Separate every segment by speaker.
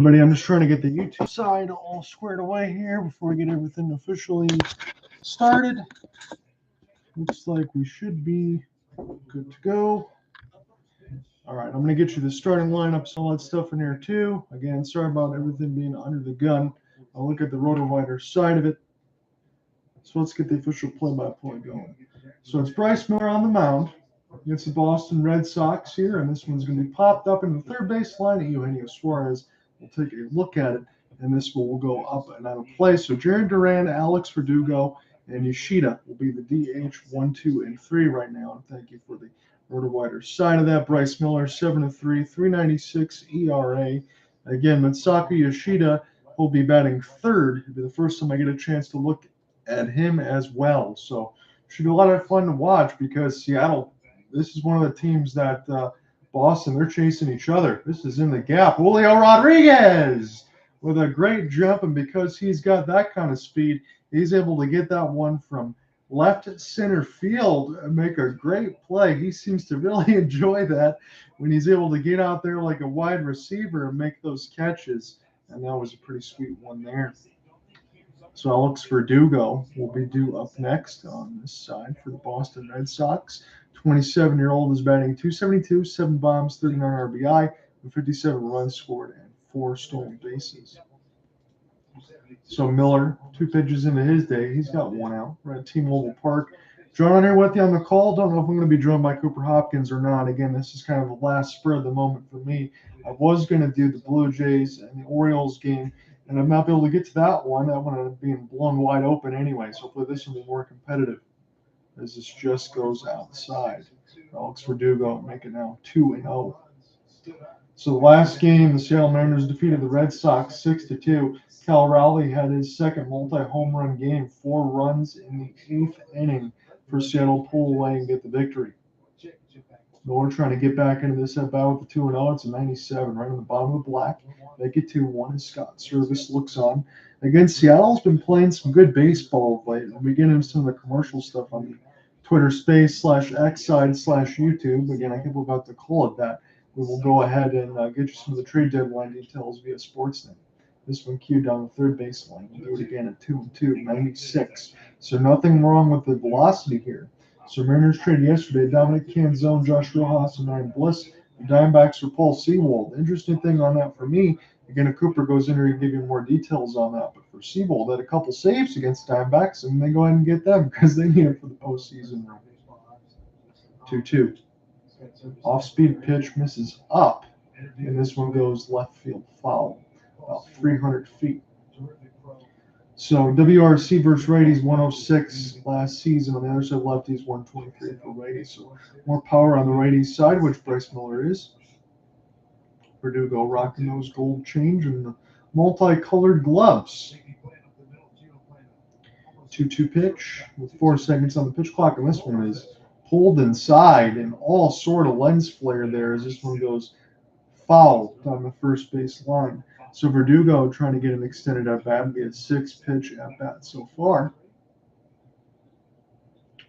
Speaker 1: Everybody, I'm just trying to get the YouTube side all squared away here before we get everything officially started. Looks like we should be good to go. All right, I'm going to get you the starting lineups, all that stuff in here too. Again, sorry about everything being under the gun. I'll look at the RotoWriter side of it. So let's get the official play-by-play going. So it's Bryce Miller on the mound against the Boston Red Sox here, and this one's going to be popped up in the third base line. Eugenio Suarez will take a look at it, and this one will go up and out of play. So Jared Duran, Alex Verdugo, and Yoshida will be the DH 1, 2, and 3 right now. And thank you for the RotoWriter side of that. Bryce Miller, 7-3, 396 ERA. Again, Matsuka Yoshida will be batting third. It'll be the first time I get a chance to look at him as well. So should be a lot of fun to watch because Seattle, this is one of the teams that Boston, they're chasing each other. This is in the gap. Julio Rodriguez with a great jump, and because he's got that kind of speed, he's able to get that one from left center field and make a great play. He seems to really enjoy that when he's able to get out there like a wide receiver and make those catches, and that was a pretty sweet one there. So Alex Verdugo will be due up next on this side for the Boston Red Sox. 27-year-old is batting 272, 7 bombs, 39 RBI, with 57 runs scored and 4 stolen bases. So Miller, 2 pitches into his day, he's got 1 out. We're at T-Mobile Park. John on here with you on the call. Don't know if I'm going to be joined by Cooper Hopkins or not. Again, this is kind of the last spur of the moment for me. I was going to do the Blue Jays and the Orioles game, and I'm not able to get to that one. That one ended up being blown wide open anyway. So hopefully this will be more competitive as this just goes outside. Alex Verdugo making now 2-0. So the last game, the Seattle Mariners defeated the Red Sox 6-2. Cal Raleigh had his second multi-home run game, 4 runs in the 8th inning for Seattle to pull away and get the victory. Miller trying to get back into this at bat with the 2-0. It's a 97 right on the bottom of the black. Make it 2-1 as Scott Service looks on. Again, Seattle's been playing some good baseball of late. We'll be getting into some of the commercial stuff on the Twitter space /X side /YouTube. Again, I think we're about to call it that. We will go ahead and get you some of the trade deadline details via Sportsnet. This one queued down the third baseline. We'll do it again at 2-2, 96. So nothing wrong with the velocity here. So Mariners traded yesterday, Dominic Canzone, Josh Rojas, and Ryan Bliss. The Diamondbacks for Paul Sewald. Interesting thing on that for me, again, if Cooper goes in here and give you more details on that, but for Sewald, had a couple saves against Diamondbacks, and they go ahead and get them because they need it for the postseason run. 2-2. Off-speed pitch misses up, and this one goes left field foul, about 300 feet. So WRC versus righties 106 last season. On the other side, lefties 123 for righties. So more power on the righties side, which Bryce Miller is. Verdugo rocking those gold change and the multicolored gloves. 2-2 pitch with 4 seconds on the pitch clock, and this one is pulled inside and all sort of lens flare there as this one goes foul on the first base line. So Verdugo trying to get an extended at bat and be a 6-pitch at bat so far.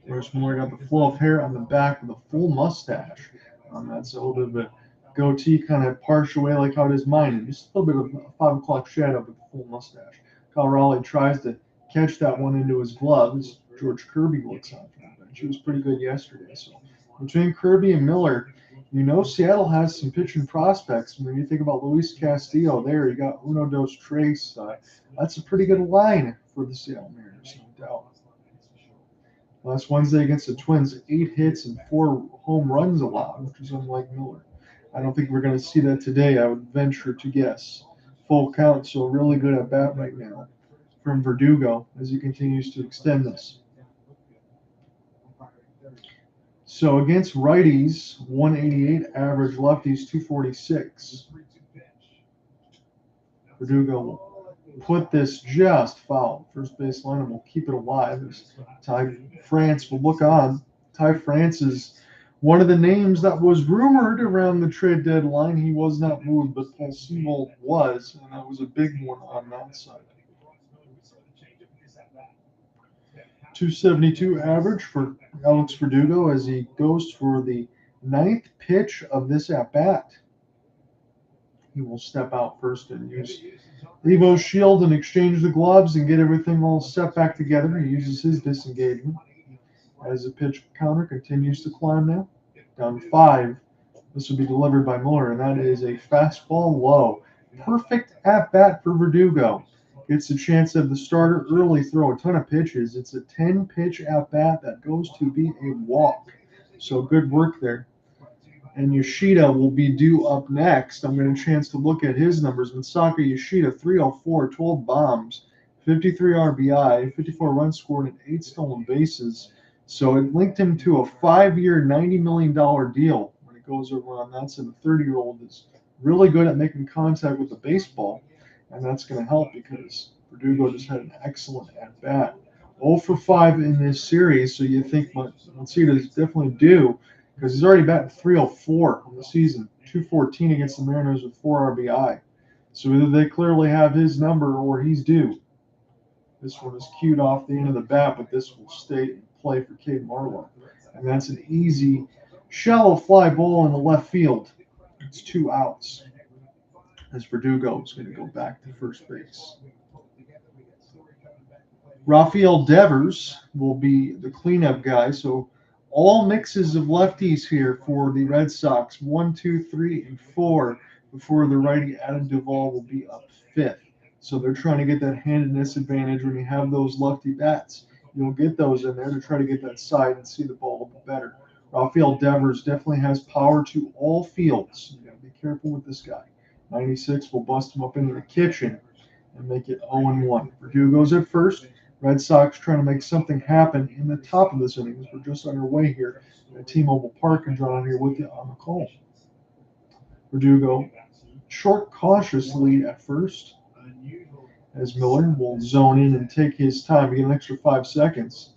Speaker 1: Bryce Miller got the flow of hair on the back with a full mustache. That's a little bit of a goatee kind of partial way like how it is mine, and just a little bit of a 5 o'clock shadow with a full mustache. Cal Raleigh tries to catch that one into his gloves. George Kirby looks on from the bench. He was pretty good yesterday. So between Kirby and Miller, you know Seattle has some pitching prospects. When you think about Luis Castillo there, you got Uno Dos Tres. That's a pretty good line for the Seattle Mariners, no doubt. Last Wednesday against the Twins, 8 hits and 4 home runs allowed, which is unlike Miller. I don't think we're going to see that today, I would venture to guess. Full count, so really good at bat right now from Verdugo as he continues to extend this. So against righties, 188 average, lefties 246. Verdugo will put this just foul. First base line and will keep it alive as Ty France will look on. Ty France is one of the names that was rumored around the trade deadline. He was not moved, but Paul Sewald was, and that was a big one on that side. 272 average for Alex Verdugo as he goes for the 9th pitch of this at-bat. He will step out first and use Evo's shield and exchange the gloves and get everything all set back together. He uses his disengagement as the pitch counter continues to climb now. Down 5. This will be delivered by Miller, and that is a fastball low. Perfect at bat for Verdugo. Gets a chance of the starter early throw a ton of pitches. It's a 10 pitch at bat that goes to be a walk. So good work there. And Yoshida will be due up next. I'm getting a chance to look at his numbers. Misaka Yoshida, 304, 12 bombs, 53 RBI, 54 runs scored, and 8 stolen bases. So it linked him to a 5-year, $90 million deal when it goes over on that. So the 30-year-old is really good at making contact with the baseball, and that's going to help because Verdugo just had an excellent at-bat. 0 for 5 in this series, so you think Matsita is definitely due because he's already batting 304 on the season, 214 against the Mariners with 4 RBI. So either they clearly have his number or he's due. This one is cued off the end of the bat, but this will stay in play for Cade Marlowe. And that's an easy, shallow fly ball in the left field. It's 2 outs as Verdugo is going to go back to first base. Rafael Devers will be the cleanup guy. So all mixes of lefties here for the Red Sox. 1, 2, 3, and 4 before the righty Adam Duvall will be up 5th. So they're trying to get that handedness advantage when you have those lefty bats. You'll get those in there to try to get that side and see the ball a little better. Rafael Devers definitely has power to all fields. You got to be careful with this guy. 96 will bust him up into the kitchen and make it 0-1. Verdugo's at first. Red Sox trying to make something happen in the top of this inning. We're just underway here at T-Mobile Park, and John here with you on the call. Verdugo, short, cautious lead at first, as Miller will zone in and take his time to get an extra 5 seconds.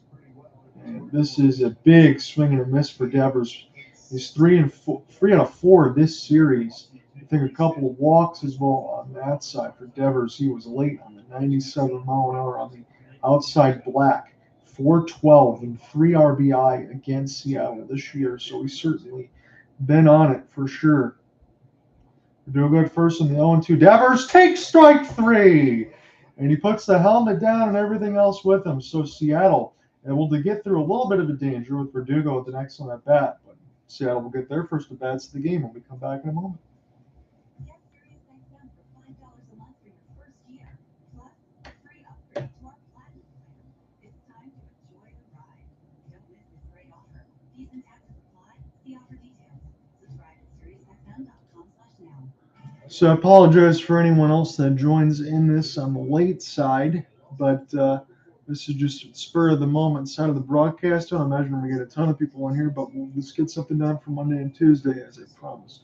Speaker 1: And this is a big swing and a miss for Devers. He's 3 out of 4 this series. I think a couple of walks as well on that side for Devers. He was late on the 97 mile an hour on the outside black. 412 and 3 RBI against Seattle this year. So he's certainly been on it for sure. Verdugo at first in the 0-2. Devers takes strike 3. And he puts the helmet down and everything else with him. So Seattle able to get through a little bit of a danger with Verdugo with an excellent at bat. But Seattle will get their first at bats of the game when we come back in a moment. So I apologize for anyone else that joins in this on the late side, but this is just spur of the moment side of the broadcast. I imagine we get a ton of people on here, but we'll just get something done for Monday and Tuesday as I promised.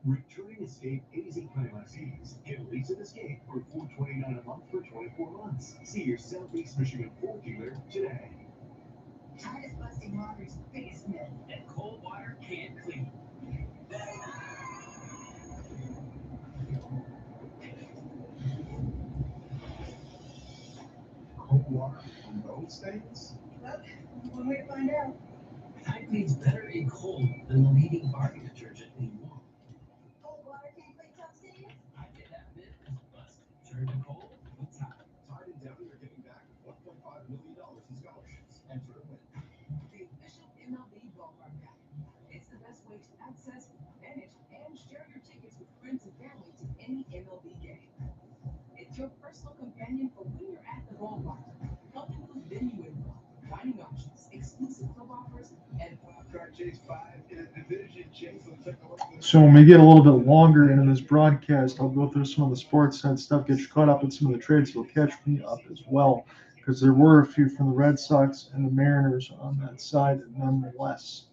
Speaker 2: Returning Escape easy financings. Get lease and escape for $429 a month for 24 months. See your Southeast Michigan Ford dealer today.
Speaker 3: Tired of busting water's biggest myth that cold water can't clean.
Speaker 2: Cold water from road stains?
Speaker 3: Well, one way to find out.
Speaker 4: Tide cleans better in cold than the leading barbie detergent in warm.
Speaker 3: Cold water can't clean tough stains?
Speaker 4: I get that myth is busted. Turn to cold with Tide.
Speaker 2: Tide and Devon are giving back $1.5 million in scholarships. Enter to win.
Speaker 5: The official MLB ballpark guide. It's the best way to access, manage, and share your tickets with friends and family to any MLB game. It's your personal companion for when you're at the ballpark, helping with venue info, dining options, exclusive club offers, and
Speaker 2: Chase 5 in a division chase.
Speaker 1: So when we get a little bit longer into this broadcast, I'll go through some of the sports side stuff, get you caught up in some of the trades. You'll catch me up as well, because there were a few from the Red Sox and the Mariners on that side nonetheless.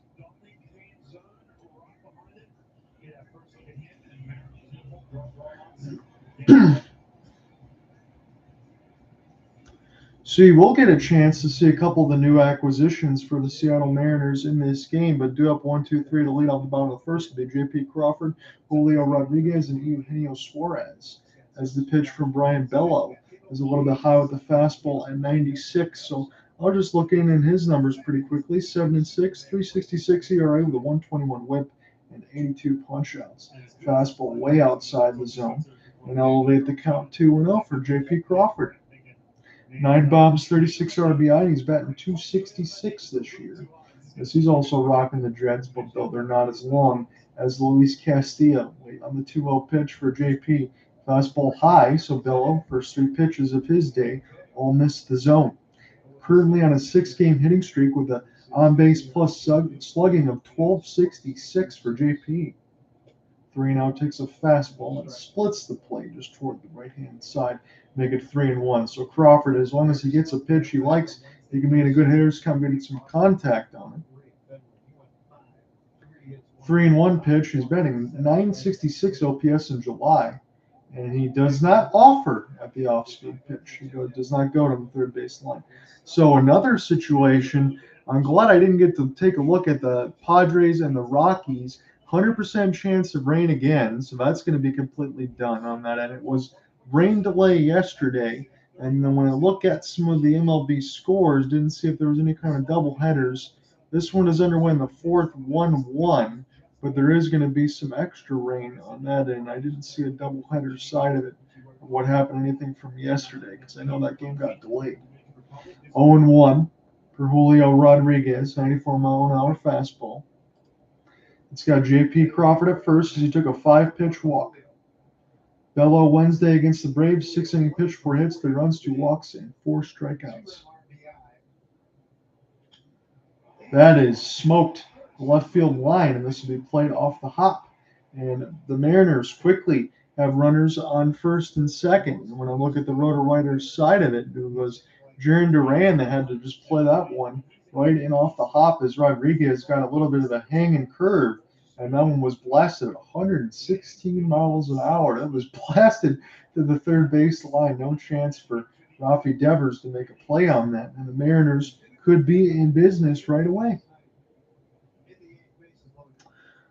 Speaker 1: So you will get a chance to see a couple of the new acquisitions for the Seattle Mariners in this game, but due up 1-2-3 to lead off the bottom of the first will be J.P. Crawford, Julio Rodriguez, and Eugenio Suarez. As the pitch from Brian Bello is a little bit high with the fastball at 96. So I'll just look in his numbers pretty quickly. 7-6, 3.66 ERA with a 121 WHIP and 82 punch-outs. Fastball way outside the zone, and elevate the count 2-0 for J.P. Crawford. 9 bombs, 36 RBI, and he's batting 266 this year. As he's also rocking the dreads, but though they're not as long as Luis Castillo. Wait on the 2-0 pitch for JP. Fastball high, so Bello, first 3 pitches of his day, all missed the zone. Currently on a 6-game hitting streak with a on-base plus slugging of 1266 for JP. 3-0 takes a fastball and splits the plate just toward the right-hand side, make it 3-1. So Crawford, as long as he gets a pitch he likes, he can be in a good hitter's count, getting some contact on it. 3-1 pitch. He's batting 966 OPS in July, and he does not offer at the off-speed pitch. He does not go to the third base line. So another situation. I'm glad I didn't get to take a look at the Padres and the Rockies. 100% chance of rain again, so that's going to be completely done on that end. It was rain delay yesterday, and then when I look at some of the MLB scores, didn't see if there was any kind of double headers. This one is underway in the fourth, 1-1, but there is going to be some extra rain on that end. I didn't see a double header side of it, of what happened, anything from yesterday, because I know that game got delayed. 0-1 for Julio Rodriguez, 94-mile-an-hour fastball. It's got J.P. Crawford at first as he took a 5-pitch walk. Bello Wednesday against the Braves, 6-inning pitch, 4 hits, 3 runs, 2 walks, and 4 strikeouts. That is smoked left field line, and this will be played off the hop. And the Mariners quickly have runners on first and second. And when I look at the Roto-Writers side of it, it was Jaron Duran that had to just play that one right in off the hop as Rodriguez got a little bit of a hang and curve, and that one was blasted at 116 miles an hour. That was blasted to the third base line. No chance for Rafi Devers to make a play on that, and the Mariners could be in business right away.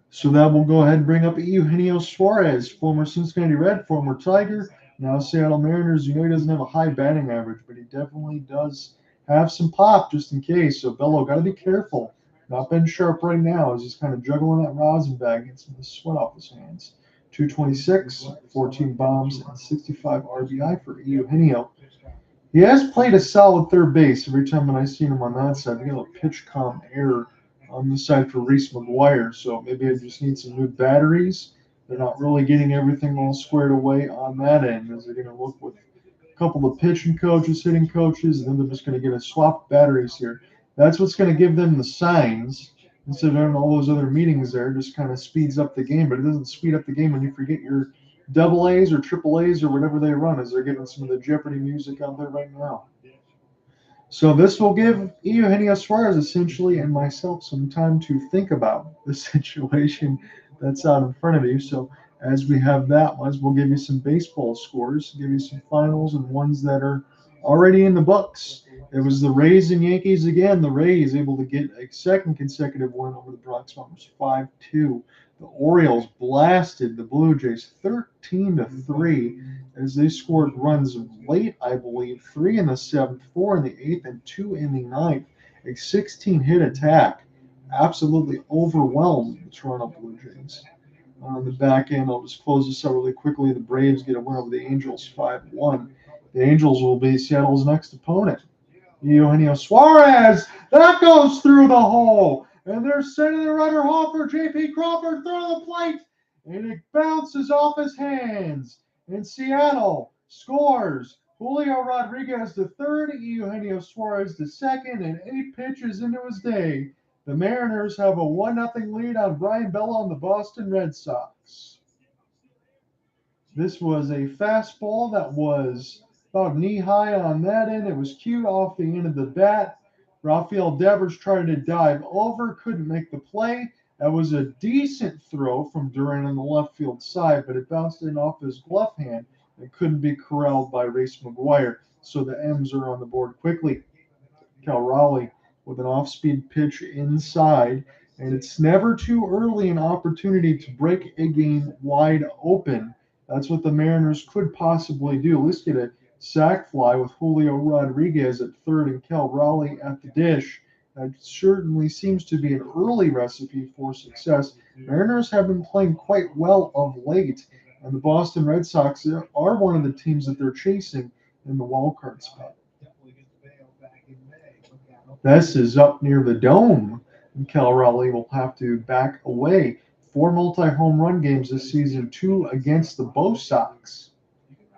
Speaker 1: So that will go ahead and bring up Eugenio Suarez, former Cincinnati Red, former Tiger, now Seattle Mariners. You know he doesn't have a high batting average, but he definitely does have some pop just in case. So Bello, got to be careful. Not been sharp right now as he's kind of juggling that rosin bag, getting some of the sweat off his hands. 226, 14 bombs, and 65 RBI for Eugenio. He has played a solid third base every time when I've seen him on that side. We got a pitch com error on the side for Reese McGuire, so maybe I just need some new batteries. They're not really getting everything all squared away on that end, as they're going to look with a couple of pitching coaches, hitting coaches, and then they're just going to get a swap batteries here. That's what's going to give them the signs instead of having all those other meetings there. Just kind of speeds up the game, but it doesn't speed up the game when you forget your double A's or triple A's or whatever they run, as they're getting some of the Jeopardy music out there right now. So this will give Eugenio Suarez essentially and myself some time to think about the situation that's out in front of you. So as we have that one, we'll give you some baseball scores, give you some finals and ones that are already in the books. It was the Rays and Yankees again. The Rays able to get a second consecutive win over the Bronx Bombers, 5-2. The Orioles blasted the Blue Jays 13-3 as they scored runs late, I believe, 3 in the 7th, 4 in the 8th, and 2 in the 9th. A 16-hit attack absolutely overwhelmed the Toronto Blue Jays. On the back end, I'll just close this out really quickly. The Braves get a win over the Angels 5-1. The Angels will be Seattle's next opponent. Eugenio Suarez, that goes through the hole. And they're sending the runner home for J.P. Crawford through the plate. And it bounces off his hands. And Seattle scores. Julio Rodriguez to third, Eugenio Suarez to second, and 8 pitches into his day. The Mariners have a 1-0 lead on Brian Bello and the Boston Red Sox. This was a fastball that was about knee-high on that end. It was cued off the end of the bat. Rafael Devers tried to dive over, couldn't make the play. That was a decent throw from Duran on the left field side, but it bounced in off his glove hand and couldn't be corralled by Reese McGuire. So the M's are on the board quickly. Cal Raleigh with an off-speed pitch inside, and it's never too early an opportunity to break a game wide open. That's what the Mariners could possibly do. At least get a sac fly with Julio Rodriguez at third and Cal Raleigh at the dish. That certainly seems to be an early recipe for success. Mariners have been playing quite well of late, and the Boston Red Sox are one of the teams that they're chasing in the wild card spot. This is up near the dome, and Cal Raleigh will have to back away. 4 multi-home run games this season, 2 against the Bo Sox,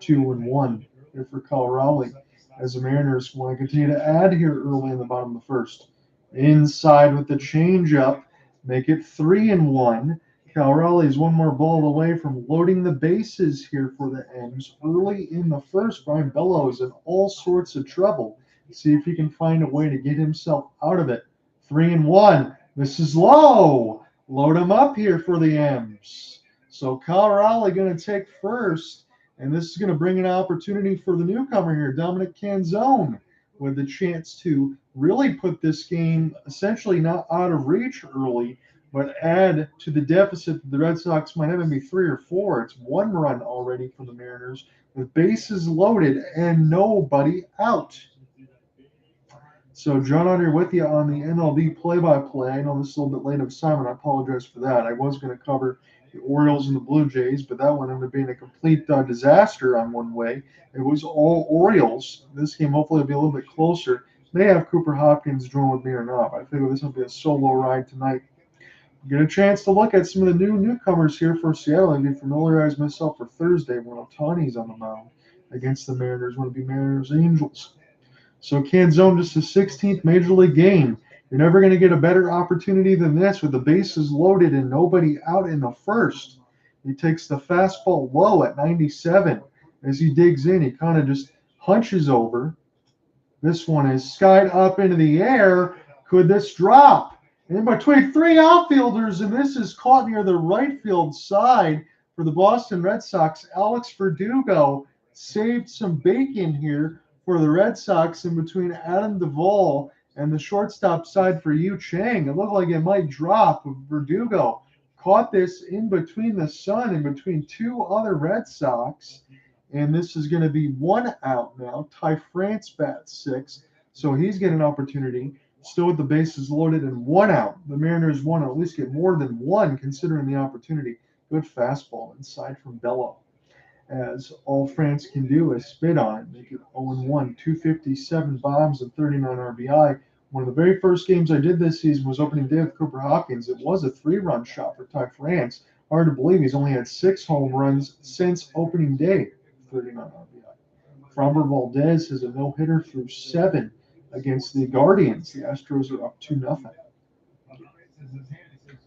Speaker 1: 2-1 here for Cal Raleigh, as the Mariners want to continue to add here early in the bottom of the first. Inside with the changeup, make it 3-1. Cal Raleigh is one more ball away from loading the bases here for the M's. Early in the first, Brian Bello is in all sorts of trouble. See if he can find a way to get himself out of it. 3-1. This is low. Load him up here for the M's. So Cal Raleigh going to take first, and this is going to bring an opportunity for the newcomer here, Dominic Canzone, with the chance to really put this game essentially not out of reach early, but add to the deficit that the Red Sox might have, maybe 3 or 4. It's 1 run already for the Mariners with bases loaded and nobody out. So John Under with you on the MLB play-by-play. I know this is a little bit late of Simon. I apologize for that. I was going to cover the Orioles and the Blue Jays, but that one ended up being a complete disaster on one way. It was all Orioles. This game hopefully will be a little bit closer. May have Cooper Hopkins join with me or not. I figure this will be a solo ride tonight. Get a chance to look at some of the newcomers here for Seattle. I did familiarize myself for Thursday when Ohtani's on the mound against the Mariners. One of the Mariners Angels. So Canzone, just his 16th Major League game. You're never going to get a better opportunity than this with the bases loaded and nobody out in the first. He takes the fastball low at 97. As he digs in, he kind of just hunches over. This one is skied up into the air. Could this drop? In between 3 outfielders, and this is caught near the right field side for the Boston Red Sox. Alex Verdugo saved some bacon here for the Red Sox in between Adam Duvall and the shortstop side for Yu Chang. It looked like it might drop. Verdugo caught this in between the sun, in between 2 other Red Sox. And this is going to be 1 out now. Ty France bats 6. So he's getting an opportunity. Still with the bases loaded and 1 out. The Mariners want to at least get more than 1 considering the opportunity. Good fastball inside from Bello. As all France can do is spit on it. Make it 0-1, 257 bombs and 39 RBI. One of the very first games I did this season was opening day with Cooper Hopkins. It was a 3-run shot for Ty France. Hard to believe he's only had 6 home runs since opening day, 39 RBI. Framber Valdez has a no-hitter through 7 against the Guardians. The Astros are up 2-0.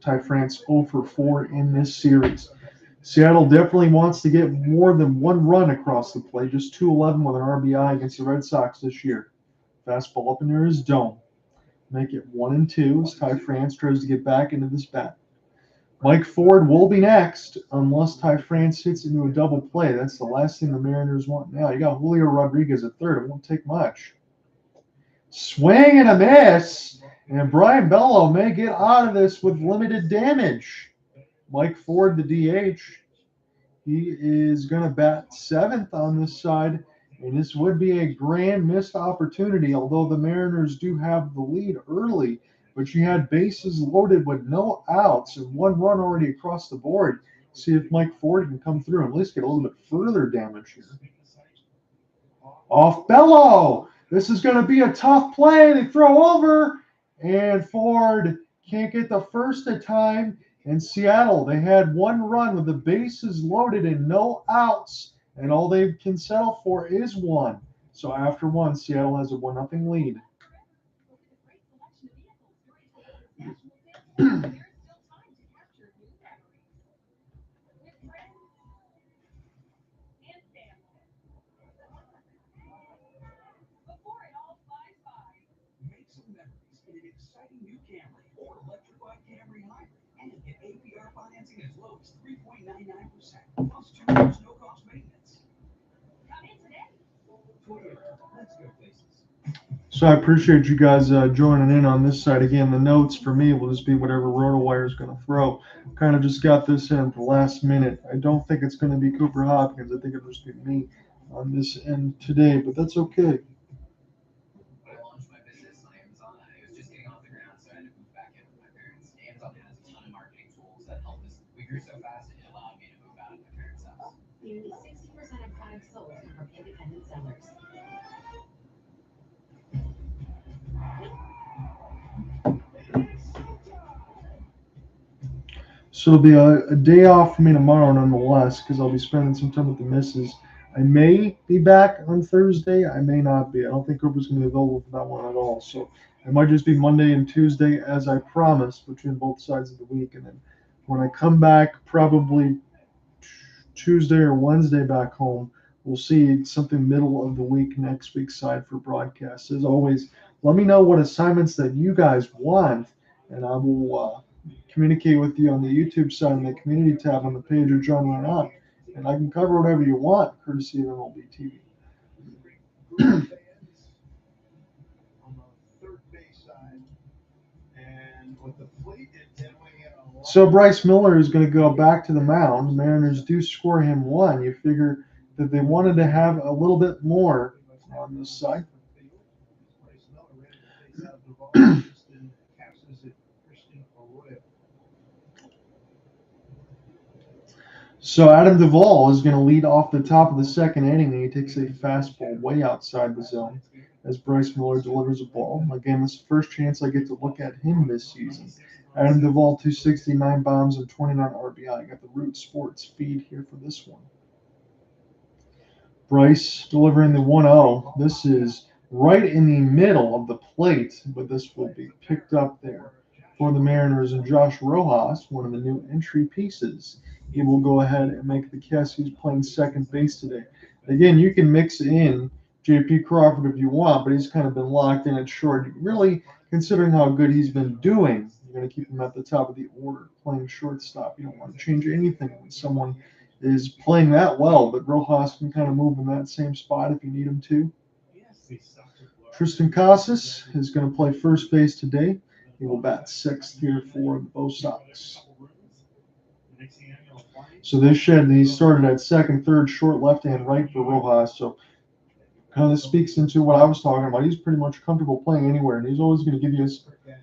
Speaker 1: Ty France 0 for 4 in this series. Seattle definitely wants to get more than 1 run across the plate, just 2-11 with an RBI against the Red Sox this year. Fastball up in there is dome. Make it 1-2 as Ty France tries to get back into this bat. Mike Ford will be next unless Ty France hits into a double play. That's the last thing the Mariners want now. You got Julio Rodriguez at third. It won't take much. Swing and a miss, and Brian Bello may get out of this with limited damage. Mike Ford, the DH, he is going to bat 7th on this side, and this would be a grand missed opportunity, although the Mariners do have the lead early, but you had bases loaded with no outs and 1 run already across the board. See if Mike Ford can come through and at least get a little bit further damage here. Off Bello. This is going to be a tough play. They throw over, and Ford can't get the first at time. In Seattle, they had 1 run with the bases loaded and no outs, and all they can settle for is 1. So after 1, Seattle has a 1-0 lead.
Speaker 2: Make some memories in an exciting new Camry or electrified Camry hybrid and get APR financing as low as 3.99%. Plus 2 years no-cost maintenance. Come in today. Toyota, let's go places.
Speaker 1: So I appreciate you guys joining in on this side. Again, the notes for me will just be whatever RotoWire is going to throw. Kind of just got this in at the last minute. I don't think it's going to be Cooper Hopkins. I think it'll just be me on this end today, but that's okay.
Speaker 4: When I launched my business on Amazon, it was just getting off the ground, so I had to move back in with my parents. Amazon has a ton of marketing tools that help us. We grew so fast, it allowed me to move out of my parents' house.
Speaker 3: Nearly 60% of products sold come from independent sellers.
Speaker 1: So it'll be a day off for me tomorrow, nonetheless, because I'll be spending some time with the missus. I may be back on Thursday. I may not be. I don't think Cooper's going to be available for that one at all. So it might just be Monday and Tuesday, as I promised, between both sides of the week. And then when I come back, probably Tuesday or Wednesday back home, we'll see something middle of the week next week's side for broadcast. As always, let me know what assignments that you guys want, and I will communicate with you on the YouTube side and the community tab on the page of John Ryan, and I can cover whatever you want, courtesy of MLB TV.
Speaker 2: On the third base side, and with the plate at
Speaker 1: So Bryce Miller is going to go back to the mound. The Mariners do score him one. You figure that they wanted to have a little bit more on this side. So Adam Duvall is going to lead off the top of the second inning, and he takes a fastball way outside the zone as Bryce Miller delivers a ball. Again, this is the first chance I get to look at him this season. Adam Duvall, 269 bombs and 29 RBI. I got the Root Sports feed here for this one. Bryce delivering the 1-0. This is right in the middle of the plate, but this will be picked up there for the Mariners. And Josh Rojas, one of the new entry pieces, he will go ahead and make the catch. He's playing second base today. Again, you can mix in J.P. Crawford if you want, but he's kind of been locked in at short. Really, considering how good he's been doing, you're going to keep him at the top of the order, playing shortstop. You don't want to change anything when someone is playing that well, but Rojas can kind of move in that same spot if you need him to. Tristan Casas is going to play first base today. He will bat sixth here for the Bo Sox. So this shed, he started at second, third, short, left, and right for Rojas. So kind of speaks into what I was talking about. He's pretty much comfortable playing anywhere, and he's always going to give you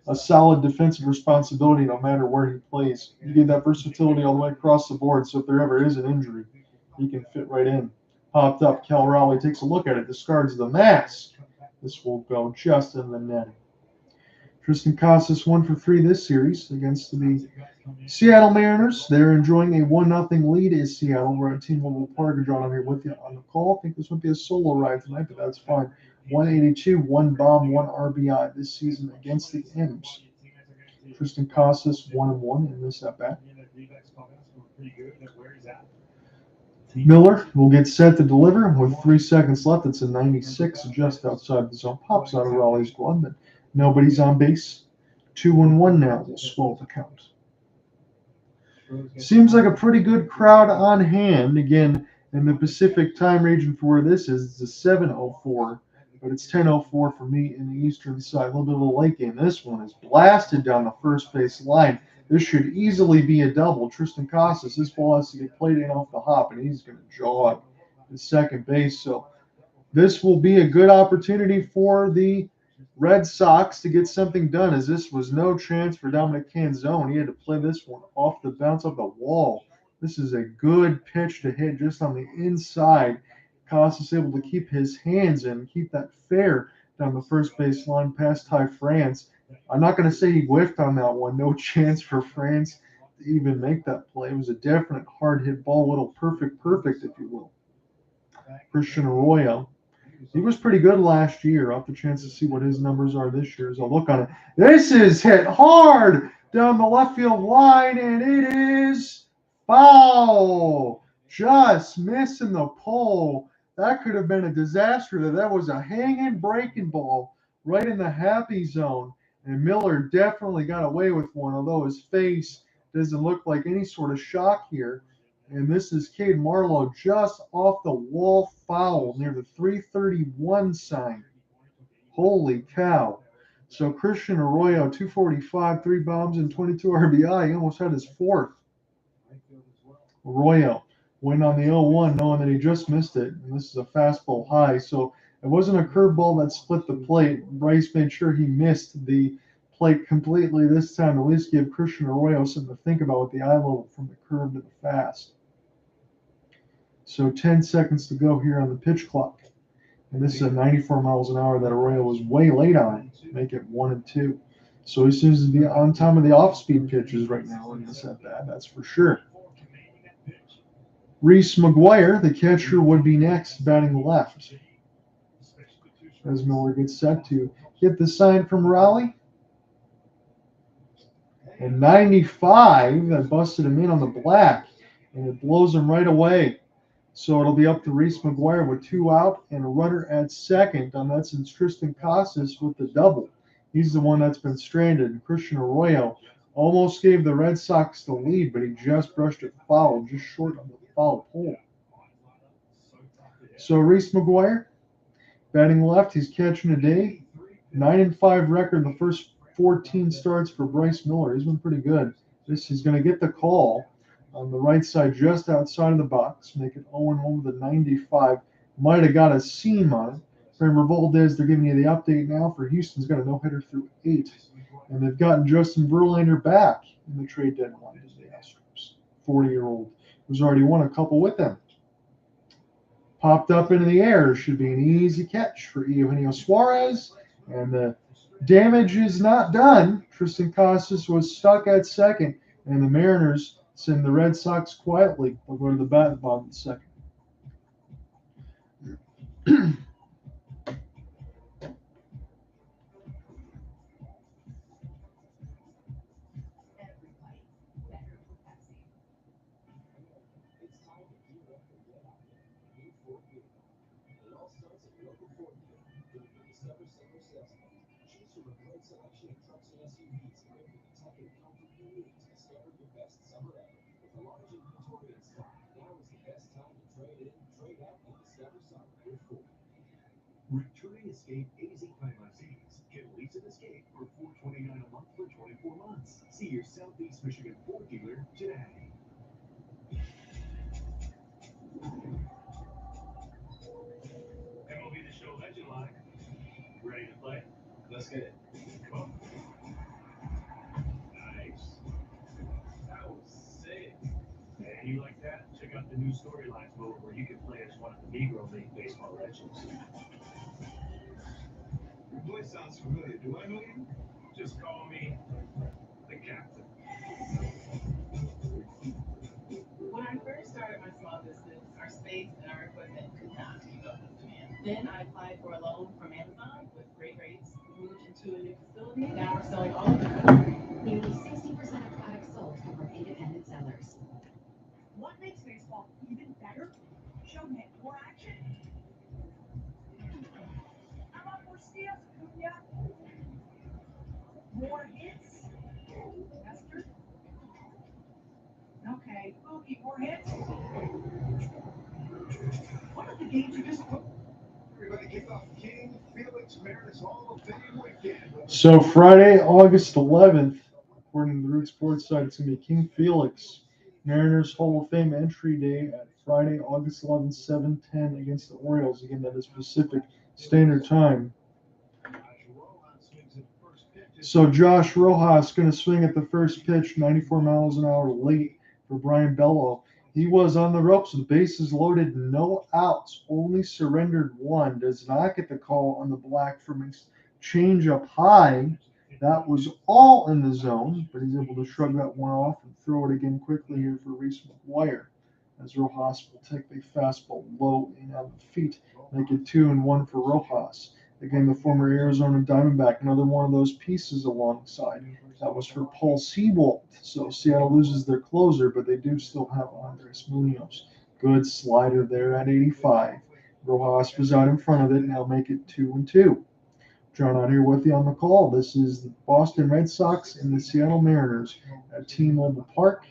Speaker 1: a solid defensive responsibility no matter where he plays. You get that versatility all the way across the board, so if there ever is an injury, he can fit right in. Popped up, Cal Raleigh takes a look at it, discards the mask. This will go just in the netting. Tristan Casas 1 for 3 this series against the Seattle Mariners. They're enjoying a 1-0 lead in Seattle. We're at T-Mobile Park. John, I'm here with you on the call. I think this would be a solo ride tonight, but that's fine. 182, 1 bomb, 1 RBI this season against the M's. Tristan Casas 1-1 in this at-bat. Miller will get set to deliver with 3 seconds left. It's a 96 just outside the zone. Pops out of Raleigh's glove, but nobody's on base. 2-1 now. We'll swell the count. Seems like a pretty good crowd on hand. Again, in the Pacific time region for where this is, it's a 7:04, but it's 10:04 for me in the eastern side. A little bit of a late game. This one is blasted down the first base line. This should easily be a double. Tristan Casas, this ball has to get played in off the hop, and he's going to jog to second base. So this will be a good opportunity for the Red Sox to get something done, as this was no chance for Dominic Canzone. He had to play this one off the bounce of the wall. This is a good pitch to hit just on the inside. Casas able to keep his hands in, keep that fair down the first base line past Ty France. I'm not going to say he whiffed on that one. No chance for France to even make that play. It was a definite hard hit ball, little perfect, if you will. Christian Arroyo. He was pretty good last year. I'll have the chance to see what his numbers are this year as I'll look on it. This is hit hard down the left field line, and it is foul. Just missing the pole. That could have been a disaster. That was a hanging, breaking ball right in the happy zone. And Miller definitely got away with one, although his face doesn't look like any sort of shock here. And this is Cade Marlowe just off the wall foul near the 331 sign. Holy cow. So Christian Arroyo, 245, 3 bombs and 22 RBI. He almost had his fourth. Arroyo went on the 0-1 knowing that he just missed it. And this is a fastball high. So it wasn't a curveball that split the plate. Bryce made sure he missed the plate completely this time, at least give Christian Arroyo something to think about with the eye level from the curve to the fast. So 10 seconds to go here on the pitch clock. And this is at 94 miles an hour that Arroyo was way late on. Make it 1-2. So he seems to be on time of the off-speed pitches right now in this at bat, that's for sure. Reese McGuire, the catcher, would be next, batting left. As Miller gets set to get the sign from Raleigh. And 95, that busted him in on the black, and it blows him right away. So it'll be up to Reese McGuire with 2 out and a runner at second. And that's Tristan Casas with the double. He's the one that's been stranded. And Christian Arroyo almost gave the Red Sox the lead, but he just brushed it foul, just short of the foul pole. So Reese McGuire, batting left, he's catching today. 9-5 record the first 14 starts for Bryce Miller. He's been pretty good. He's going to get the call on the right side just outside of the box. Make it 0-1 with a 95. Might have got a seam on it. Kramer Valdez, they're giving you the update now for Houston's got a no-hitter through 8. And they've gotten Justin Verlander back in the trade deadline to the Astros. 40-year-old who's already won a couple with them. Popped up into the air. Should be an easy catch for Eugenio Suarez. And the damage is not done. Tristan Casas was stuck at second. And the Mariners send the Red Sox quietly. They'll go to the bat in the bottom of the second.
Speaker 2: Returning Escape AZ Eyeglasses. Get lease and escape for $429 a month for 24 months. See your Southeast Michigan Ford dealer today. MLB The Show Legend Line. Ready to play?
Speaker 4: Let's get it.
Speaker 2: Come on. Nice. That was sick. And you like that? Check out the new Storylines mode where you can play as one of the Negro League Baseball legends. Your voice sounds familiar. Do I know you? Just call me the captain.
Speaker 5: When I first started my small business, our space and our equipment could not keep up with demand. Then I applied for a loan from Amazon with great rates, moved into a new facility. Now we're selling all over the country.
Speaker 3: Nearly 60% of products sold come from independent sellers.
Speaker 6: What makes baseball even better? Showman, more action. How about more steals, Cunha? More hits? Esther? Okay, Boogie, more hits? What are the games you just put?
Speaker 2: Everybody kick off King Felix Mariners Hall of Fame weekend.
Speaker 1: So Friday, August 11th, according to the Root Sports site, it's going to be King Felix Mariners Hall of Fame entry day at Friday, August 11th, 7:10 against the Orioles. Again, that is Pacific Standard Time. So Josh Rojas going to swing at the first pitch, 94 miles an hour late for Brian Bello. He was on the ropes with bases loaded, no outs, only surrendered 1. Does not get the call on the black from his change up high. That was all in the zone, but he's able to shrug that one off and throw it again quickly here for Reese McGuire. As Rojas will take the fastball low in on the feet, make it 2-1 for Rojas. Again, the former Arizona Diamondback, another one of those pieces alongside. That was for Paul Sebold. So Seattle loses their closer, but they do still have Andres Munoz. Good slider there at 85. Rojas was out in front of it, and they'll make it 2-2. John out here with you on the call. This is the Boston Red Sox and the Seattle Mariners at T-Mobile Park.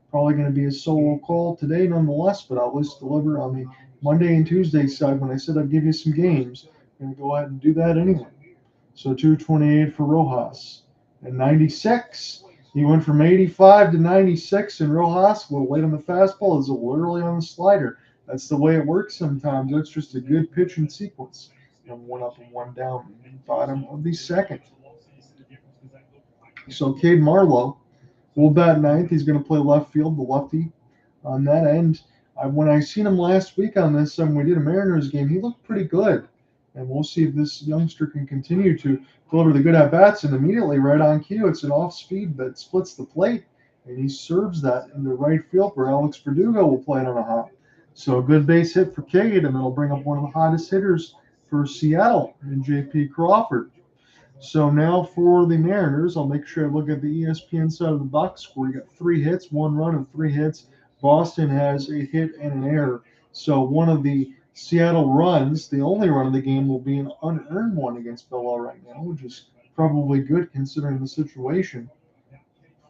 Speaker 1: Probably going to be a solo call today nonetheless, but I'll at least deliver on the Monday and Tuesday side when I said I'd give you some games. I'm going to go ahead and do that anyway. So 228 for Rojas. And 96, He went from 85 to 96 in Rojas, a little late on the fastball, is a little early on the slider. That's the way it works sometimes. That's just a good pitching sequence. And one up and one down. Bottom of the second. So Cade Marlowe will bat ninth. He's going to play left field, the lefty on that end. When I seen him last week on this, we did a Mariners game, he looked pretty good. And we'll see if this youngster can continue to deliver the good at bats. And immediately, right on cue, it's an off speed that splits the plate, and he serves that into right field where Alex Verdugo will play it on a hop. So a good base hit for Cade, and that'll bring up one of the hottest hitters for Seattle in J.P. Crawford. So now for the Mariners, I'll make sure I look at the ESPN side of the box score. You got 3 hits, 1 run, and 3 hits. Boston has a hit and an error. So one of the Seattle runs, the only run of the game, will be an unearned one against Bella right now, which is probably good considering the situation.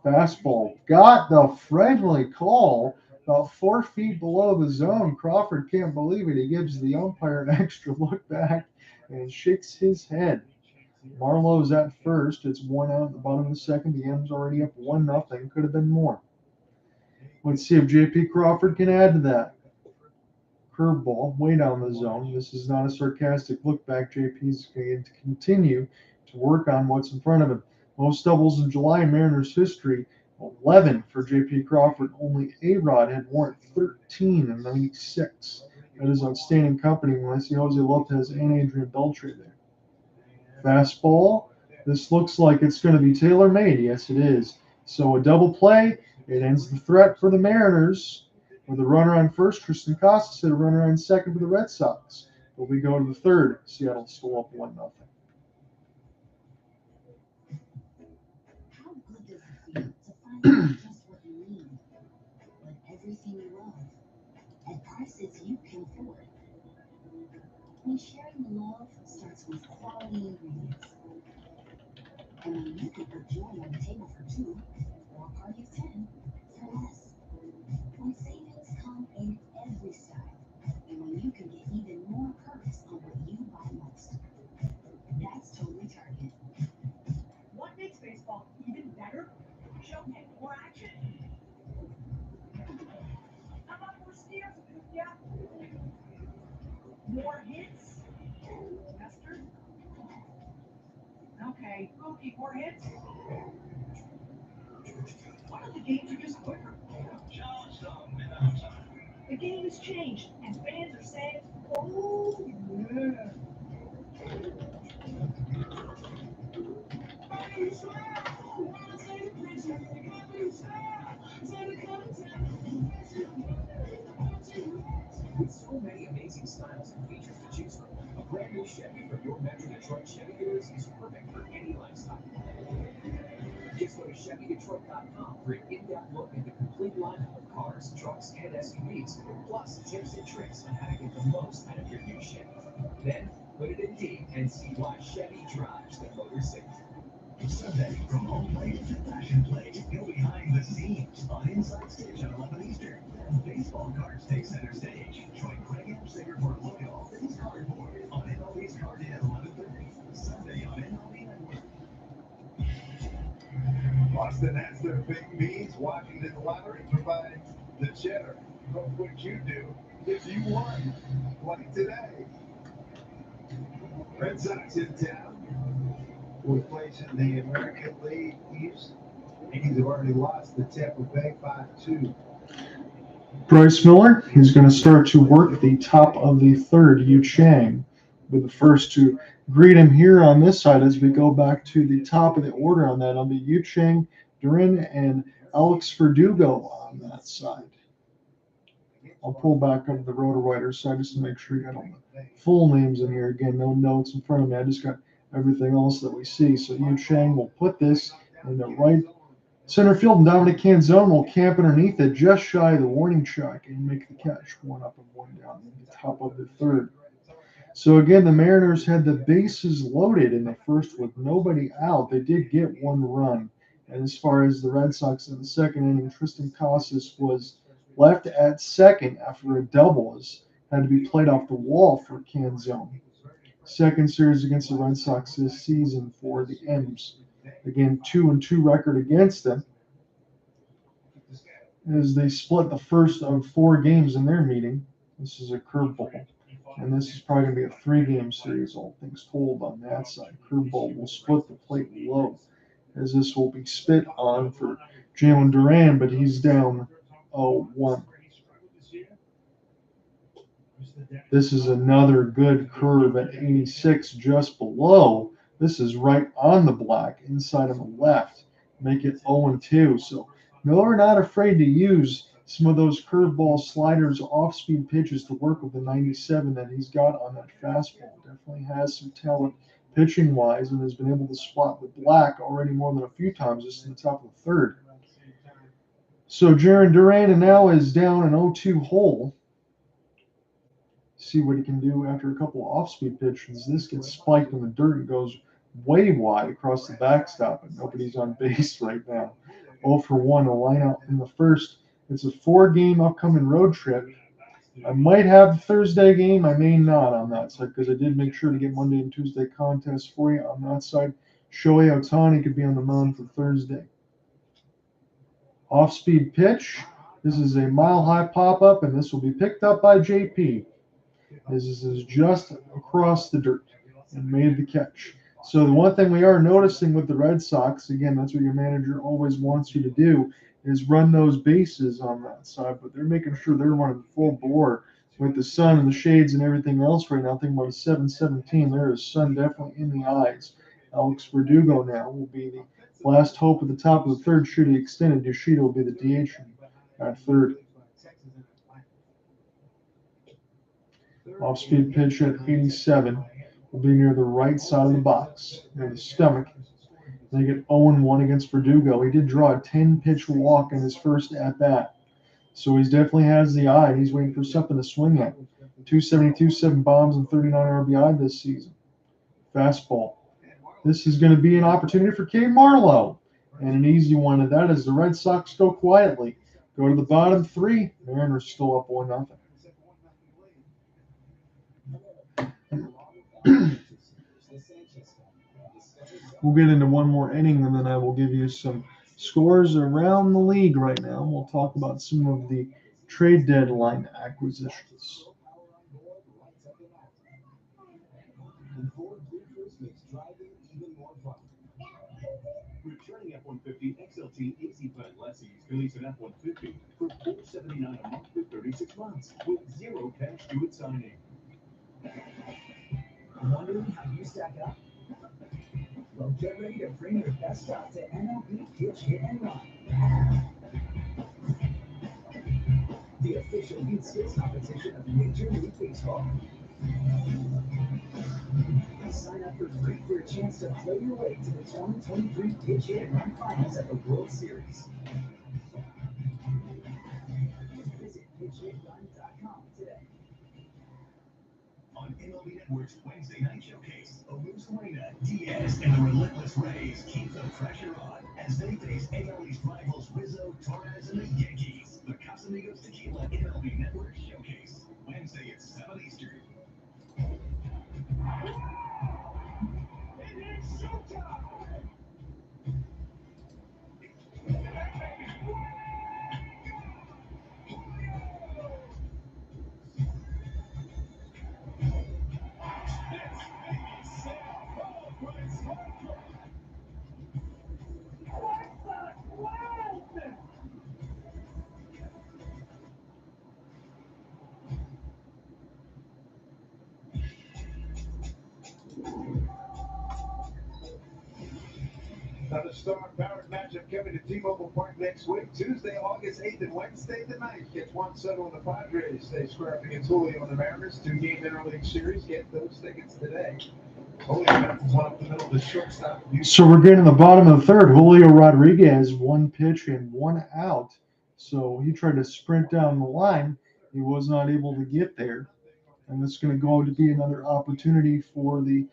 Speaker 1: Fastball got the friendly call about 4 feet below the zone. Crawford can't believe it. He gives the umpire an extra look back and shakes his head. Marlowe's at first. It's 1 out at the bottom of the second. The M's already up 1-0. Could have been more. Let's see if J.P. Crawford can add to that. Curveball way down the zone. This is not a sarcastic look back. JP's going to continue to work on what's in front of him. Most doubles in July in Mariners history, 11 for J.P. Crawford. Only A-Rod had won 13 in 96. That is outstanding company when I see Jose Lopez and Adrian Beltre there. Fastball. This looks like it's going to be tailor-made. Yes, it is. So a double play. It ends the threat for the Mariners. With a runner on first, Tristan Casas hit a runner on second for the Red Sox. But we go to the third. Seattle still up 1-0.
Speaker 3: How good does it feel to find just what you need, with everything you love, at prices you can afford? When sharing the love starts with quality ingredients, and when you can put joy on the table for 2 or a party of 10 for less. When savings come in every style, and when you can get even more perks on what you buy most. That's totally Target.
Speaker 6: What makes baseball even better? Show me more action. How about more steers? Yeah. More hits? Mustard? Okay, Mookie, more hits? Why don't the games are just quicker? The game has changed, and fans are saying, oh, yeah.
Speaker 2: With so many amazing styles and features to choose from, a brand new Chevy from your Metro Detroit Chevy dealers is perfect for any lifestyle. Just go to ChevyDetroit.com for an in-depth look at the complete lineup of cars, trucks, and SUVs, plus tips and tricks on how to get the most out of your new Chevy. Then, put it in D and see why Chevy drives the Motor City. Sunday, from home plate to fashion plate, go behind the scenes on Inside Stage on 11 Eastern. Baseball cards take center stage. Join Craig Amsinger for a look at all things cardboard on MLB's Card Day at 11:30. Sunday on MLB Network.
Speaker 7: Boston has their big beans. Washington Lottery provides the cheddar. But what you do is you won. Play today. Red Sox in town. Fourth place in the American League East. Yankees have already lost to Tampa Bay 5-2.
Speaker 1: Bryce Miller is going to start to work the top of the third. Yu Chang with the first to greet him here on this side as we go back to the top of the order on that. On the Yu Chang, Duran, and Alex Verdugo on that side. I'll pull back up the Roto Writers side just to make sure you got all the full names in here. Again, no notes in front of me. I just got everything else that we see. So Yu Chang will put this in the right center field, and Dominic Canzone will camp underneath it just shy of the warning track and make the catch. 1 up and 1 down in the top of the third. So again, the Mariners had the bases loaded in the first with nobody out. They did get 1 run. And as far as the Red Sox in the second inning, Tristan Casas was left at second after a double had to be played off the wall for Canzone. Second series against the Red Sox this season for the M's. Again, 2-2 record against them. is they split the first of 4 games in their meeting. This is a curveball. And this is probably going to be a 3-game series, all things told, on that side. Curveball will split the plate low, as this will be spit on for Jalen Duran, but he's down 0-1. This is another good curve at 86, just below. This is right on the black, inside on the left. Make it 0-2. So Miller not afraid to use some of those curveball sliders, off-speed pitches to work with the 97 that he's got on that fastball. Definitely has some talent pitching-wise and has been able to spot the black already more than a few times just in the top of the third. So Jaron Duran now is down an 0-2 hole. See what he can do after a couple of off-speed pitches. This gets spiked in the dirt and goes way wide across the backstop, and nobody's on base right now. 0-for-1, a line out in the first. It's a 4-game upcoming road trip. I might have the Thursday game. I may not on that side because I did make sure to get Monday and Tuesday contests for you on that side. Shohei Ohtani could be on the mound for Thursday. Off-speed pitch. This is a mile-high pop-up, and this will be picked up by JP. This is just across the dirt and made the catch. So the one thing we are noticing with the Red Sox, again, that's what your manager always wants you to do, is run those bases on that side. But they're making sure they're running full bore with the sun and the shades and everything else right now. Thinking about a 7-17, there is sun definitely in the eyes. Alex Verdugo now will be the last hope at the top of the third. Should he extend it, Yoshida will be the DH at third. Off-speed pitch at 87 will be near the right side of the box, near the stomach. They get 0-1 against Verdugo. He did draw a 10-pitch walk in his first at-bat. So he definitely has the eye, and he's waiting for something to swing at. 272, 7 bombs, and 39 RBI this season. Fastball. This is going to be an opportunity for Cade Marlowe, and an easy one at that as the Red Sox go quietly. Go to the bottom 3. Mariners still up 1-0. We'll get into one more inning, and then I will give you some scores around the league right now. We'll talk about some of the trade deadline acquisitions.
Speaker 2: Returning F-150 XLT Easy Plan lessees can lease an F-150 for $479 a month for 36 months with zero cash due at signing.
Speaker 8: Wondering how you stack up? Well, get ready to bring your best shot to MLB Pitch Hit and Run. The official youth skills competition of Major League Baseball. Sign up for free for a chance to play your way to the 2023 Pitch Hit and Run Finals at the World Series. Visit pitchhitrun.com today.
Speaker 2: On MLB Network's Wednesday night showcase, Aluz Morena, Diaz, and the Relentless Rays keep the pressure on as they face AL East rivals Rizzo, Torres, and the Yankees. The Casamigos Tequila MLB Network showcase, Wednesday at 7 Eastern. It is showtime!
Speaker 7: Now the star-powered matchup coming to T-Mobile Park next week, Tuesday, August 8th, and Wednesday the 9th. Get Juan Soto and the Padres. They square up against Julio and the Mariners. 2-game interleague series. Get those tickets today. Julio bounces one up the middle of the shortstop.
Speaker 1: So we're getting to the bottom of the third. Julio Rodriguez, 1 pitch and 1 out. So he tried to sprint down the line. He was not able to get there. And it's going to go to be another opportunity for the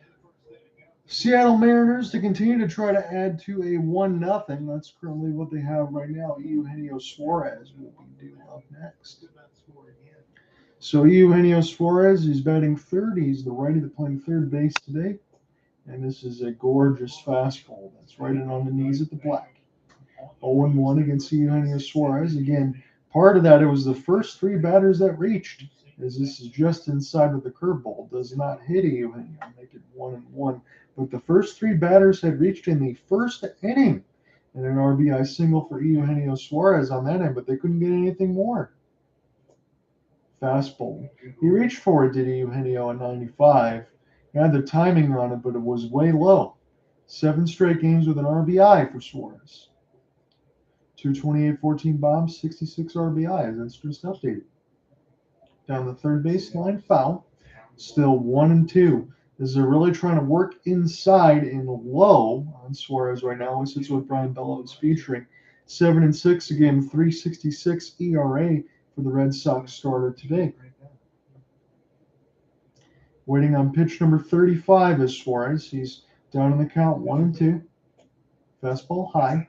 Speaker 1: Seattle Mariners to continue to try to add to a 1-0. That's currently what they have right now. Eugenio Suarez will be due up next. So Eugenio Suarez, he's batting third. He's the righty that's playing third base today. And this is a gorgeous fastball that's right in on the knees at the black. 0-1 against Eugenio Suarez. Again, part of that, it was the first three batters that reached, as this is just inside of the curveball. Does not hit Eugenio, make it 1-1. But the first three batters had reached in the first inning, and an RBI single for Eugenio Suarez on that end, but they couldn't get anything more. Fastball. He reached for it, did Eugenio, at 95. He had the timing on it, but it was way low. 7 straight games with an RBI for Suarez. 228, 14 bombs, 66 RBIs. That's just updated. Down the third baseline, foul. Still 1-2. As they're really trying to work inside and low on Suarez right now. This is what Brian Bello is featuring. 7-6 again, 3.66 ERA for the Red Sox starter today. Waiting on pitch number 35 is Suarez. He's down in the count, 1-2. Fastball high.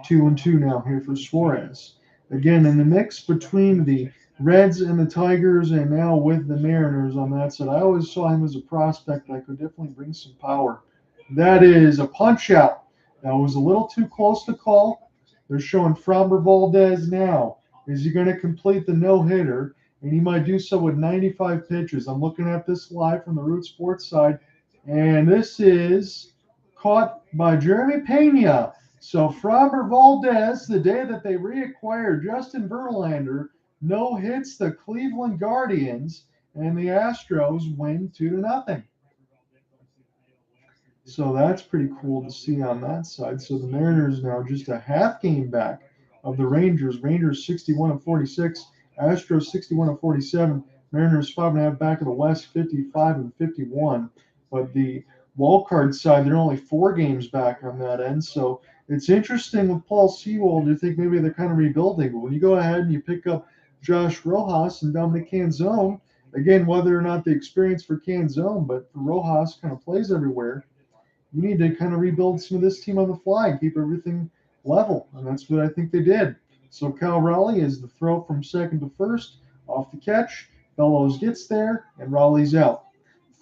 Speaker 1: 2-2 now here for Suarez. Again, in the mix between the Reds and the Tigers, and now with the Mariners on that side. I always saw him as a prospect that could definitely bring some power. That is a punch out. That was a little too close to call. They're showing Framber Valdez now. Is he going to complete the no-hitter? And he might do so with 95 pitches. I'm looking at this live from the Root Sports side, and this is caught by Jeremy Pena. So Framber Valdez, the day that they reacquired Justin Verlander, no hits the Cleveland Guardians, and the Astros win 2-0. So that's pretty cool to see on that side. So the Mariners now just a half game back of the Rangers. Rangers 61-46, Astros 61-47. Mariners 5.5 back of the West, 55-51. But the wild card side, they're only 4 games back on that end. So it's interesting with Paul Sewald. You think maybe they're kind of rebuilding, but when you go ahead and you pick up Josh Rojas and Dominic Canzone, again, whether or not the experience for Canzone, but Rojas kind of plays everywhere. You need to kind of rebuild some of this team on the fly and keep everything level, and that's what I think they did. So Cal Raleigh is the throw from second to first, off the catch. Bellows gets there, and Raleigh's out.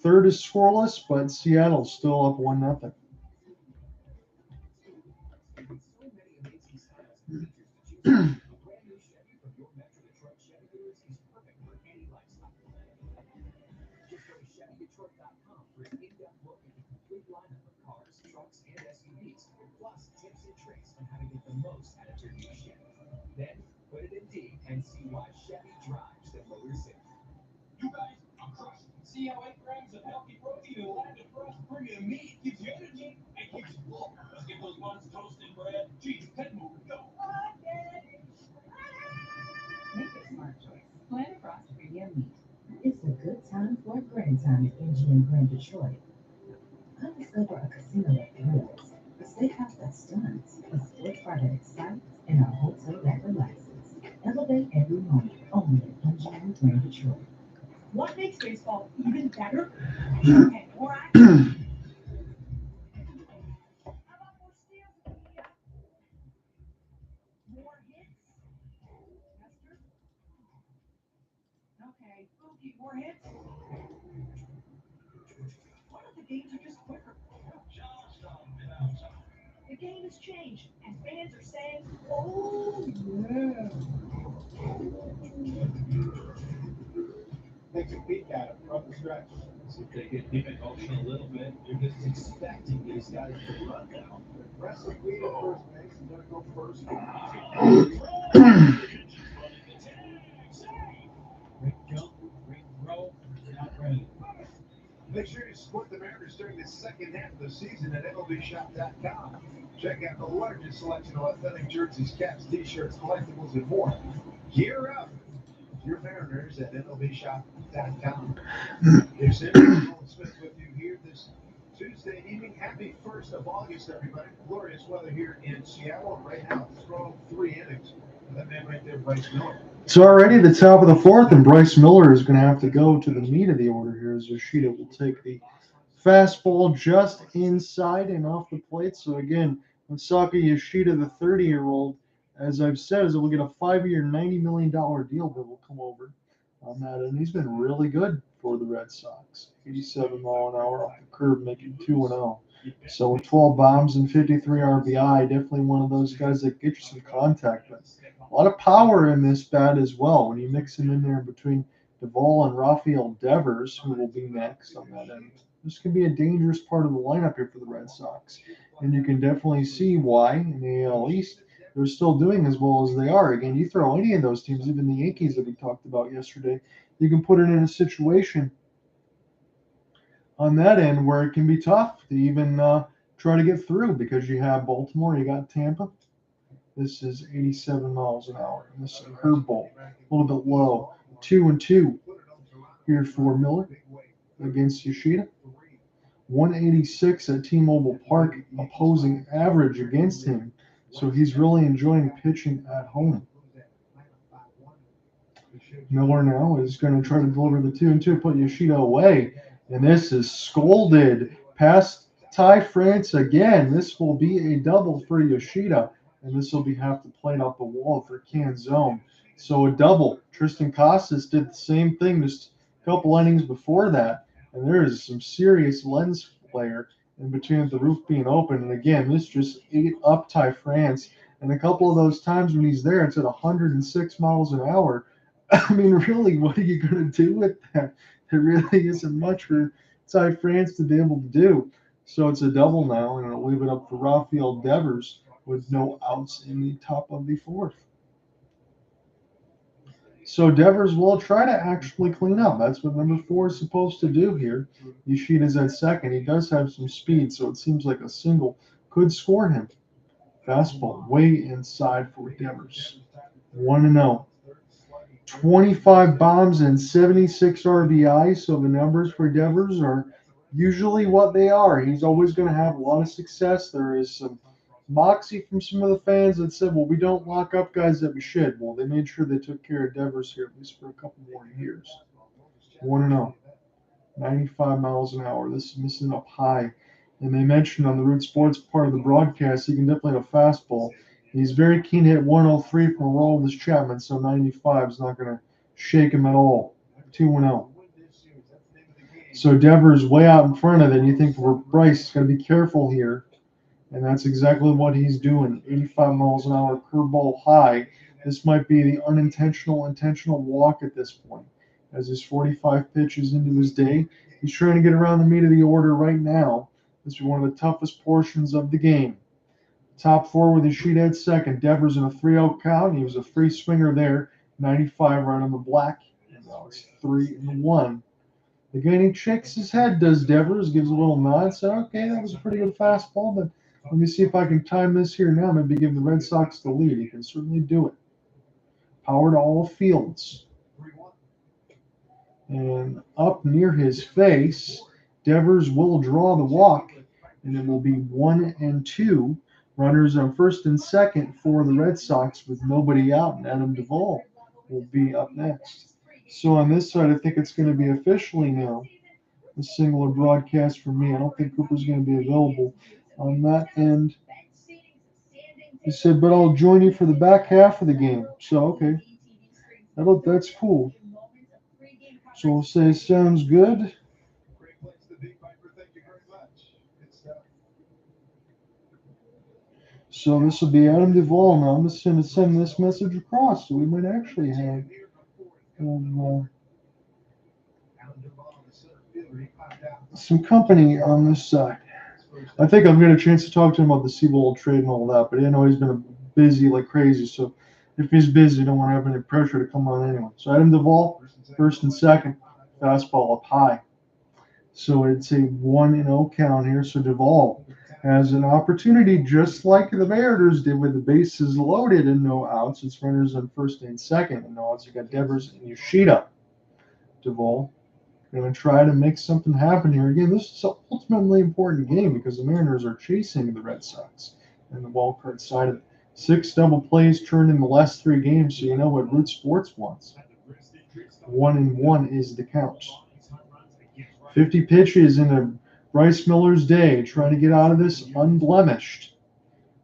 Speaker 1: Third is scoreless, but Seattle's still up 1-0.
Speaker 2: Then put it in D and see why Chevy drives the Motor City. You guys, I'm crushed. See how 8 grams of healthy protein and lack of fresh premium meat gives you energy and keeps you full. Let's get those buns toasted bread. Cheese, head move, go.
Speaker 8: Make a smart choice. Plan across premium meat. It's a good time for a grand time at MGM Grand Detroit. Undiscover a casino that thrills, a steakhouse that stuns, a sports bar that excites, and a hotel that relaxes. Elevate every moment only at MGM Grand Detroit.
Speaker 6: What makes baseball even better? Okay, more action. How about more steals in the media? More hits? Esther? Okay, Spooky, more hits? What if the games are just quicker? The game has changed, and fans are saying, oh, yeah.
Speaker 7: Takes a peek at him from the stretch.
Speaker 2: So if they get him in motion a little bit, you're just expecting these guys to run now.
Speaker 7: Aggressive lead at first base. He's going to go first.
Speaker 2: Great jump, great throw, not ready.
Speaker 7: Make sure you support the Mariners during the second half of the season at MLBshop.com. Check out the largest selection of authentic jerseys, caps, t-shirts, collectibles, and more. Gear up! Your Mariners at MLBshop.com. Here's Colin Smith with you here this Tuesday evening. Happy 1st of August, everybody. Glorious weather here in Seattle. Right now, strong 3 innings. That man right there, Bryce Miller.
Speaker 1: It's already the top of the 4th, and Bryce Miller is going to have to go to the meat of the order here as Yoshida will take the fastball just inside and off the plate. So again, Masaki Yoshida, the 30-year-old, as I've said, is will get a 5-year, $90 million deal that will come over on that. And he's been really good for the Red Sox. 87 mile an hour off the curb, making 2-0. So with 12 bombs and 53 RBI, definitely one of those guys that get you some contact. But a lot of power in this bat as well. When you mix him in there between Duvall and Rafael Devers, who will be next on that end, this can be a dangerous part of the lineup here for the Red Sox. And you can definitely see why in the AL East they're still doing as well as they are. Again, you throw any of those teams, even the Yankees that we talked about yesterday, you can put it in a situation on that end where it can be tough to even try to get through because you have Baltimore, you got Tampa. This is 87 miles an hour. And this is a curveball, a little bit low. 2-2 here for Miller against Yoshida. 186 at T-Mobile Park, opposing average against him. So he's really enjoying pitching at home. Miller now is going to try to deliver the 2-2, put Yoshida away. And this is scolded past Ty France again. This will be a double for Yoshida. And this will be have to play it off the wall for Canzone. So a double. Tristan Casas did the same thing just a couple innings before that. And there is some serious lens flare in between the roof being open. And again, this just ate up Ty France. And a couple of those times when he's there, it's at 106 miles an hour. I mean, really, what are you going to do with that? There really isn't much for Ty France to be able to do. So it's a double now, and I'll leave it up for Rafael Devers with no outs in the top of the fourth. So Devers will try to actually clean up. That's what number 4 is supposed to do here. Yoshida's at second. He does have some speed, so it seems like a single could score him. Fastball way inside for Devers. 1-0. 25 bombs and 76 RBI. So the numbers for Devers are usually what they are. He's always going to have a lot of success. There is some moxie from some of the fans that said, well, we don't lock up guys that we should. Well, they made sure they took care of Devers here, at least for a couple more years. 1-0. 95 miles an hour. This is missing up high. And they mentioned on the Root Sports part of the broadcast, he can definitely hit a fastball. He's very keen to hit 103 from Aroldis Chapman, so 95 is not going to shake him at all. 2-0. So Devers way out in front of it, and you think Bryce is going to be careful here. And that's exactly what he's doing. 85 miles an hour, curveball high. This might be the intentional walk at this point. As his 45 pitches into his day, he's trying to get around the meat of the order right now. This is one of the toughest portions of the game. Top 4 with Yoshida at second. Devers in a 3-0 count. He was a free swinger there. 95 right on the black. And now it's 3-1. Again, he shakes his head, does Devers, gives a little nod. Said, okay, that was a pretty good fastball, but let me see if I can time this here now. Maybe give the Red Sox the lead. He can certainly do it. Power to all fields. And up near his face, Devers will draw the walk, and it will be 1-2. Runners on first and second for the Red Sox with nobody out, and Adam Duvall will be up next. So on this side, I think it's going to be officially now a singular broadcast for me. I don't think Cooper's going to be available on that end. He said, but I'll join you for the back half of the game. So, okay. That's cool. So we'll say sounds good. So this will be Adam Duvall now. I'm just going to send this message across, so we might actually have some company on this side. I think I'll get a chance to talk to him about the Seabold trade and all that, but I know he's been busy like crazy, so if he's busy, I don't want to have any pressure to come on anyway. So Adam Duvall, first and second, fastball up high. So it's a 1-0 count here. So Duvall has an opportunity, just like the Mariners did with the bases loaded and no outs. It's runners on first and second, and no outs. You got Devers and Yoshida. Duvall going to try to make something happen here. Again, this is an ultimately important game because the Mariners are chasing the Red Sox and the wild card side of it. 6 double plays turned in the last 3 games, so you know what Root Sports wants. 1-1 is the count. 50 pitches into Bryce Miller's day, trying to get out of this unblemished.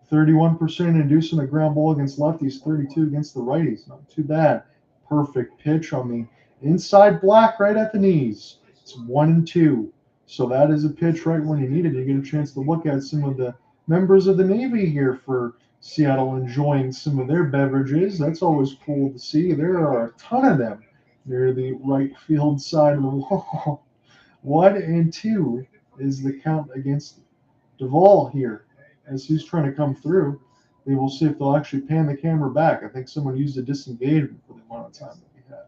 Speaker 1: 31% inducing a ground ball against lefties, 32 against the righties. Not too bad. Perfect pitch on the inside black right at the knees. It's 1-2. So that is a pitch right when you need it. You get a chance to look at some of the members of the Navy here for Seattle enjoying some of their beverages. That's always cool to see. There are a ton of them near the right field side of the wall. 1-2 is the count against Duvall here as he's trying to come through. We will see if they'll actually pan the camera back. I think someone used a disengagement for the amount of time that we had.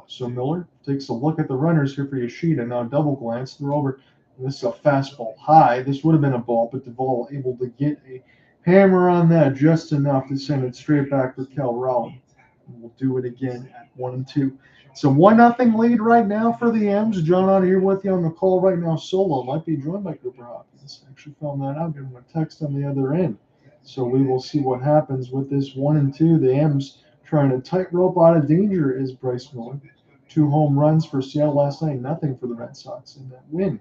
Speaker 1: So Miller takes a look at the runners here for Yoshida. Now double glance. They're over. This is a fastball high. This would have been a ball, but Duvall able to get a hammer on that just enough to send it straight back for Cal Rowland. We'll do it again at 1-2. It's a 1-0 lead right now for the M's. John out here with you on the call right now. Solo might be joined by Cooper Hopkins. Actually found that out. Gave him a text on the other end. So we will see what happens with this 1-2. The M's trying to tightrope out of danger is Bryce Miller. 2 home runs for Seattle last night. Nothing for the Red Sox in that win.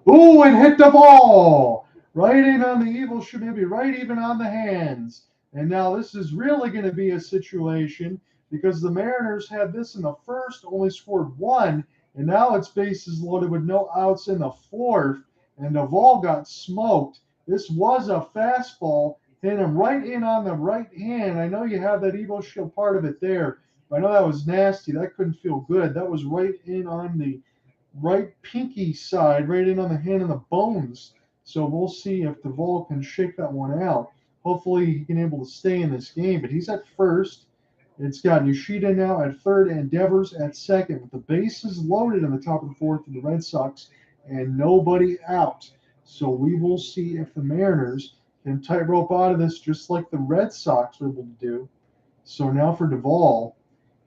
Speaker 1: Ooh, and hit the ball right in on the evil, should maybe right even on the hands. And now this is really going to be a situation because the Mariners had this in the first, only scored 1, and now it's bases loaded with no outs in the 4th, and Duvall got smoked. This was a fastball, hit him right in on the right hand. I know you have that Evo Shield part of it there, but I know that was nasty. That couldn't feel good. That was right in on the right pinky side, right in on the hand and the bones. So we'll see if Duvall can shake that one out. Hopefully he can able to stay in this game, but he's at first. It's got Yoshida now at third and Devers at second with the bases loaded in the top of the 4th for the Red Sox and nobody out. So we will see if the Mariners can tightrope out of this just like the Red Sox were able to do. So now for Duvall,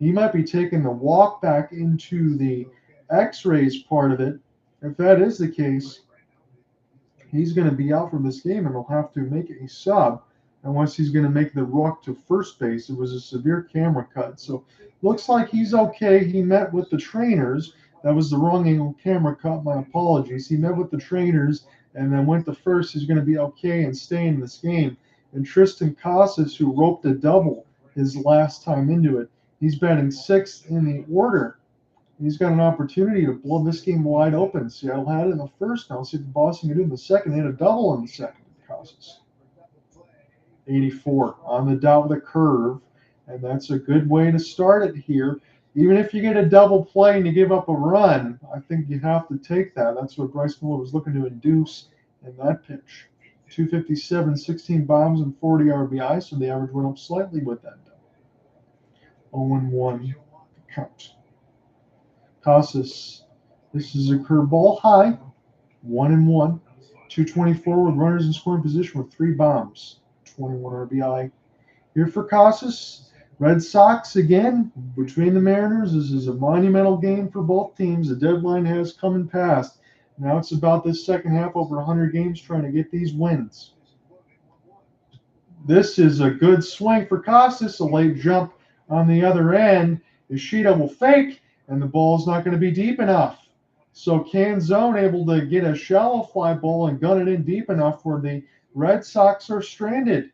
Speaker 1: he might be taking the walk back into the X-rays part of it. If that is the case, he's going to be out from this game and they'll have to make a sub unless he's going to make the walk to first base. It was a severe camera cut. So looks like he's okay. He met with the trainers. That was the wrong angle camera cut. My apologies. He met with the trainers and then went to first. He's going to be okay and stay in this game. And Tristan Casas, who roped a double his last time into it, he's batting 6th in the order. He's got an opportunity to blow this game wide open. Seattle had it in the first. Now see if Boston can do it in the second. They had a double in the second. Casas. 84 on the dot with a curve, and that's a good way to start it here. Even if you get a double play and you give up a run, I think you have to take that. That's what Bryce Miller was looking to induce in that pitch. 257, 16 bombs, and 40 RBI, so the average went up slightly with that double. 0-1 count. Casas, this is a curveball high, 1-1. 224 with runners in scoring position with 3 bombs, 21 RBI. Here for Casas, Red Sox again between the Mariners. This is a monumental game for both teams. The deadline has come and passed. Now it's about this second half, over 100 games, trying to get these wins. This is a good swing for Casas, a late jump on the other end. Yoshida will fake, and the ball's not going to be deep enough. So Canzone able to get a shallow fly ball and gun it in deep enough where the Red Sox are stranded.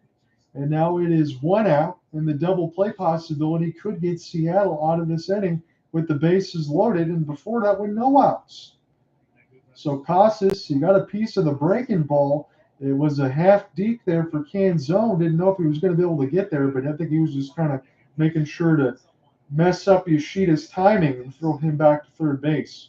Speaker 1: And now it is 1 out, and the double play possibility could get Seattle out of this inning with the bases loaded, and before that with no outs. So Casas, he got a piece of the breaking ball. It was a half deep there for Canzone. Didn't know if he was going to be able to get there, but I think he was just kind of making sure to mess up Yoshida's timing and throw him back to third base.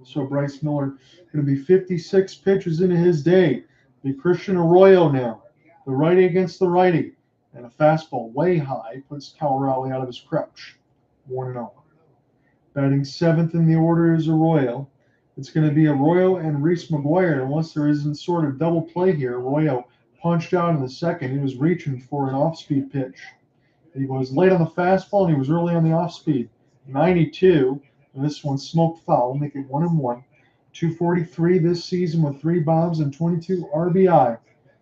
Speaker 1: So Bryce Miller going to be 56 pitches into his day. Be Christian Arroyo now. The righty against the righty. And a fastball way high puts Cal Rowley out of his crouch. 1-0. Batting 7th in the order is Arroyo. It's going to be Arroyo and Reese McGuire unless there isn't sort of double play here. Arroyo punched out in the second. He was reaching for an off-speed pitch. He was late on the fastball and he was early on the off-speed. 92. And this one smoked foul. Make it 1-1. 243 this season with 3 bombs and 22 RBI.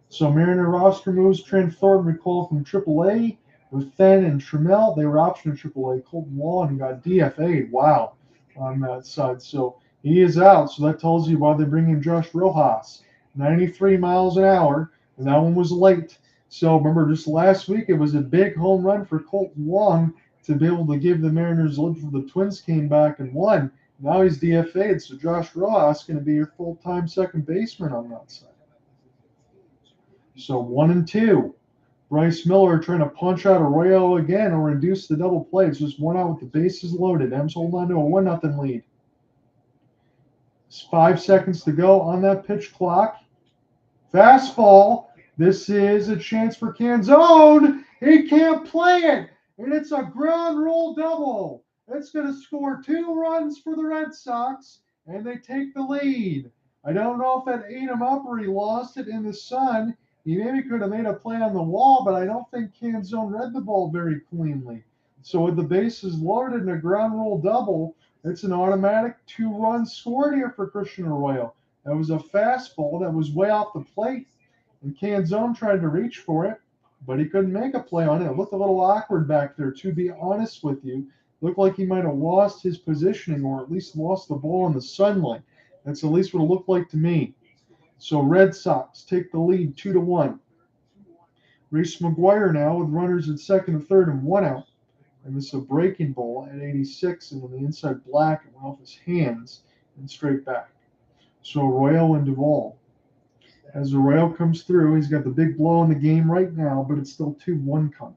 Speaker 1: So Mariner roster moves. Trent Thornton recalled from AAA with Fenn and Trammell. They were optioned in AAA. Colton Wong got DFA'd. Wow, on that side. So he is out. So that tells you why they bring in Josh Rojas. 93 miles an hour, and that one was late. So remember, just last week it was a big home run for Colton Wong to be able to give the Mariners a lift. The Twins came back and won. Now he's DFA'd, so Josh Rojas is going to be your full-time second baseman on that side. So 1-2. Bryce Miller trying to punch out Arroyo again or reduce the double play. It's just one out with the bases loaded. M's holding on to a 1-0 lead. It's 5 seconds to go on that pitch clock. Fastball. This is a chance for Canzone. He can't play it. And it's a ground rule double. It's going to score 2 runs for the Red Sox, and they take the lead. I don't know if that ate him up or he lost it in the sun. He maybe could have made a play on the wall, but I don't think Canzone read the ball very cleanly. So with the bases loaded and a ground rule double, it's an automatic 2 runs scored here for Christian Arroyo. That was a fastball that was way off the plate, and Canzone tried to reach for it, but he couldn't make a play on it. It looked a little awkward back there, to be honest with you. Looked like he might have lost his positioning or at least lost the ball in the sunlight. That's at least what it looked like to me. So Red Sox take the lead 2-1. Reese McGuire now with runners at second and third and 1 out. And this is a breaking ball at 86 and on the inside black and went off his hands and straight back. So Arroyo and Duvall. As Arroyo comes through, he's got the big blow in the game right now, but it's still 2-1 contest.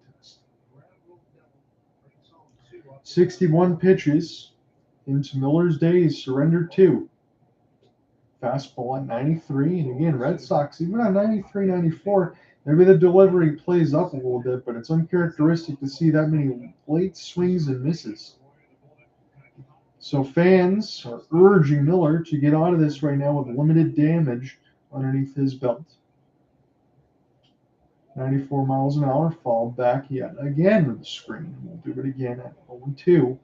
Speaker 1: 61 pitches into Miller's days, surrendered 2. Fastball at 93, and again, Red Sox, even on 93, 94, maybe the delivery plays up a little bit, but it's uncharacteristic to see that many late swings and misses. So fans are urging Miller to get out of this right now with limited damage underneath his belt. 94 miles an hour, fall back yet again with the screen. We'll do it again at 0-2.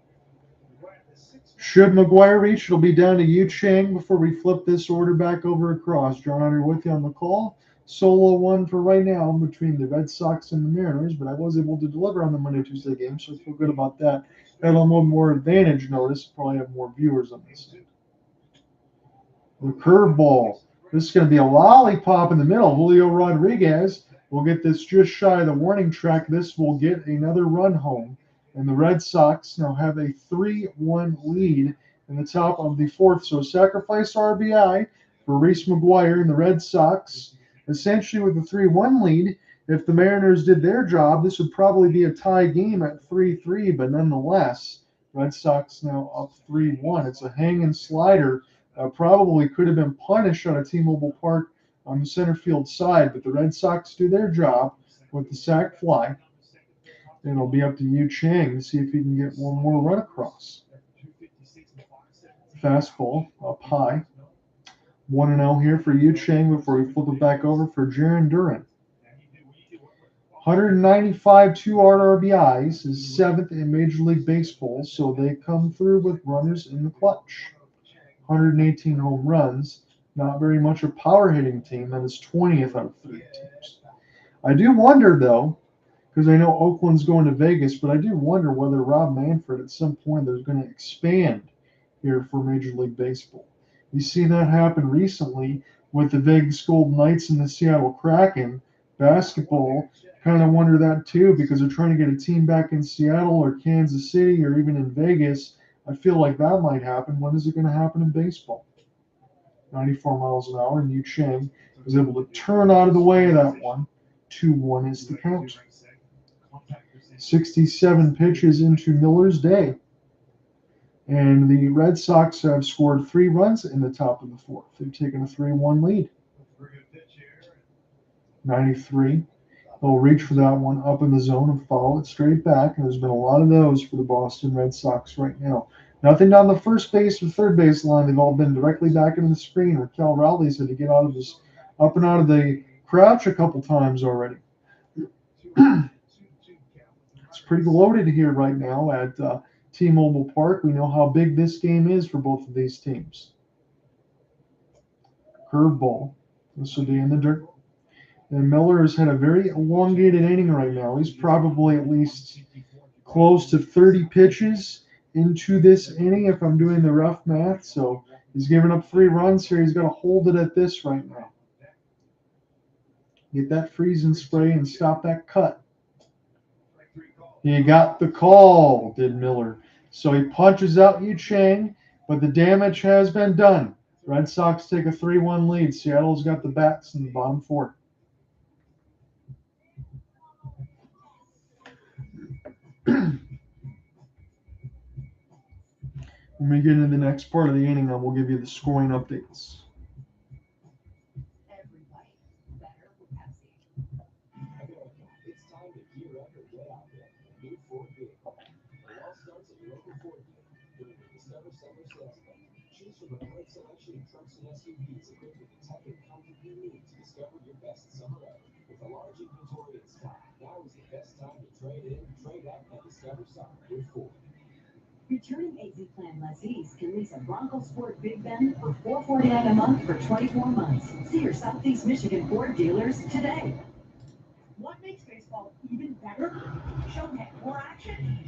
Speaker 1: Should McGuire reach, it'll be down to Yu Chang before we flip this order back over across. John Hunter with you on the call. Solo 1 for right now between the Red Sox and the Mariners, but I was able to deliver on the Monday-Tuesday game, so I feel good about that. Had a little more advantage notice. Probably have more viewers on this. The curveball. This is going to be a lollipop in the middle. Julio Rodriguez will get this just shy of the warning track. This will get another run home. And the Red Sox now have a 3-1 lead in the top of the 4th. So sacrifice RBI for Reese McGuire and the Red Sox. Essentially with the 3-1 lead, if the Mariners did their job, this would probably be a tie game at 3-3. But nonetheless, Red Sox now up 3-1. It's a hanging slider. Probably could have been punished on a T-Mobile Park on the center field side, but the Red Sox do their job with the sac fly. And it'll be up to Yu Chang to see if he can get one more run across. Fastball up high. 1-0 here for Yu Chang before we flip it back over for Jarren Duran. 195 two-out RBIs is 7th in Major League Baseball, so they come through with runners in the clutch. 118 home runs, not very much a power hitting team. That is 20th out of 30 teams. I do wonder, though, because I know Oakland's going to Vegas, but I do wonder whether Rob Manfred at some point is going to expand here for Major League Baseball. You've seen that happen recently with the Vegas Golden Knights and the Seattle Kraken. Basketball, kind of wonder that too, because they're trying to get a team back in Seattle or Kansas City or even in Vegas. I feel like that might happen. When is it going to happen in baseball? 94 miles an hour, and Yu Chang was able to turn out of the way of that one. 2-1 is the count. 67 pitches into Miller's day. And the Red Sox have scored 3 runs in the top of the 4th. They've taken a 3-1 lead. 93. They'll reach for that one up in the zone and follow it straight back. And there's been a lot of those for the Boston Red Sox right now. Nothing down the first base or third base line. They've all been directly back into the screen. Raquel Rowley's had to get out of this, up and out of the crouch a couple times already. It's pretty loaded here right now at T-Mobile Park. We know how big this game is for both of these teams. Curveball. This will be in the dirt. And Miller has had a very elongated inning right now. He's probably at least close to 30 pitches into this inning if I'm doing the rough math. So he's given up 3 runs here. He's got to hold it at this right now. Get that freeze and spray and stop that cut. He got the call, did Miller. So he punches out Yu Chang. But the damage has been done. Red Sox take a 3-1 lead. Seattle's got the bats in the bottom four. When we get into the next part of the inning, I will give you the scoring updates.
Speaker 5: Everybody better with Pepsi.
Speaker 9: It's time to gear up and get out there. New Ford vehicle. It all starts at your local Ford dealer during the Discover Summer Sales Event. Choose from a great selection of trucks and SUVs equipped with the tech and comfort you need to discover your best summer ever. With a large inventory in stock, now is the best time to trade in, trade up, and discover summer with Ford.
Speaker 8: Returning AZ Plan lessees can lease a Bronco Sport Big Bend for $449 a month for 24 months. See your Southeast Michigan Ford dealers today.
Speaker 6: What makes baseball even better? Showhead, more action.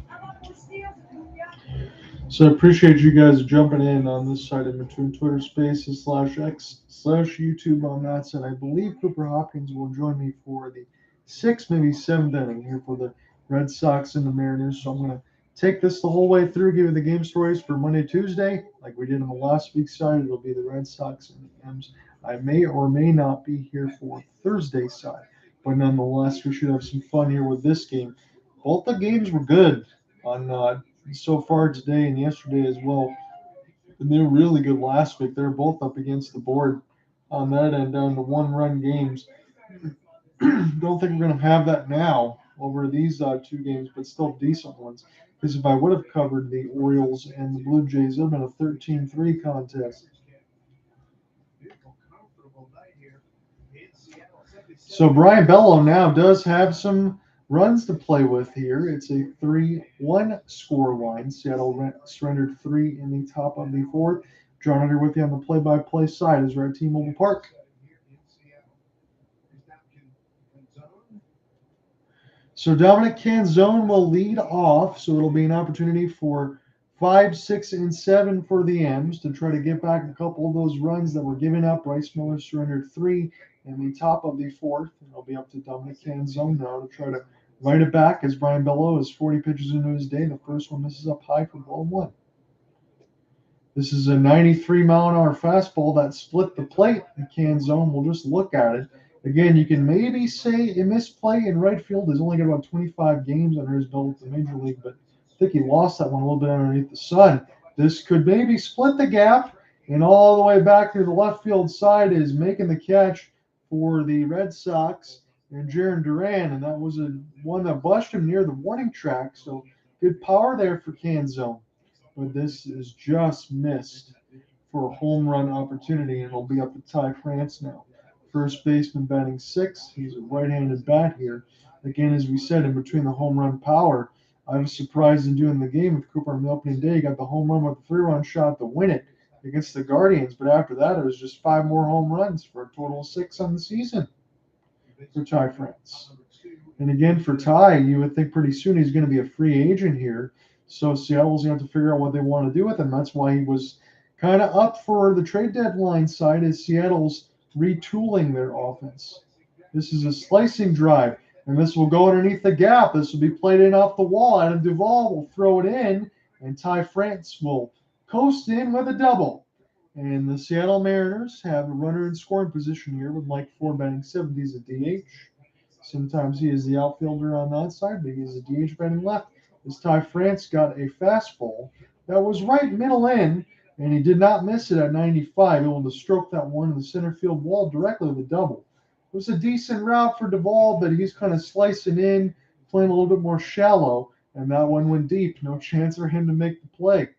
Speaker 6: How about more steals? Yeah.
Speaker 1: So I appreciate you guys jumping in on this side in between Twitter Spaces /X/YouTube on that side. I believe Cooper Hopkins will join me for the 6th, maybe 7th inning here for the Red Sox and the Mariners. So I'm going to take this the whole way through, give you the game stories for Monday, Tuesday. Like we did on the last week's side, it'll be the Red Sox and the M's. I may or may not be here for Thursday's side. But nonetheless, we should have some fun here with this game. Both the games were good on so far today and yesterday as well. And they were really good last week. They're both up against the board on that end, down to one-run games. Don't think we're going to have that now over these two games, but still decent ones. Because if I would have covered the Orioles and the Blue Jays, it would have been a 13-3 contest. So Brian Bello now does have some runs to play with here. It's a 3-1 score line. Seattle surrendered 3 in the top of the fourth. John Hunter with you on the play-by-play side as we're at T-Mobile Park. So Dominic Canzone will lead off. So it'll be an opportunity for 5, 6, and 7 for the M's to try to get back a couple of those runs that were given up. Bryce Miller surrendered 3 in the top of the fourth. And it'll be up to Dominic Canzone now to try to write it back as Brian Bello is 40 pitches into his day. The first one misses up high for ball 1. This is a 93-mile-an-hour fastball that split the plate. And Canzone will just look at it. Again, you can maybe say a misplay in right field. He's only got about 25 games under his belt at the major league, but I think he lost that one a little bit underneath the sun. This could maybe split the gap, and all the way back to the left field side is making the catch for the Red Sox and Jarren Duran, and that was one that busted him near the warning track. So good power there for Canzone, but this is just missed for a home run opportunity, and it'll be up to Ty France now. First baseman batting 6th. He's a right-handed bat here. Again, as we said, in between the home run power, I was surprised in doing the game with Cooper on the opening day. He got the home run with a 3-run shot to win it against the Guardians, but after that, it was just 5 more home runs for a total of 6 on the season for Ty France. And again, for Ty, you would think pretty soon he's going to be a free agent here. So Seattle's going to have to figure out what they want to do with him. That's why he was kind of up for the trade deadline side, as Seattle's retooling their offense. This is a slicing drive, and this will go underneath the gap. This will be played in off the wall. Adam Duvall will throw it in, and Ty France will coast in with a double. And the Seattle Mariners have a runner in scoring position here with Mike Ford batting 7th. He's a DH. Sometimes he is the outfielder on that side, but he's a DH batting left. As Ty France got a fastball that was right middle in, and he did not miss it at 95, able to stroke that one in the center field wall directly with a double. It was a decent route for Duvall, but he's kind of slicing in, playing a little bit more shallow, and that one went deep. No chance for him to make the play.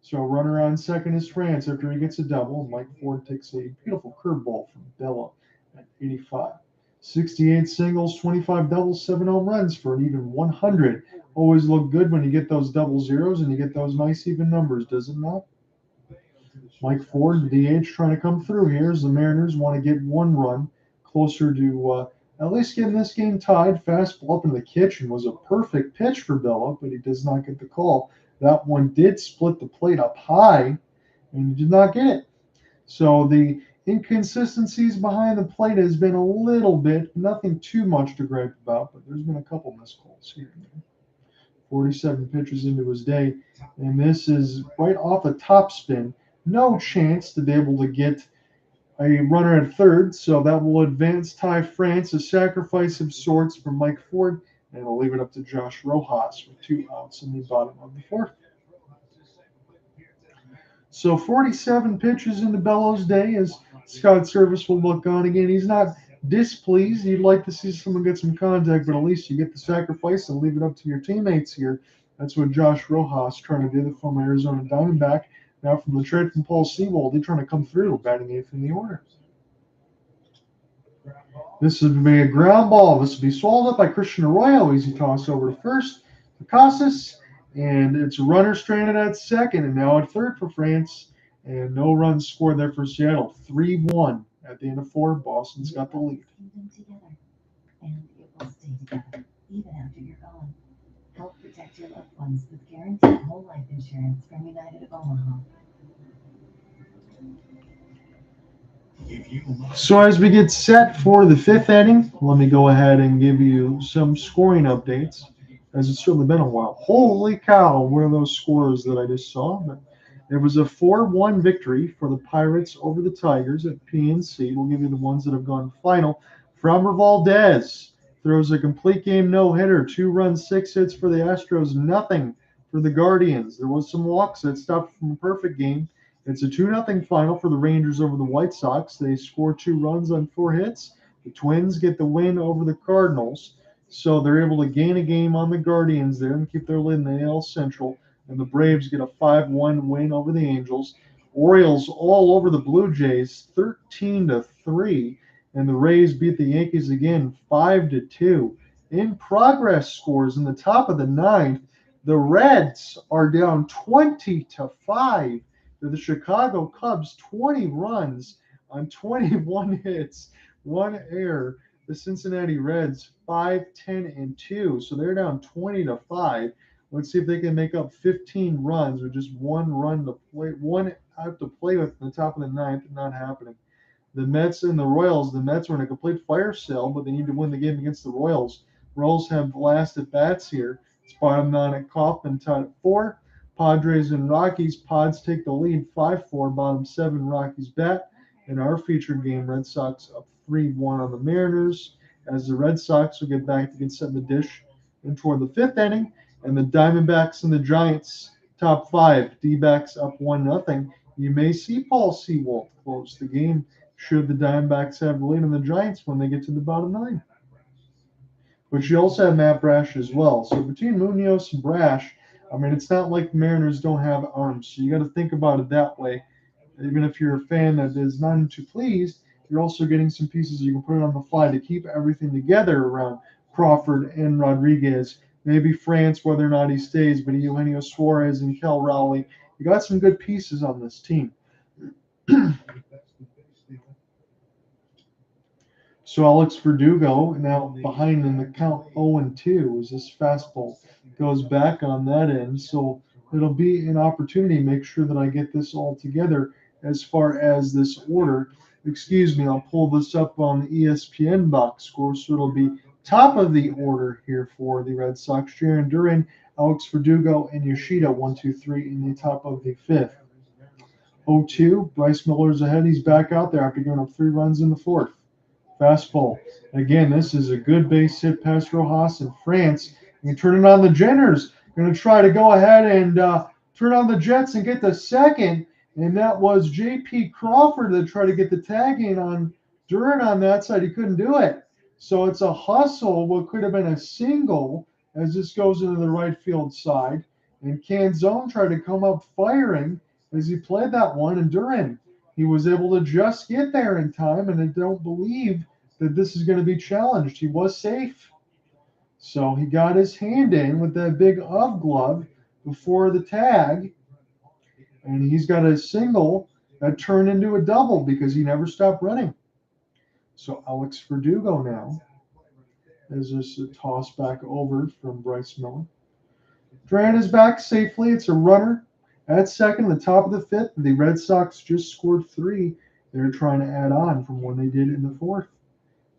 Speaker 1: So runner on second is France after he gets a double. Mike Ford takes a beautiful curveball from Bella at 85. 68 singles, 25 doubles, 7 home runs for an even 100. Always look good when you get those double zeros and you get those nice even numbers, does it not? Mike Ford, the DH, trying to come through here as the Mariners want to get 1 run closer to at least getting this game tied. Fastball up in the kitchen was a perfect pitch for Bella, but he does not get the call. That one did split the plate up high, and he did not get it. So the inconsistencies behind the plate has been a little bit, nothing too much to gripe about, but there's been a couple missed calls here and there. 47 pitches into his day. And this is right off a top spin. No chance to be able to get a runner at third, so that will advance Ty France, a sacrifice of sorts from Mike Ford, and it'll leave it up to Josh Rojas with 2 outs in the bottom of the fourth. So 47 pitches into Bellows' day as Scott Service will look on again. He's not displeased. You'd like to see someone get some contact, but at least you get the sacrifice and leave it up to your teammates here. That's what Josh Rojas trying to do, the former Arizona Diamondback. Now from the trade from Paul Sewald, he's trying to come through, batting eighth in the order. This would be a ground ball. This would be swallowed up by Christian Arroyo. Easy toss over to first. Casas, and it's a runner stranded at second, and now at third for France. And no runs scored there for Seattle. 3-1 at the end of 4. Boston's got the lead.
Speaker 8: Keep them together, and it will stay together even after you're gone. Help protect your loved ones with guaranteed whole life insurance from United of Omaha.
Speaker 1: So as we get set for the 5th inning, let me go ahead and give you some scoring updates, as it's certainly been a while. Holy cow, what are those scores that I just saw? But there was a 4-1 victory for the Pirates over the Tigers at PNC. We'll give you the ones that have gone final. Framber Valdez throws a complete game no-hitter, 2 runs, 6 hits for the Astros, nothing for the Guardians. There was some walks that stopped from a perfect game. It's a 2-0 final for the Rangers over the White Sox. They score 2 runs on 4 hits. The Twins get the win over the Cardinals, so they're able to gain a game on the Guardians there and keep their lead in the AL Central. And the Braves get a 5-1 win over the Angels. Orioles all over the Blue Jays, 13-3, and the Rays beat the Yankees again, 5-2. In progress scores in the top of the 9th, the Reds are down 20-5. To the Chicago Cubs, 20 runs on 21 hits, 1 error. The Cincinnati Reds, 5-10-2, so they're down 20-5. Let's see if they can make up 15 runs with just 1 run to play, 1 out to play with in the top of the 9th. Not happening. The Mets and the Royals. The Mets are in a complete fire sale, but they need to win the game against the Royals. Royals have last at bats here. It's bottom 9 at Kaufman, tied at 4. Padres and Rockies. Pods take the lead 5-4. Bottom 7 Rockies bat. In our featured game, Red Sox up 3-1 on the Mariners, as the Red Sox will get back to get set in the dish and toward the 5th inning. And the Diamondbacks and the Giants top 5. D-backs up 1-0. You may see Paul Sewald close the game should the Diamondbacks have the lead on the Giants when they get to the bottom 9. But you also have Matt Brash as well. So between Munoz and Brash, I mean, it's not like the Mariners don't have arms. So you got to think about it that way. Even if you're a fan that is not too pleased, you're also getting some pieces you can put on the fly to keep everything together around Crawford and Rodriguez. Maybe France, whether or not he stays, but Eugenio Suarez and Cal Rowley. You got some good pieces on this team. So Alex Verdugo now behind in the count 0-2 as this fastball goes back on that end. So it'll be an opportunity to make sure that I get this all together as far as this order. Excuse me, I'll pull this up on the ESPN box score. So it'll be top of the order here for the Red Sox. Jaron Duran, Alex Verdugo, and Yoshida 1, 2, 3 in the top of the 5th. 0-2, Bryce Miller's ahead. He's back out there after giving up 3 runs in the 4th. Fastball. Again, this is a good base hit past Rojas in France. You can turn it on the Jenners. Going to try to go ahead and turn on the Jets and get the second. And that was J.P. Crawford that tried to get the tag in on Duran on that side. He couldn't do it. So it's a hustle. What could have been a single as this goes into the right field side. And Canzone tried to come up firing as he played that one. And Duran, he was able to just get there in time. And I don't believe that this is going to be challenged. He was safe. So he got his hand in with that big UV glove before the tag. And he's got a single that turned into a double because he never stopped running. So Alex Verdugo now, as this a toss back over from Bryce Miller. Duran is back safely. It's a runner at second, the top of the 5th. The Red Sox just scored 3. They're trying to add on from when they did in the 4th.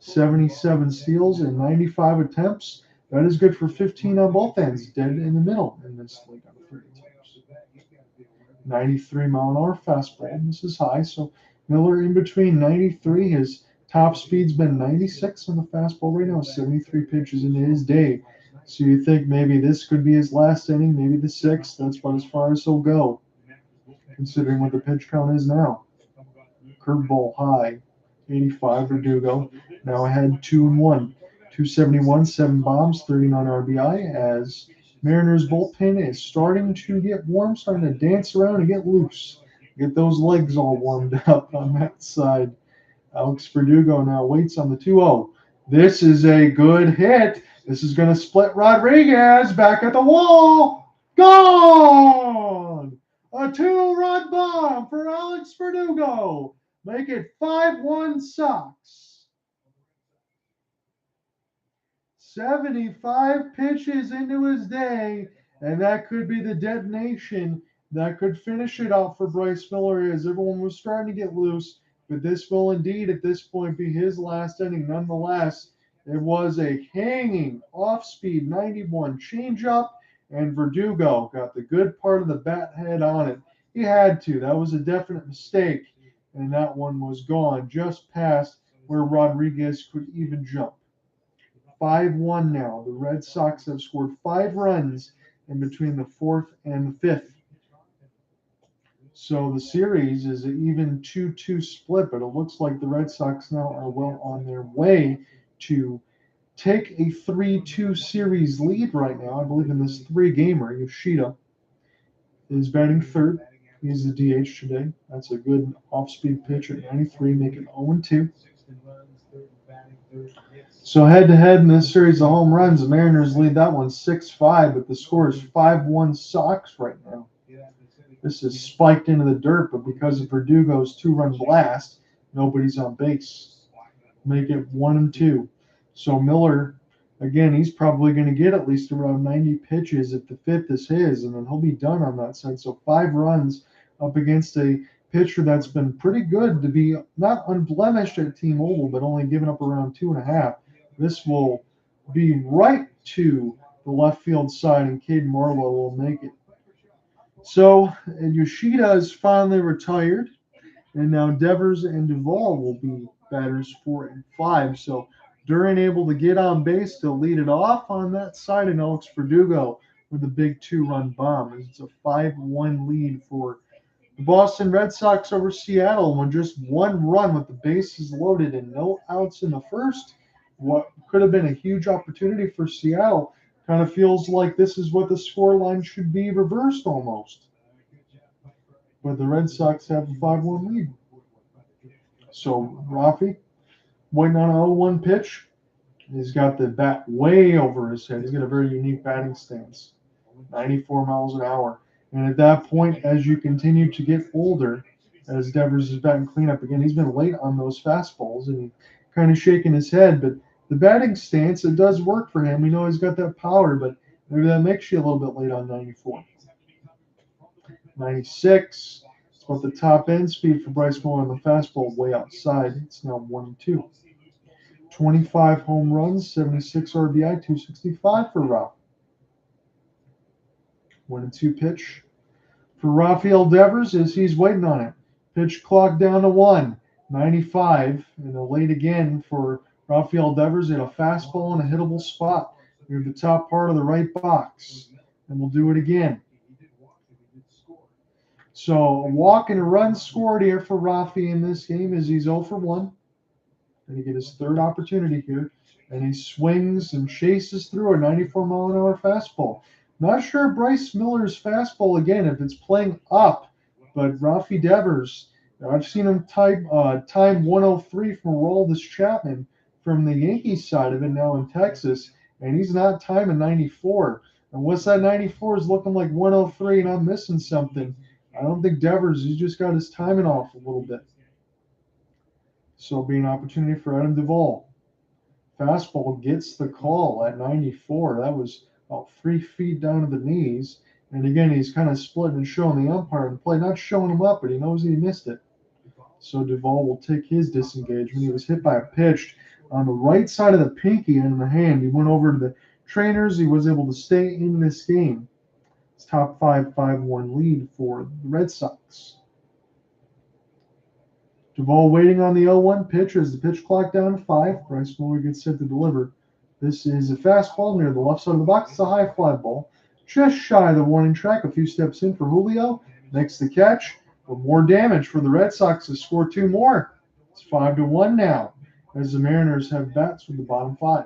Speaker 1: 77 steals and 95 attempts. That is good for 15 on both ends, dead in the middle in this league on 32. 93-mile-an-hour fastball. This is high, so Miller in between 93. His top speed's been 96 on the fastball right now, 73 pitches into his day. So you think maybe this could be his last inning, maybe the sixth. That's about as far as he'll go, considering what the pitch count is now. Curveball high, 85 Verdugo. Now ahead 2-1. 271, 7 bombs, 39 RBI as Mariners bullpen is starting to get warm, starting to dance around and get loose. Get those legs all warmed up on that side. Alex Verdugo now waits on the 2-0. This is a good hit. This is going to split Rodriguez back at the wall. Gone! A 2-run bomb for Alex Verdugo. Make it 5-1 Sox. 75 pitches into his day, and that could be the detonation that could finish it out for Bryce Miller as everyone was starting to get loose. But this will indeed, at this point, be his last inning. Nonetheless, it was a hanging off-speed 91 changeup, and Verdugo got the good part of the bat head on it. He had to. That was a definite mistake, and that one was gone just past where Rodriguez could even jump. 5-1 now. The Red Sox have scored 5 runs in between the 4th and the 5th. So the series is an even 2-2 split, but it looks like the Red Sox now are well on their way to take a 3-2 series lead right now. I believe in this 3-gamer. Yoshida is batting third. He's the DH today. That's a good off-speed pitch at 93, making 0-2. So head-to-head in this series of home runs, the Mariners lead that one 6-5, but the score is 5-1 Sox right now. This is spiked into the dirt, but because of Verdugo's 2-run blast, nobody's on base. Make it 1-2. So Miller, again, he's probably going to get at least around 90 pitches if the 5th is his, and then he'll be done on that side. So 5 runs up against a pitcher that's been pretty good to be not unblemished at T-Mobile, but only giving up around 2.5. This will be right to the left field side, and Cade Marlowe will make it. So Yoshida is finally retired, and now Devers and Duvall will be batters 4 and 5. So Duran able to get on base to lead it off on that side, and Alex Verdugo with a big 2-run bomb. It's a 5-1 lead for the Boston Red Sox over Seattle when just 1 run with the bases loaded and no outs in the first. What could have been a huge opportunity for Seattle kind of feels like this is what the scoreline should be reversed almost. But the Red Sox have a 5-1 lead. So Rafi waiting on an 0-1 pitch. He's got the bat way over his head. He's got a very unique batting stance. 94 miles an hour. And at that point, as you continue to get older, as Devers is batting cleanup again, he's been late on those fastballs and he's kind of shaking his head. But the batting stance, it does work for him. We know he's got that power, but maybe that makes you a little bit late on 94. 96. It's about the top end speed for Bryce Miller on the fastball way outside. It's now 1-2. 25 home runs, 76 RBI, 265 for Ralph. 1-2 pitch for Rafael Devers as he's waiting on it. Pitch clock down to 1. 95, and a late again for Rafael Devers at a fastball in a hittable spot near the top part of the right box. And we'll do it again. So a walk and a run scored here for Rafi in this game as he's 0 for 1. And he get his 3rd opportunity here. And he swings and chases through a 94-mile-an-hour fastball. Not sure Bryce Miller's fastball, again, if it's playing up, but Rafi Devers, I've seen him time 103 from Aroldis Chapman from the Yankees side of it now in Texas, and he's not timing 94. And what's that 94 is looking like 103, and I'm missing something. I don't think Devers, he's just got his timing off a little bit. So it'll be an opportunity for Adam Duvall. Fastball gets the call at 94. That was about 3 feet down to the knees. And again, he's kind of splitting and showing the umpire the play, not showing him up, but he knows he missed it. So Duvall will take his disengagement. He was hit by a pitch on the right side of the pinky and the hand. He went over to the trainers, he was able to stay in this game. It's top 5-1 lead for the Red Sox. Duvall waiting on the 0-1 pitch as the pitch clock down to 5. Bryce Miller gets set to deliver. This is a fastball near the left side of the box. It's a high fly ball. Just shy of the warning track. A few steps in for Julio. Makes the catch. But more damage for the Red Sox to score 2 more. It's 5-1 now as the Mariners have bats with the bottom 5.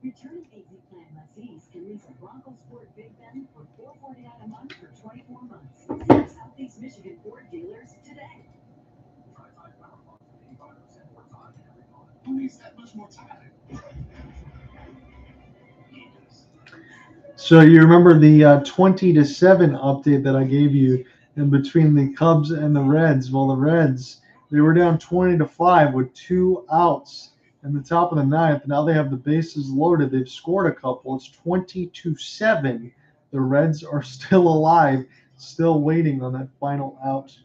Speaker 3: Returning AZ Plan lessees can lease a Bronco Sport Big Bend for $449 a month for 24 months. See Southeast Michigan Ford dealers today.
Speaker 2: Who needs that much more time?
Speaker 1: So you remember the 20-7 update that I gave you in between the Cubs and the Reds? Well, the Reds, they were down 20-5 with 2 outs in the top of the 9th. Now they have the bases loaded. They've scored a couple. It's 20-7. The Reds are still alive, still waiting on that final out.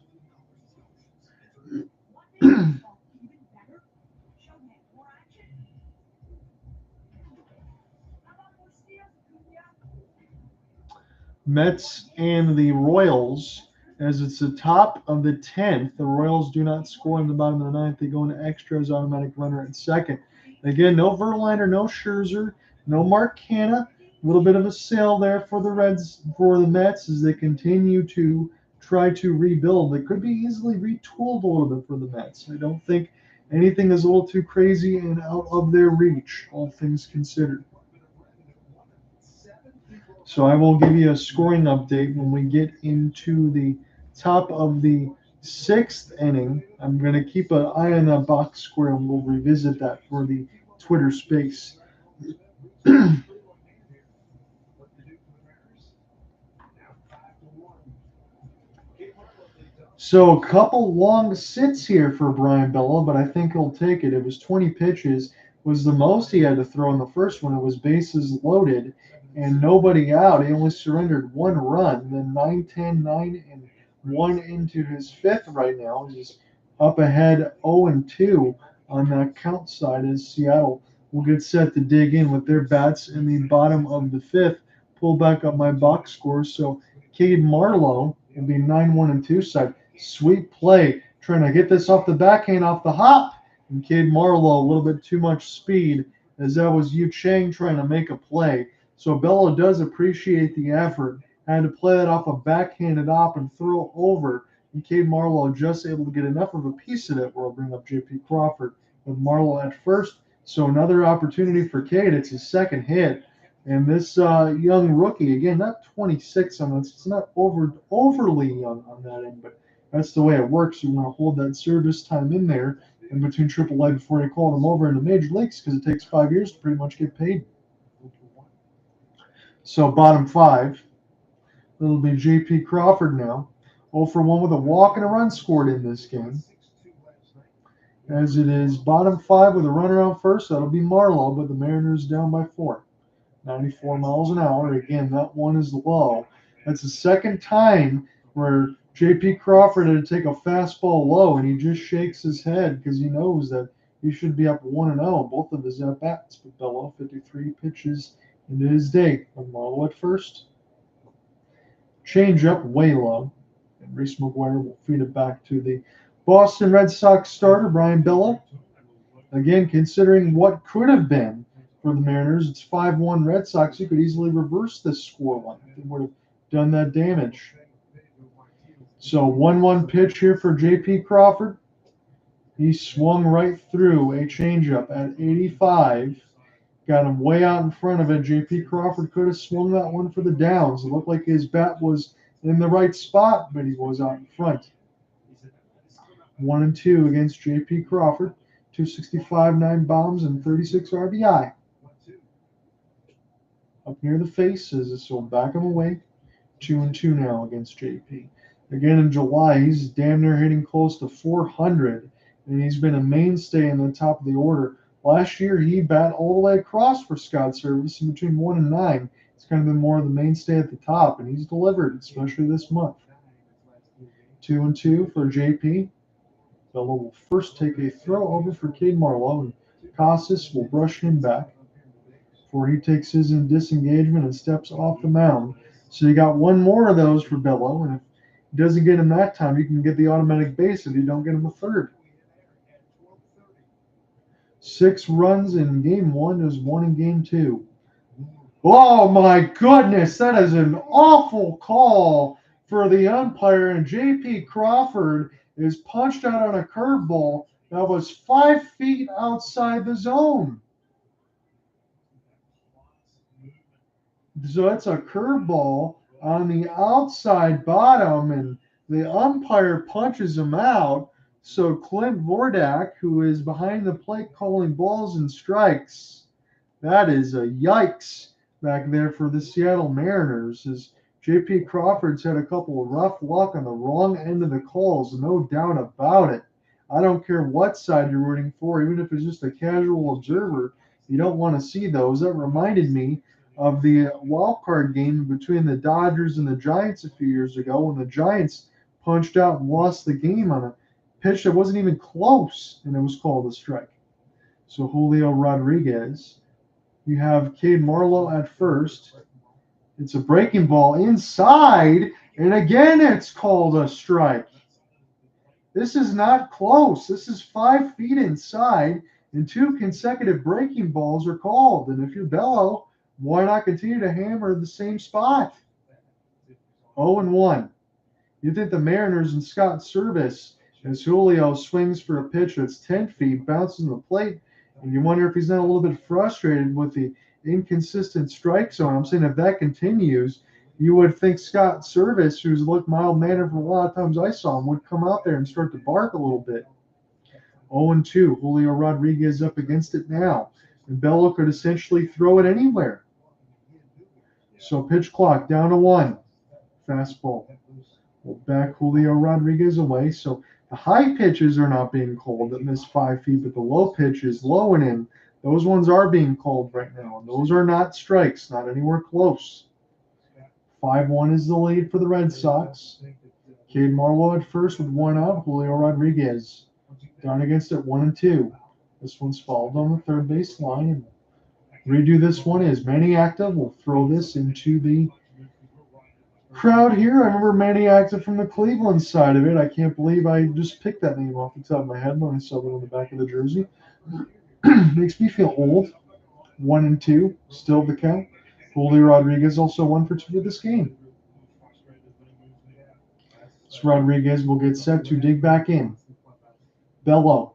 Speaker 1: Mets and the Royals, as it's the top of the 10th. The Royals do not score in the bottom of the 9th. They go into extras, automatic runner at second. Again, no Verlander, no Scherzer, no Mark Canha. A little bit of a sale there for the Reds, for the Mets, as they continue to try to rebuild. They could be easily retooled a little bit for the Mets. I don't think anything is a little too crazy and out of their reach, all things considered. So I will give you a scoring update when we get into the top of the 6th inning. I'm going to keep an eye on that box score, and we'll revisit that for the Twitter space. So a couple long sits here for Brian Bella, but I think he'll take it. It was 20 pitches, was the most he had to throw in the first one. It was bases loaded and nobody out. He only surrendered 1 run. Then 9-10, 9 and 1 into his 5th right now. He's up ahead 0-2 on that count side as Seattle will get set to dig in with their bats in the bottom of the 5th. Pull back up my box score. So Cade Marlowe will be 9-1-2 side. Sweet play, trying to get this off the backhand, off the hop. And Cade Marlowe, a little bit too much speed, as that was Yu Chang trying to make a play. So Bello does appreciate the effort. Had to play that off a backhanded op and throw over. And Cade Marlowe just able to get enough of a piece of it where I'll bring up J.P. Crawford with Marlowe at first. So another opportunity for Cade. It's his 2nd hit. And this young rookie, again, not 26 on this. It's not overly young on that end, but that's the way it works. You want to hold that service time in there in between AAA before you call them over into major leagues, because it takes 5 years to pretty much get paid. So bottom 5, it'll be J.P. Crawford now. 0 for 1 with a walk and a run scored in this game. As it is bottom 5 with a runner on first, that'll be Marlowe, but the Mariners down by 4. 94 miles an hour. Again, that one is low. That's the 2nd time where J.P. Crawford had to take a fastball low, and he just shakes his head because he knows that he should be up 1-0 both of his at-bats. But Bello, 53 pitches into his day. And Marlowe at first. Change up way low. And Reese McGuire will feed it back to the Boston Red Sox starter, Brian Bello. Again, considering what could have been for the Mariners, it's 5-1 Red Sox. You could easily reverse this scoreline. They would have done that damage. So 1-1 pitch here for J.P. Crawford. He swung right through a changeup at 85. Got him way out in front of it. J.P. Crawford could have swung that one for the downs. It looked like his bat was in the right spot, but he was out in front. 1-2 against J.P. Crawford. 265, 9 bombs, and 36 RBI. Up near the face as this will back him away. 2-2 now against JP. again in July. He's damn near hitting close to 400, and he's been a mainstay in the top of the order. Last year, he bat all the way across for Scott Service in between 1 and 9. He's kind of been more of the mainstay at the top, and he's delivered, especially this month. 2-2 for JP. Bello will first take a throw over for Cade Marlowe, and Casas will brush him back before he takes his disengagement and steps off the mound. So you got one more of those for Bello, and if he doesn't get him that time, you can get the automatic base if you don't get him a third. 6 runs in game 1. There's 1 in game 2. Oh my goodness, that is an awful call for the umpire, and J.P. Crawford is punched out on a curveball that was 5 feet outside the zone. So it's a curveball on the outside bottom, and the umpire punches him out. So Clint Vordak, who is behind the plate calling balls and strikes, that is a yikes back there for the Seattle Mariners, as J.P. Crawford's had a couple of rough luck on the wrong end of the calls, no doubt about it. I don't care what side you're rooting for, even if it's just a casual observer, you don't want to see those. That reminded me of the wild card game between the Dodgers and the Giants a few years ago, when the Giants punched out and lost the game on a pitch that wasn't even close, and it was called a strike. So Julio Rodriguez. You have Cade Marlowe at first. It's a breaking ball inside, and again it's called a strike. This is not close. This is 5 feet inside, and 2 consecutive breaking balls are called. And if you're Bello, why not continue to hammer the same spot? 0-1. You think the Mariners and Scott Service, as Julio swings for a pitch that's 10 feet, bounces on the plate, and you wonder if he's not a little bit frustrated with the inconsistent strike zone. I'm saying if that continues, you would think Scott Service, who's looked mild-mannered for a lot of times I saw him, would come out there and start to bark a little bit. 0-2. Julio Rodriguez up against it now. And Bello could essentially throw it anywhere. So pitch clock down to 1. Fastball. We'll back Julio Rodriguez away. So the high pitches are not being called that miss 5 feet, but the low pitches, low and in, those ones are being called right now. And those are not strikes, not anywhere close. 5-1 is the lead for the Red Sox. Cade Marlowe at first with 1 out. Julio Rodriguez down against it 1-2. This one's fouled on the third base line. And redo this one is Manny Active. We'll throw this into the crowd here. I remember Manny Active from the Cleveland side of it. I can't believe I just picked that name off the top of my head when I saw it on the back of the jersey. Makes me feel old. 1-2, still the count. Julio Rodriguez also 1 for 2 for this game. So Rodriguez will get set to dig back in. Bello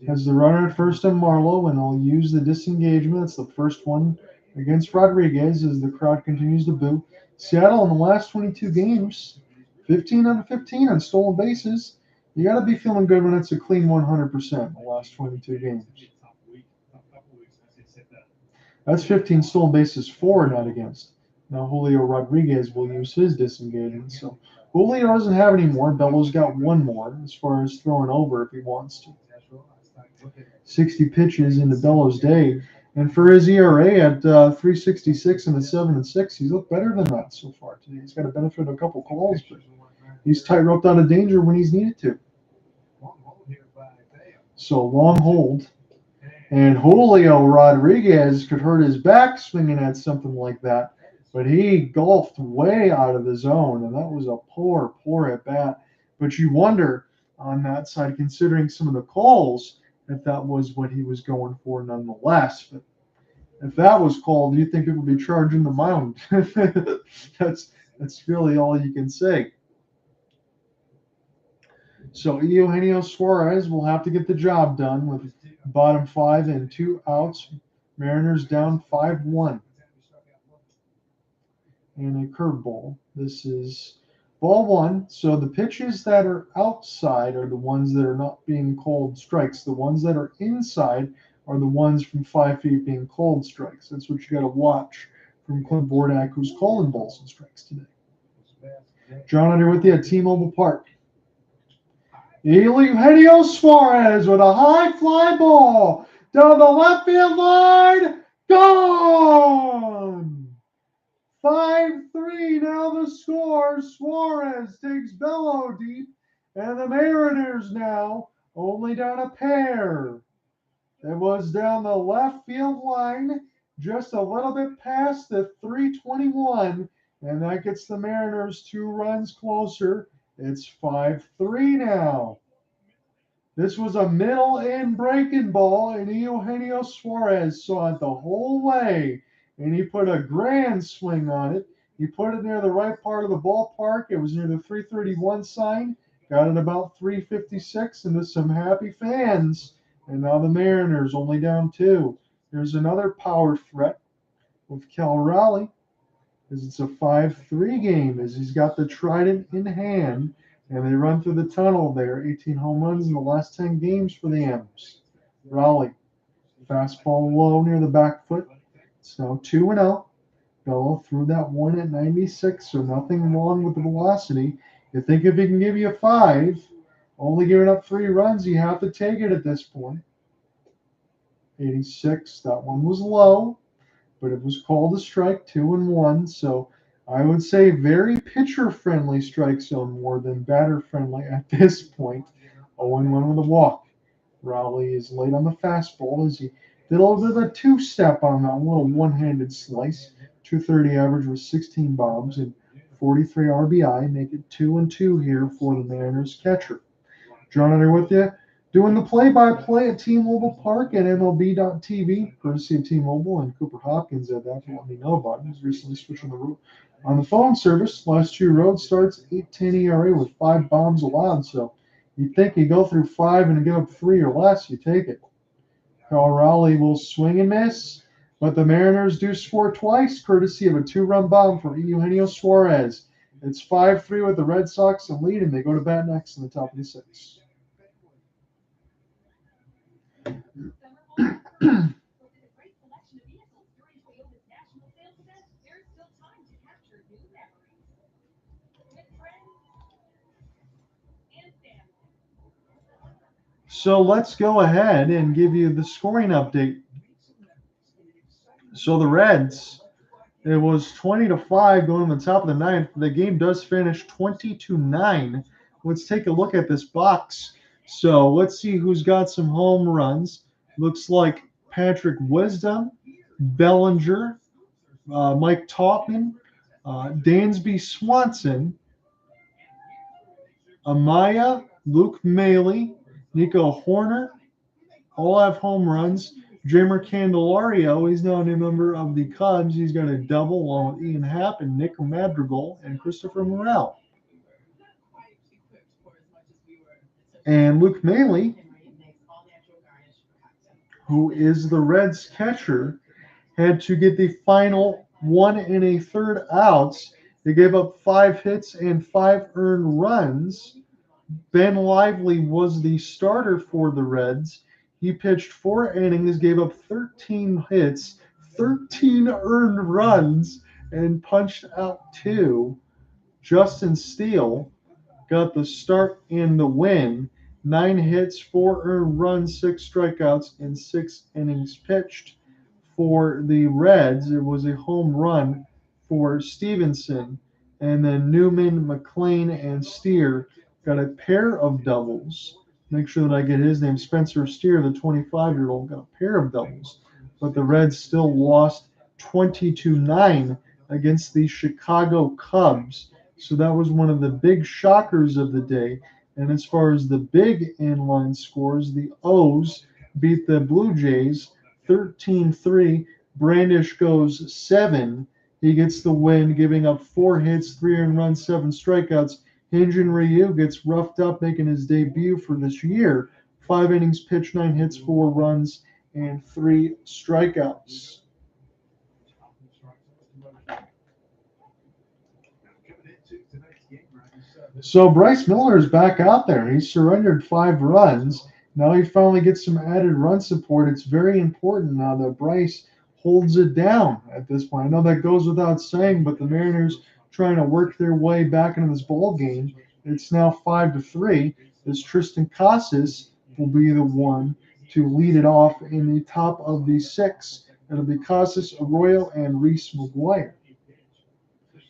Speaker 1: has the runner at first on Marlowe, and they'll use the disengagement. That's the first one against Rodriguez as the crowd continues to boo. Seattle in the last 22 games, 15 out of 15 on stolen bases. You got to be feeling good when it's a clean 100% in the last 22 games. That's 15 stolen bases for, not against. Now Julio Rodriguez will use his disengagement. So Julio doesn't have any more. Bello's got 1 more as far as throwing over if he wants to. 60 pitches into Bello's day. And for his ERA at 3.66 and a 7-6, he's looked better than that so far today. He's got a benefit of a couple calls, but he's tight-roped out of danger when he's needed to. So long hold. And Julio Rodriguez could hurt his back swinging at something like that, but he golfed way out of the zone, and that was a poor at-bat. But you wonder on that side, considering some of the calls, if that was what he was going for nonetheless. But if that was called, you think people would be charging the mound. That's really all you can say. So Eugenio Suarez will have to get the job done with bottom 5 and 2 outs. Mariners down 5-1. And a curveball. This is ball 1. So the pitches that are outside are the ones that are not being called strikes. The ones that are inside are the ones from 5 feet being called strikes. That's what you got to watch from Clint Vordak, who's calling balls and strikes today. John Under with you at T-Mobile Park. Eugenio Suarez with a high fly ball down the left field line. Gone! 5-3 now the score. Suarez takes Bello deep, and the Mariners now only down a pair. It was down the left field line, just a little bit past the 321, and that gets the Mariners 2 runs closer. It's 5-3 now. This was a middle in breaking ball, and Eugenio Suarez saw it the whole way, and he put a grand swing on it. He put it near the right part of the ballpark. It was near the 331 sign. Got it about 356, and there's some happy fans. And now the Mariners only down 2. There's another power threat with Cal Raleigh, as it's a 5-3 game, as he's got the trident in hand. And they run through the tunnel there. 18 home runs in the last 10 games for the M's. Raleigh, fastball low near the back foot. It's now 2-0. Bello threw that one at 96, so nothing wrong with the velocity. You think if he can give you 5, only giving up 3 runs, you have to take it at this point. 86, that one was low, but it was called a strike, 2-1, so I would say very pitcher-friendly strike zone more than batter-friendly at this point. 0-1 with a walk. Raleigh is late on the fastball as he did a little bit of a two-step on that little one-handed slice. 230 average with 16 bombs and 43 RBI. Make it 2-2 here for the Mariners catcher. John Under with you, doing the play-by-play at T-Mobile Park and MLB.TV, courtesy of T-Mobile, and Cooper Hopkins at that to let me know about it. He's recently switched on the phone service. Last 2 road starts, 8.10 ERA with 5 bombs allowed. So you'd think you go through 5 and give up 3 or less, you take it. Cal Raleigh will swing and miss, but the Mariners do score twice, courtesy of a 2-run bomb from Eugenio Suarez. It's 5-3 with the Red Sox in lead, and they go to bat next in the top of the 6th. So let's go ahead and give you the scoring update. So the Reds, it was 20-5 going to the top of the 9th. The game does finish 20-9. Let's take a look at this box. So let's see who's got some home runs. Looks like Patrick Wisdom, Bellinger, Mike Taubman, Dansby Swanson, Amaya, Luke Maley, Nico Horner, all have home runs. Jamer Candelario, he's now a new member of the Cubs. He's got a double along with Ian Happ and Nick Madrigal and Christopher Morel. And Luke Maley, who is the Reds catcher, had to get the final 1 1/3 outs. They gave up 5 hits and 5 earned runs. Ben Lively was the starter for the Reds. He pitched 4 innings, gave up 13 hits, 13 earned runs, and punched out 2. Justin Steele got the start and the win. 9 hits, 4 earned runs, 6 strikeouts, and 6 innings pitched. For the Reds, it was a home run for Stevenson. And then Newman, McLean, and Steer got a pair of doubles. Make sure that I get his name. Spencer Steer, the 25-year-old, got a pair of doubles. But the Reds still lost 20-9 against the Chicago Cubs. So that was one of the big shockers of the day. And as far as the big inline scores, the O's beat the Blue Jays 13-3. Brandish goes 7. He gets the win, giving up 4 hits, 3 earned runs, 7 strikeouts. Hyun-Jin Ryu gets roughed up, making his debut for this year. 5 innings pitched, 9 hits, 4 runs, and 3 strikeouts. So Bryce Miller is back out there. He surrendered 5 runs. Now he finally gets some added run support. It's very important now that Bryce holds it down at this point. I know that goes without saying, but the Mariners trying to work their way back into this ball game. It's now 5-3. As Tristan Casas will be the one to lead it off in the top of the 6. It'll be Casas, Arroyo, and Reese McGuire.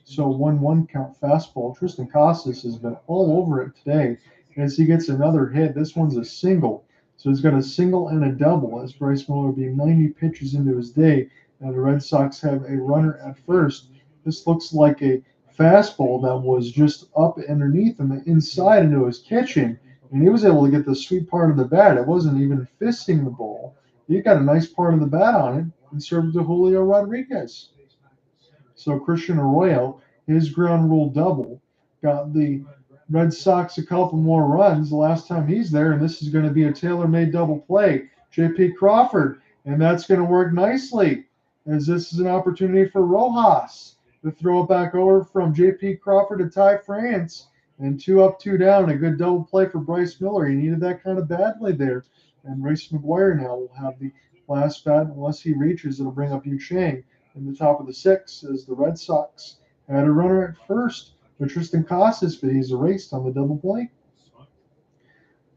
Speaker 1: So 1-1 count fastball. Tristan Casas has been all over it today as he gets another hit. This one's a single. So he's got a single and a double as Bryce Miller will be 90 pitches into his day. And the Red Sox have a runner at first. This looks like a fastball that was just up underneath him, inside into his kitchen. And he was able to get the sweet part of the bat. It wasn't even fisting the ball. He got a nice part of the bat on it and served to Julio Rodriguez. So Christian Arroyo, his ground rule double, got the Red Sox a couple more runs the last time he's there, and this is going to be a tailor-made double play. J.P. Crawford, and that's going to work nicely as this is an opportunity for Rojas to throw it back over from J.P. Crawford to Ty France, and 2 up, 2 down. A good double play for Bryce Miller. He needed that kind of badly there. And Reese McGuire now will have the last bat. Unless he reaches, it'll bring up Yu Chang in the top of the 6 as the Red Sox had a runner at first for Tristan Casas, but he's erased on the double play.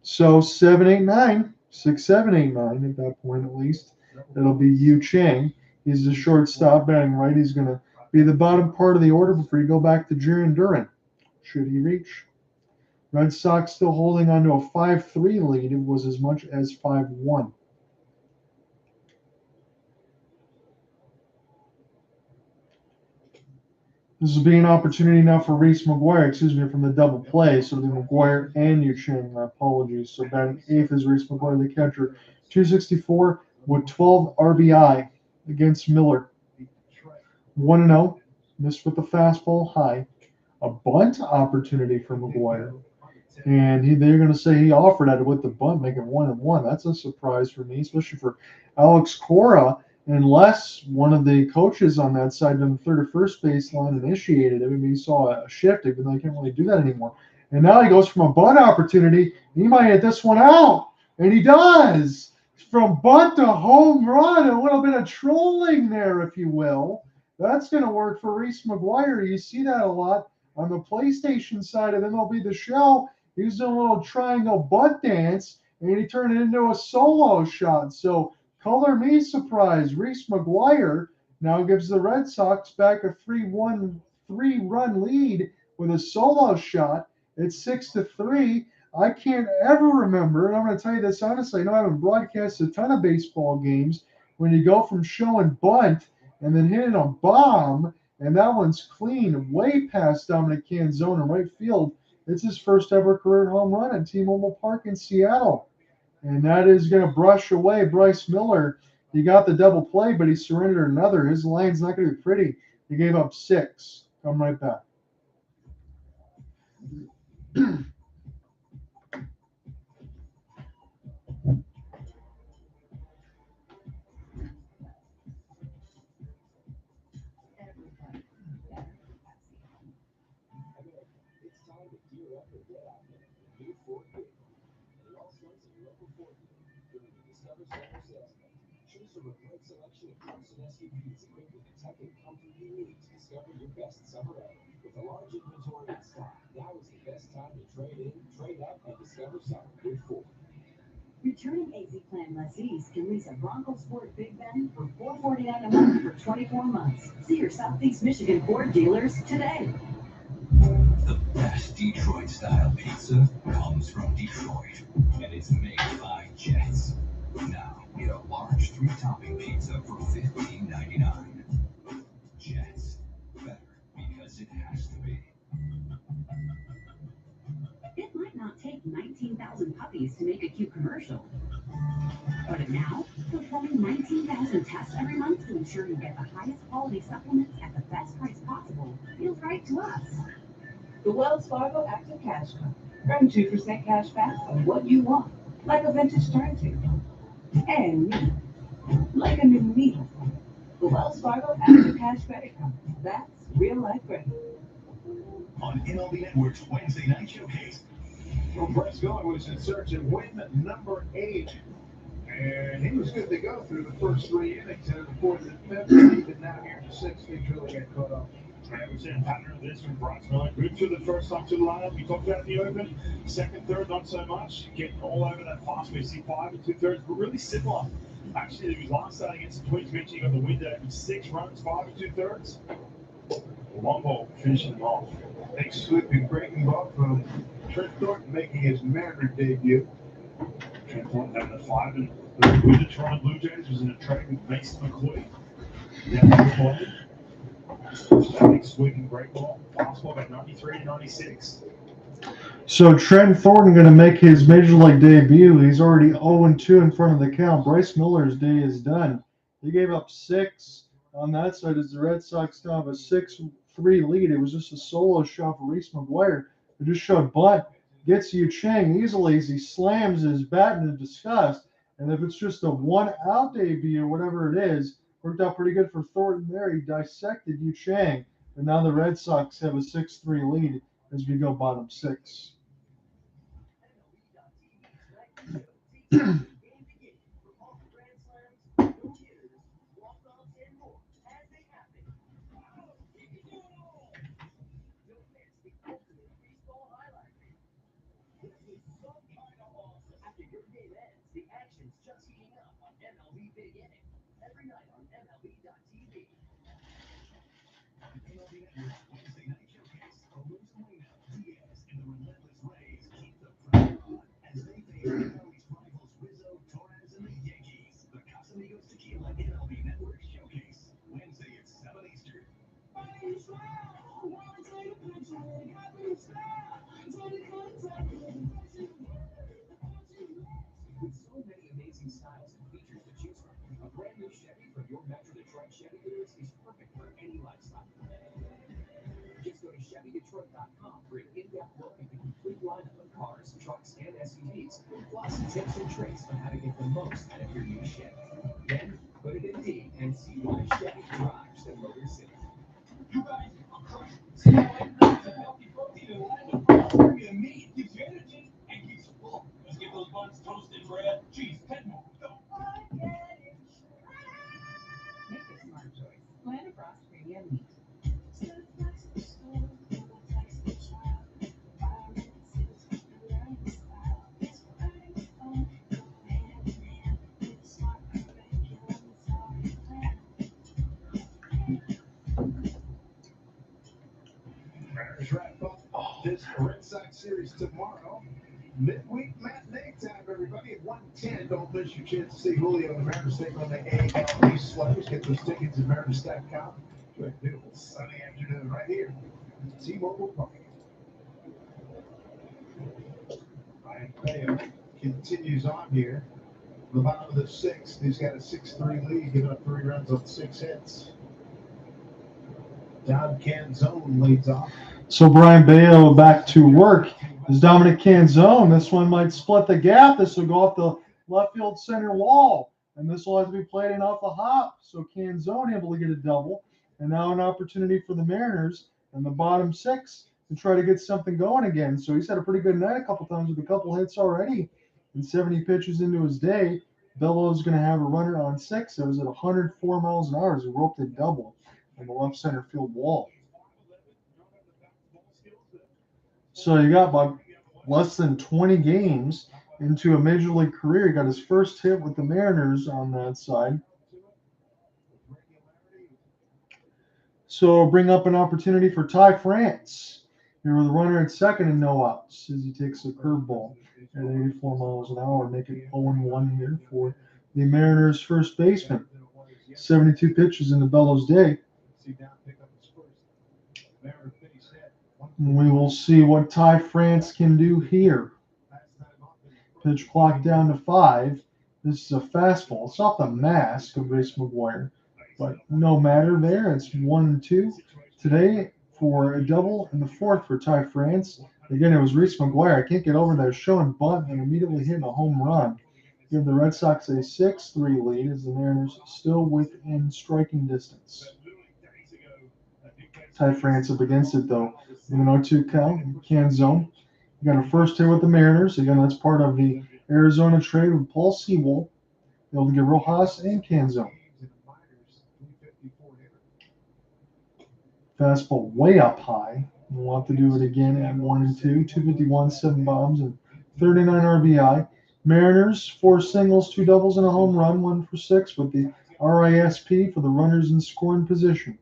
Speaker 1: So 7-8-9, 6-7-8-9 at that point at least. It'll be Yu Chang. He's the shortstop batting right. He's going to be the bottom part of the order before you go back to Jaron Duran, should he reach. Red Sox still holding on to a 5-3 lead. It was as much as 5-1. This will be an opportunity now for Reese McGuire, from the double play. So it'll be McGuire and Yu Chang. My apologies. So batting 8th is Reese McGuire, the catcher. 264 with 12 RBI against Miller. 1-0. Missed with the fastball high. A bunt opportunity for McGuire. And they're going to say he offered at it with the bunt, making 1-1. That's a surprise for me, especially for Alex Cora, unless one of the coaches on that side on the third or first baseline initiated it. Maybe he saw a shift, even though he can't really do that anymore. And now he goes from a bunt opportunity. He might hit this one out, and he does. From bunt to home run, a little bit of trolling there, if you will. That's going to work for Reese McGuire. You see that a lot on the PlayStation side of MLB The Show. He's doing a little triangle butt dance, and he turned it into a solo shot. So color me surprised. Reese McGuire now gives the Red Sox back a 3-1 3-run lead with a solo shot. It's 6-3. I can't ever remember, and I'm going to tell you this honestly, I know I haven't broadcast a ton of baseball games, when you go from showing bunt and then hitting a bomb, and that one's clean, way past Dominic Canzone in right field. It's his first ever career home run at T-Mobile Park in Seattle. And that is going to brush away Bryce Miller. He got the double play, but he surrendered another. His line's not going to be pretty. He gave up 6. Come right back.
Speaker 9: It's time to gear up and get out there. New Ford Big. It all starts at your local Ford dealer during the Discover Summer Sales Event. Choose from a great selection of trucks and SUVs equipped with the tech and comfort you need to discover your best summer ever. With a large inventory in stock, now is the best time to trade in, trade up, and discover summer with Ford.
Speaker 3: Returning AZ Plan lessees can lease a Bronco Sport Big Bend for $449 a month for 24 months. See your Southeast Michigan Ford dealers today.
Speaker 2: The best Detroit-style pizza comes from Detroit, and it's made by Jets. Now, get a large 3-topping pizza for $15.99. Jets. Better because it has to be.
Speaker 3: It might not take 19,000 puppies to make a cute commercial. But now, performing 19,000 tests every month to ensure you get the highest quality supplements at the best price possible feels right to us.
Speaker 5: The Wells Fargo Active Cash Card. Earn 2% cash back on what you want, like a vintage turntable. And me, like a new needle. The Wells Fargo Active Cash Credit Card. That's real life credit.
Speaker 7: On MLB Network's Wednesday Night Showcase. Well, Bryce Miller was in search of win number 8. And he was good to go through the first 3 innings. And in the 4th and 5th, but now here in the 6th, he really got caught up. We've seen a pattern of this from Bryce Miller. Good to the first time to the lineup. We talked about the open. Second, third, not so much. Getting all over that fast. We see 5 and 2/3, but really similar. Actually, he was last starting against the Twins, mentioning on the window with 6 runs, 5 and 2/3. Long ball finishing them off.
Speaker 10: Big sweeping breaking ball from Trent Thornton making his Mariner debut.
Speaker 7: Trent Thornton having a 5 and with the Toronto Blue Jays was in a trade with Mason McCoy. Down the play. That big sweeping break ball. Fastball about 93 to 96.
Speaker 1: So Trent Thornton going to make his major league debut. He's already 0-2 in front of the count. Bryce Miller's day is done. He gave up 6 on that side as the Red Sox now have a 6-3 lead. It was just a solo shot for Reese McGuire. It just showed bunt. Gets Yu Chang easily as he slams his bat in disgust. And if it's just a 1-out debut, whatever it is, worked out pretty good for Thornton there. He dissected Yu Chang. And now the Red Sox have a 6-3 lead as we go bottom 6.
Speaker 2: After your game ends, the action's just heating up on MLB Big Inning. Every night on MLB.tv. MLB Network's Wednesday night showcase. Alonso, Diaz, and the relentless Rays keep the pressure on as they face MLB's rivals Rizzo, Torres, and the Yankees. The Casamigos Tequila MLB Network showcase. Wednesday at 7 Eastern. With so many amazing styles and features to choose from, a brand new Chevy from your Metro Detroit Chevy dealers is perfect for any lifestyle. Just go to ChevyDetroit.com for an in-depth look at the complete lineup of cars, trucks, and SUVs, plus tips and tricks on how to get the most out of your new Chevy. Then put it in D and see why Chevy drives the Motor City. You guys are crushing. See how it's a healthy protein and lineup. Premium meat gives you energy and keeps you full. Let's get those buns toasted, bread, cheese, and more. Go.
Speaker 8: Make a smart choice. Plan across premium meat.
Speaker 10: Mariners wrap up this Red Sox series tomorrow. Midweek matinee time, everybody, at 1:10. Don't miss your chance to see Julio and the Mariners take on the AL East Sliders. Get those tickets at Mariners.com. Enjoy a beautiful sunny afternoon right here at T-Mobile Park. Ryan Bayo continues on here. The bottom of the 6th, he's got a 6-3 lead, giving up 3 runs on 6 hits. Don Canzone leads off.
Speaker 1: So Brian Bayo back to work. Is Dominic Canzone. This one might split the gap. This will go off the left field center wall. And this will have to be played in off the hop. So Canzone able to get a double. And now an opportunity for the Mariners in the bottom 6 to try to get something going again. So he's had a pretty good night a couple times with a couple hits already. And 70 pitches into his day. Bellows going to have a runner on 6. It was at 104 miles an hour as he roped a double on the left center field wall. So you got about less than 20 games into a major league career. He got his first hit with the Mariners on that side. So bring up an opportunity for Ty France. Here with a runner at second and no outs as he takes a curveball at 84 miles an hour. Make it 0-1 here for the Mariners' first baseman. 72 pitches in the Bellows day. We will see what Ty France can do here. Pitch clock down to 5. This is a fastball. It's off the mask of Reese McGuire, but no matter there. It's 1-2 today for a double and the 4th for Ty France. Again, it was Reese McGuire. I can't get over that showing bunt and immediately hitting a home run. Give the Red Sox a 6-3 lead as the Mariners still within striking distance. Ty France up against it though. In an 0-2 count, Canzone. You got a first hit with the Mariners. Again, that's part of the Arizona trade with Paul Sewell. Able to get Rojas and Canzone. Fastball way up high. We'll have to do it again at 1-2. 251, 7 bombs, and 39 RBI. Mariners, 4 singles, 2 doubles, and a home run, 1 for 6 with the RISP for the runners in scoring position.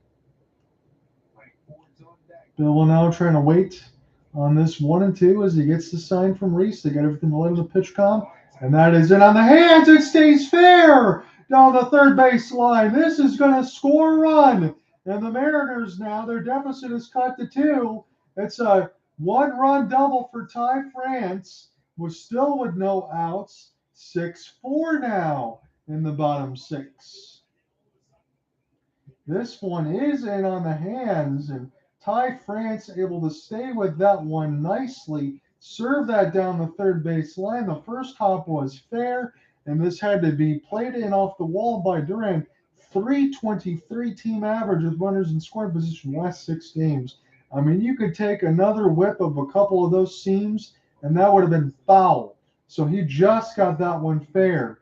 Speaker 1: Bill now trying to wait on this 1-2 as he gets the sign from Reese. They got everything to let him the pitch com, and that is it on the hands. It stays fair down the third base line. This is going to score a run. And the Mariners now, their deficit is cut to 2. It's a 1-run double for Ty France. We're still with no outs. 6-4 now in the bottom 6. This one is in on the hands, and Ty France able to stay with that one nicely, serve that down the third base line. The first hop was fair, and this had to be played in off the wall by Duran. 323 team average with runners in scoring position last 6 games. I mean, you could take another whip of a couple of those seams, and that would have been foul. So he just got that one fair.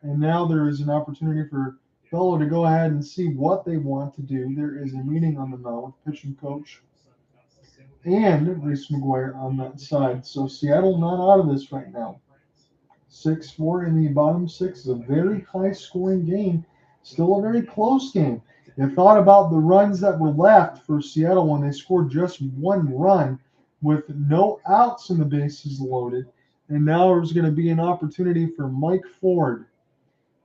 Speaker 1: And now there is an opportunity for Bello to go ahead and see what they want to do. There is a meeting on the mound with pitching coach and Reese McGuire on that side. So Seattle not out of this right now. 6-4 in the bottom 6 is a very high-scoring game. Still a very close game. You thought about the runs that were left for Seattle when they scored just 1 run with no outs and the bases loaded. And now there's going to be an opportunity for Mike Ford.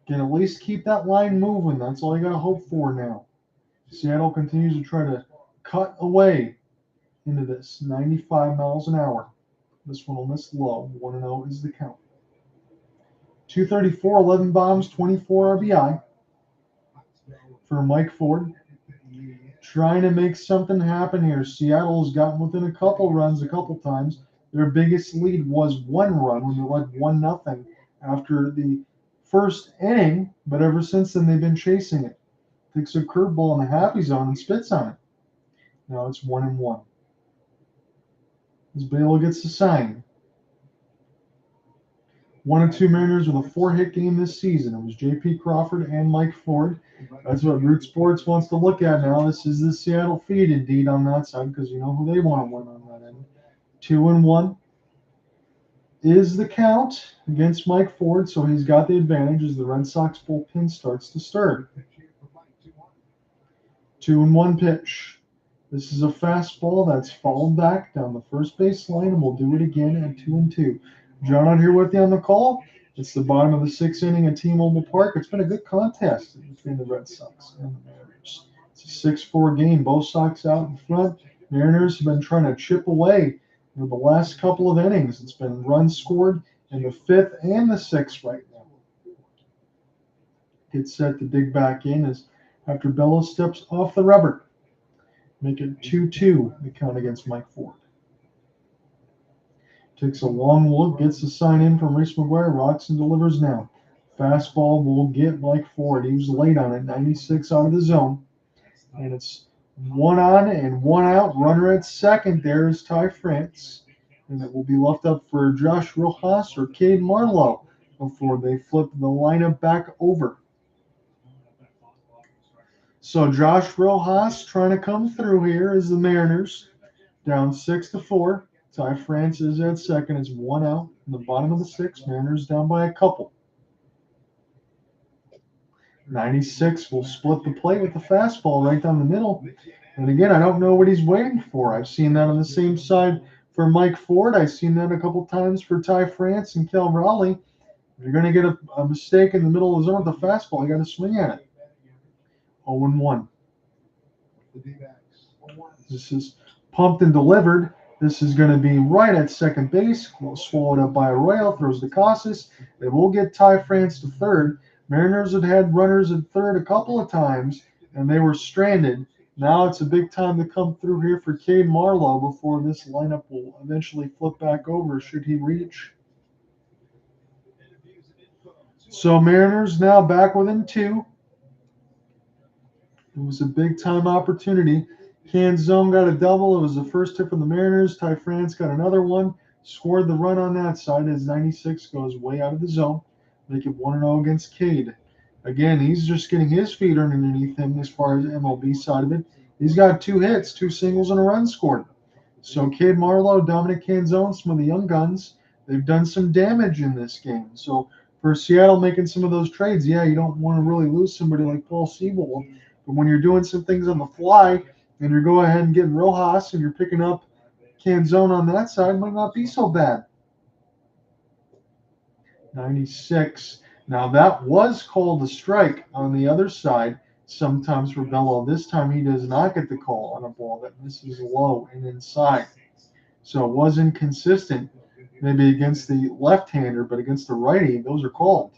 Speaker 1: Can at least keep that line moving. That's all you got to hope for now. Seattle continues to try to cut away into this. 95 miles an hour. This one will miss low. 1-0 is the count. 234, 11 bombs, 24 RBI for Mike Ford. Trying to make something happen here. Seattle's gotten within a couple runs a couple times. Their biggest lead was 1 run when they led 1-0 after the first inning, but ever since then they've been chasing it. Takes a curveball in the happy zone and spits on it. Now it's 1-1. As Baylor gets the sign. 1-2 Mariners with a 4-hit game this season. It was J.P. Crawford and Mike Ford. That's what Root Sports wants to look at now. This is the Seattle feed indeed on that side because you know who they want to win on that end. 2-1 is the count against Mike Ford, so he's got the advantage as the Red Sox bullpen starts to stir. 2-1 pitch. This is a fastball that's fouled back down the first base line, and we'll do it again at 2-2. John out here with you on the call. It's the bottom of the 6th inning at T-Mobile Park. It's been a good contest between the Red Sox and the Mariners. It's a 6-4 game. Both Sox out in front. Mariners have been trying to chip away for the last couple of innings. It's been runs scored in the 5th and the 6th right now. Gets set to dig back in as after Bello steps off the rubber. Make it 2-2, the count against Mike Ford. Takes a long look, gets the sign in from Reese McGuire, rocks and delivers now. Fastball will get Mike Ford. He was late on it, 96 out of the zone. And it's 1 on and 1 out. Runner at second. There is Ty France. And it will be left up for Josh Rojas or Cade Marlowe before they flip the lineup back over. So Josh Rojas trying to come through here as the Mariners down 6-4. Ty France is at second. It's 1 out in the bottom of the 6th. Mariners down by a couple. 96 will split the plate with the fastball right down the middle. And again, I don't know what he's waiting for. I've seen that on the same side for Mike Ford. I've seen that a couple times for Ty France and Cal Raleigh. If you're going to get a mistake in the middle of the zone with the fastball, you got to swing at it. 0-1. This is pumped and delivered. This is going to be right at second base. Swallowed up by Arroyo. Throws to Casas. They will get Ty France to third. Mariners had runners at third a couple of times, and they were stranded. Now it's a big time to come through here for Cade Marlowe before this lineup will eventually flip back over should he reach. So Mariners now back within 2. It was a big time opportunity. Canzone got a double. It was the first hit from the Mariners. Ty France got another one. Scored the run on that side as 96 goes way out of the zone. Make it 1-0 against Cade. Again, he's just getting his feet underneath him as far as MLB side of it. He's got 2 hits, 2 singles, and a run scored. So Cade Marlowe, Dominic Canzone, some of the young guns, they've done some damage in this game. So for Seattle making some of those trades, yeah, you don't want to really lose somebody like Paul Siebold. But when you're doing some things on the fly and you're going ahead and getting Rojas and you're picking up Canzone on that side, might not be so bad. 96. Now that was called a strike on the other side sometimes for Bello. This time he does not get the call on a ball that misses low and inside. So it was inconsistent maybe against the left-hander, but against the righty, those are called.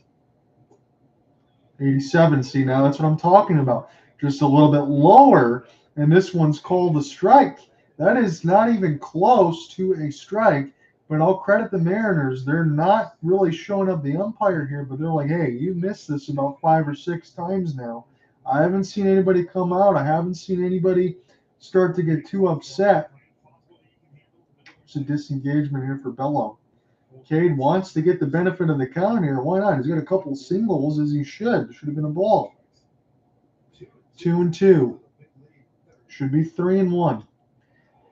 Speaker 1: 87. See, now that's what I'm talking about. Just a little bit lower, and this one's called a strike. That is not even close to a strike, but I'll credit the Mariners. They're not really showing up the umpire here, but they're like, hey, you missed this about 5 or 6 times now. I haven't seen anybody come out. I haven't seen anybody start to get too upset. It's a disengagement here for Bello. Cade wants to get the benefit of the count here. Why not? He's got a couple singles as he should. Should have been a ball. 2-2. Should be 3-1.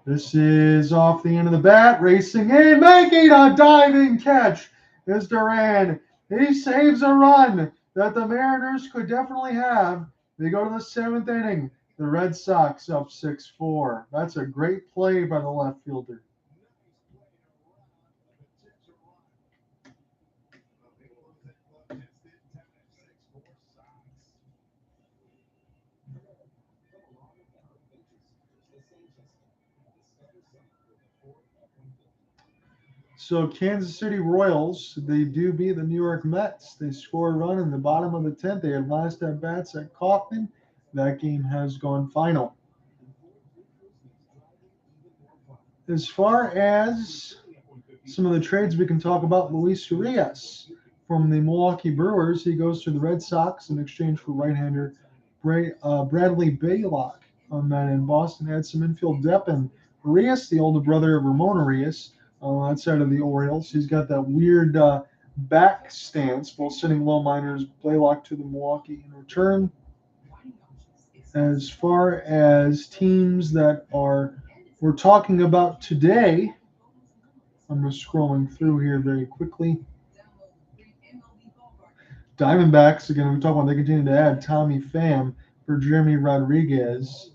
Speaker 1: This is off the end of the bat. Racing in, making a diving catch is Duran. He saves a run that the Mariners could definitely have. They go to the 7th inning. The Red Sox up 6-4. That's a great play by the left fielder. So Kansas City Royals, they do beat the New York Mets. They score a run in the bottom of the 10th. They had last at bats at Kauffman. That game has gone final. As far as some of the trades we can talk about, Luis Urias from the Milwaukee Brewers, he goes to the Red Sox in exchange for right-hander Bradley Baylock on that end. Boston had some infield depth, and Urias, the older brother of Ramon Urias, outside of the Orioles. He's got that weird back stance while sitting low minors. Blaylock to the Milwaukee in return. As far as teams that we're talking about today, I'm just scrolling through here very quickly. Diamondbacks, again, we're talking about they continue to add Tommy Pham for Jeremy Rodriguez.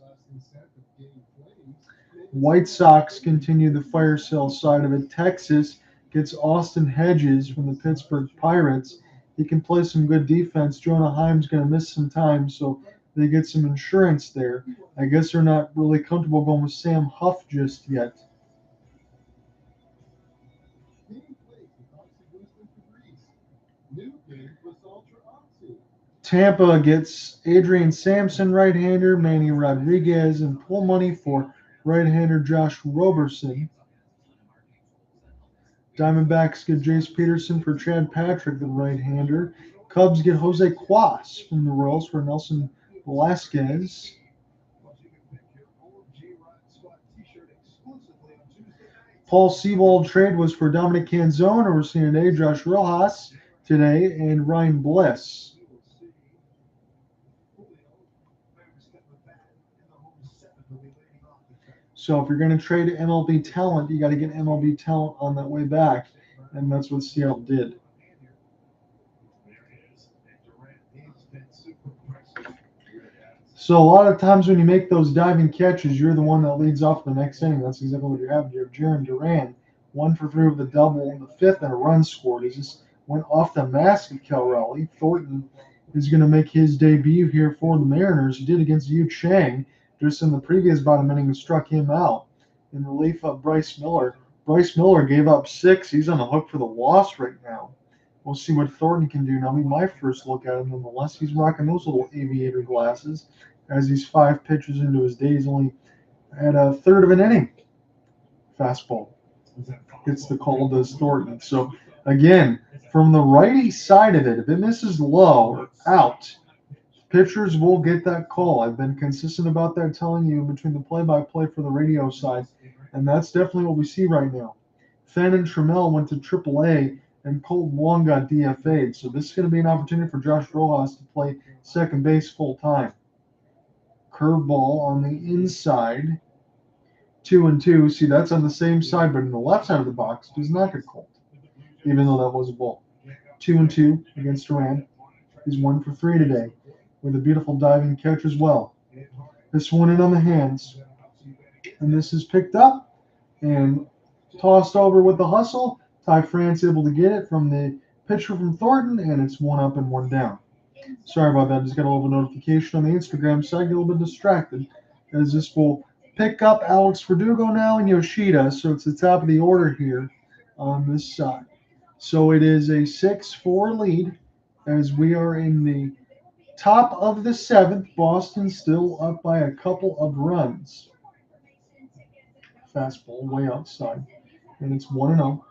Speaker 1: White Sox continue the fire sale side of it. Texas gets Austin Hedges from the Pittsburgh Pirates. He can play some good defense. Jonah Heim's going to miss some time, so they get some insurance there. I guess they're not really comfortable going with Sam Huff just yet. Tampa gets Adrian Sampson, right-hander, Manny Rodriguez, and pull money for right-hander Josh Roberson. Diamondbacks get Jace Peterson for Chad Patrick, the right-hander. Cubs get Jose Cuas from the Royals for Nelson Velasquez. Paul Siebold trade was for Dominic Canzone, who we're seeing today, Josh Rojas today, and Ryan Bliss. So if you're going to trade MLB talent, you got to get MLB talent on that way back, and that's what Seattle did. So a lot of times when you make those diving catches, you're the one that leads off the next inning. That's exactly what you have. You have Jarren Duran, 1 for 3 with a double in the 5th and a run scored. He just went off the mask of Cal Raleigh. Thornton is going to make his debut here for the Mariners. He did against Yu Chang just in the previous bottom inning and struck him out in relief of Bryce Miller. Bryce Miller gave up 6. He's on the hook for the loss right now. We'll see what Thornton can do. Now, my first look at him, nonetheless, he's rocking those little aviator glasses as he's 5 pitches into his day. He's only at a third of an inning. Fastball gets the call, does Thornton. So, again, from the righty side of it, if it misses low or out, pitchers will get that call. I've been consistent about that, telling you between the play-by-play for the radio side, and that's definitely what we see right now. Fenn and Trammell went to AAA, and Colton Wong got DFA'd. So this is going to be an opportunity for Josh Rojas to play second base full-time. Curveball on the inside. 2-2. See, that's on the same side, but in the left side of the box does not get called, even though that was a ball. 2-2 against Duran. He's 1 for 3 today with a beautiful diving catch as well. This one in on the hands. And this is picked up and tossed over with the hustle. Ty France able to get it from the pitcher from Thornton, and it's 1 up and 1 down. Sorry about that. Just got a little notification on the Instagram side. Get a little bit distracted as this will pick up Alex Verdugo now and Yoshida. So it's the top of the order here on this side. So it is a 6-4 lead as we are in the top of the 7th. Boston still up by a couple of runs. Fastball way outside. And it's 1-0.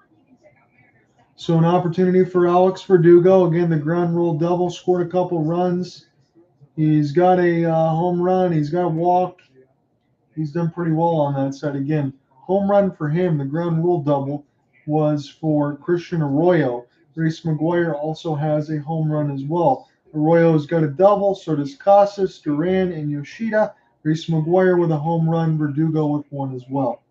Speaker 1: So an opportunity for Alex Verdugo. Again, the ground rule double, scored a couple runs. He's got a home run. He's got a walk. He's done pretty well on that side. Again, home run for him. The ground rule double was for Christian Arroyo. Reese McGuire also has a home run as well. Arroyo's got a double. So does Casas, Duran, and Yoshida. Reese McGuire with a home run. Verdugo with one as well.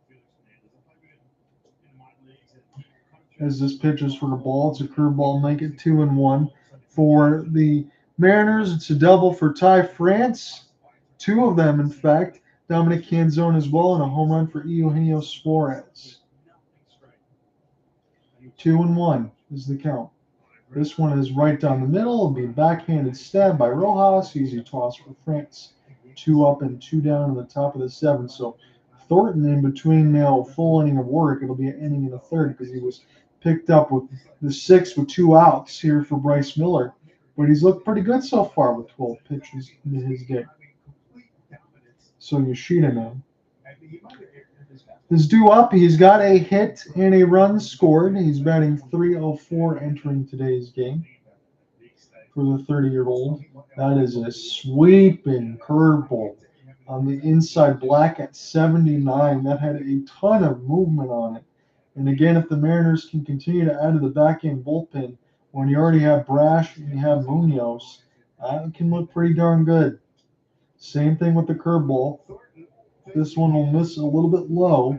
Speaker 1: As this pitch is for the ball, it's a curveball, make it 2-1. For the Mariners, it's a double for Ty France. 2 of them, in fact. Dominic Canzone as well, and a home run for Eugenio Suarez. 2-1 is the count. This one is right down the middle. It'll be a backhanded stab by Rojas. Easy toss for France. 2 up and 2 down in the top of the 7th. So Thornton in between now, full inning of work. It'll be an inning in the 3rd because he was picked up with the 6th with 2 outs here for Bryce Miller. But he's looked pretty good so far with 12 pitches into his day. So Yoshida now is due up. He's got a hit and a run scored. He's batting .304 entering today's game for the 30-year-old. That is a sweeping curveball on the inside, black at 79. That had a ton of movement on it. And again, if the Mariners can continue to add to the back end bullpen, when you already have Brash and you have Munoz, that can look pretty darn good. Same thing with the curveball. This one will miss a little bit low,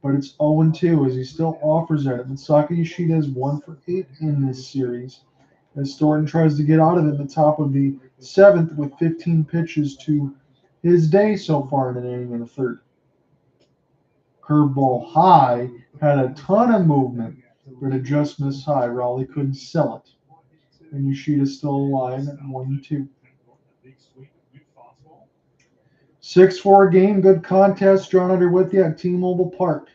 Speaker 1: but it's 0-2 as he still offers at it. Misaki Yoshida is 1 for 8 in this series as Thornton tries to get out of it in the top of the 7th with 15 pitches to his day so far in an inning and a 3rd. Curveball high, had a ton of movement, but it just missed high. Raleigh couldn't sell it. And Yoshida's still alive at 1-2. 6-4 game, good contest. John Under with you at T-Mobile Park.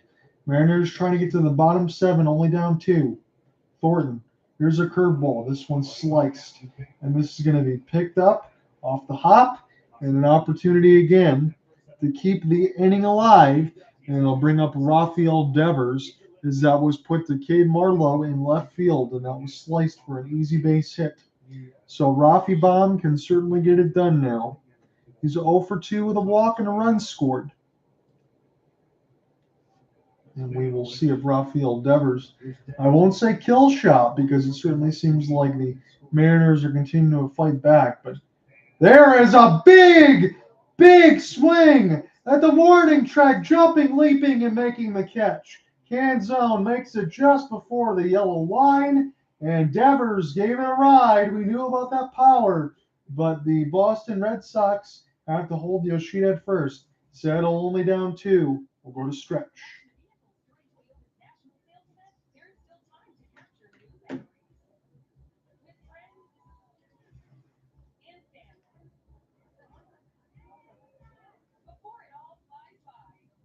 Speaker 1: Mariners trying to get to the bottom 7, only down 2. Thornton, here's a curveball. This one's sliced. And this is going to be picked up off the hop, and an opportunity again to keep the inning alive. And I'll bring up Rafael Devers, as that was put to Cade Marlowe in left field, and that was sliced for an easy base hit. So Rafi Baum can certainly get it done now. He's 0 for 2 with a walk and a run scored. And we will see if Rafael Devers, I won't say kill shot, because it certainly seems like the Mariners are continuing to fight back. But there is a big, big swing at the warning track, jumping, leaping, and making the catch. Canzone makes it just before the yellow line, and Devers gave it a ride. We knew about that power, but the Boston Red Sox have to hold Yoshida at first. Settle only down 2. We'll go to stretch.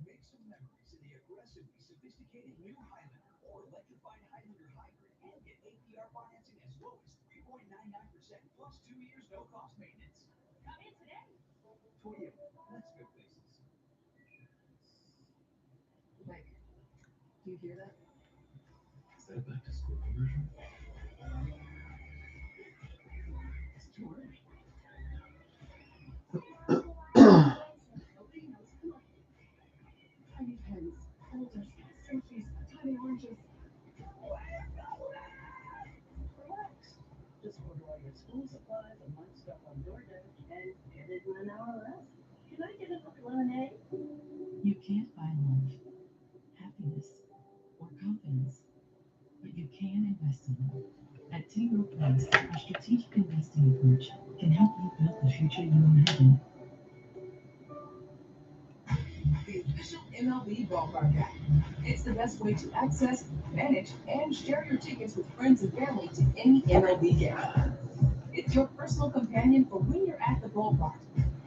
Speaker 2: Make some memories in the aggressively sophisticated new Highlander or electrified Highlander hybrid and get APR financing as low as 3.99% plus 2 years no cost maintenance. Come in today. Toyota, let's go places.
Speaker 5: Mike, do you hear that?
Speaker 9: Is that a back to school commercial?
Speaker 5: It's too early. Tiny pens, folders, safeties, tiny oranges. Relax. Just order all your school supplies and lunch stuff on DoorDash and get it in an hour less.
Speaker 6: Can I get another lemonade?
Speaker 8: You can't buy love, happiness, or confidence, but you can invest in them. At T. Rowe Place, our strategic investing approach can help you build the future you imagine.
Speaker 5: The official MLB ballpark app. It's the best way to access, manage, and share your tickets with friends and family to any MLB game. It's your personal companion for when you're at the ballpark,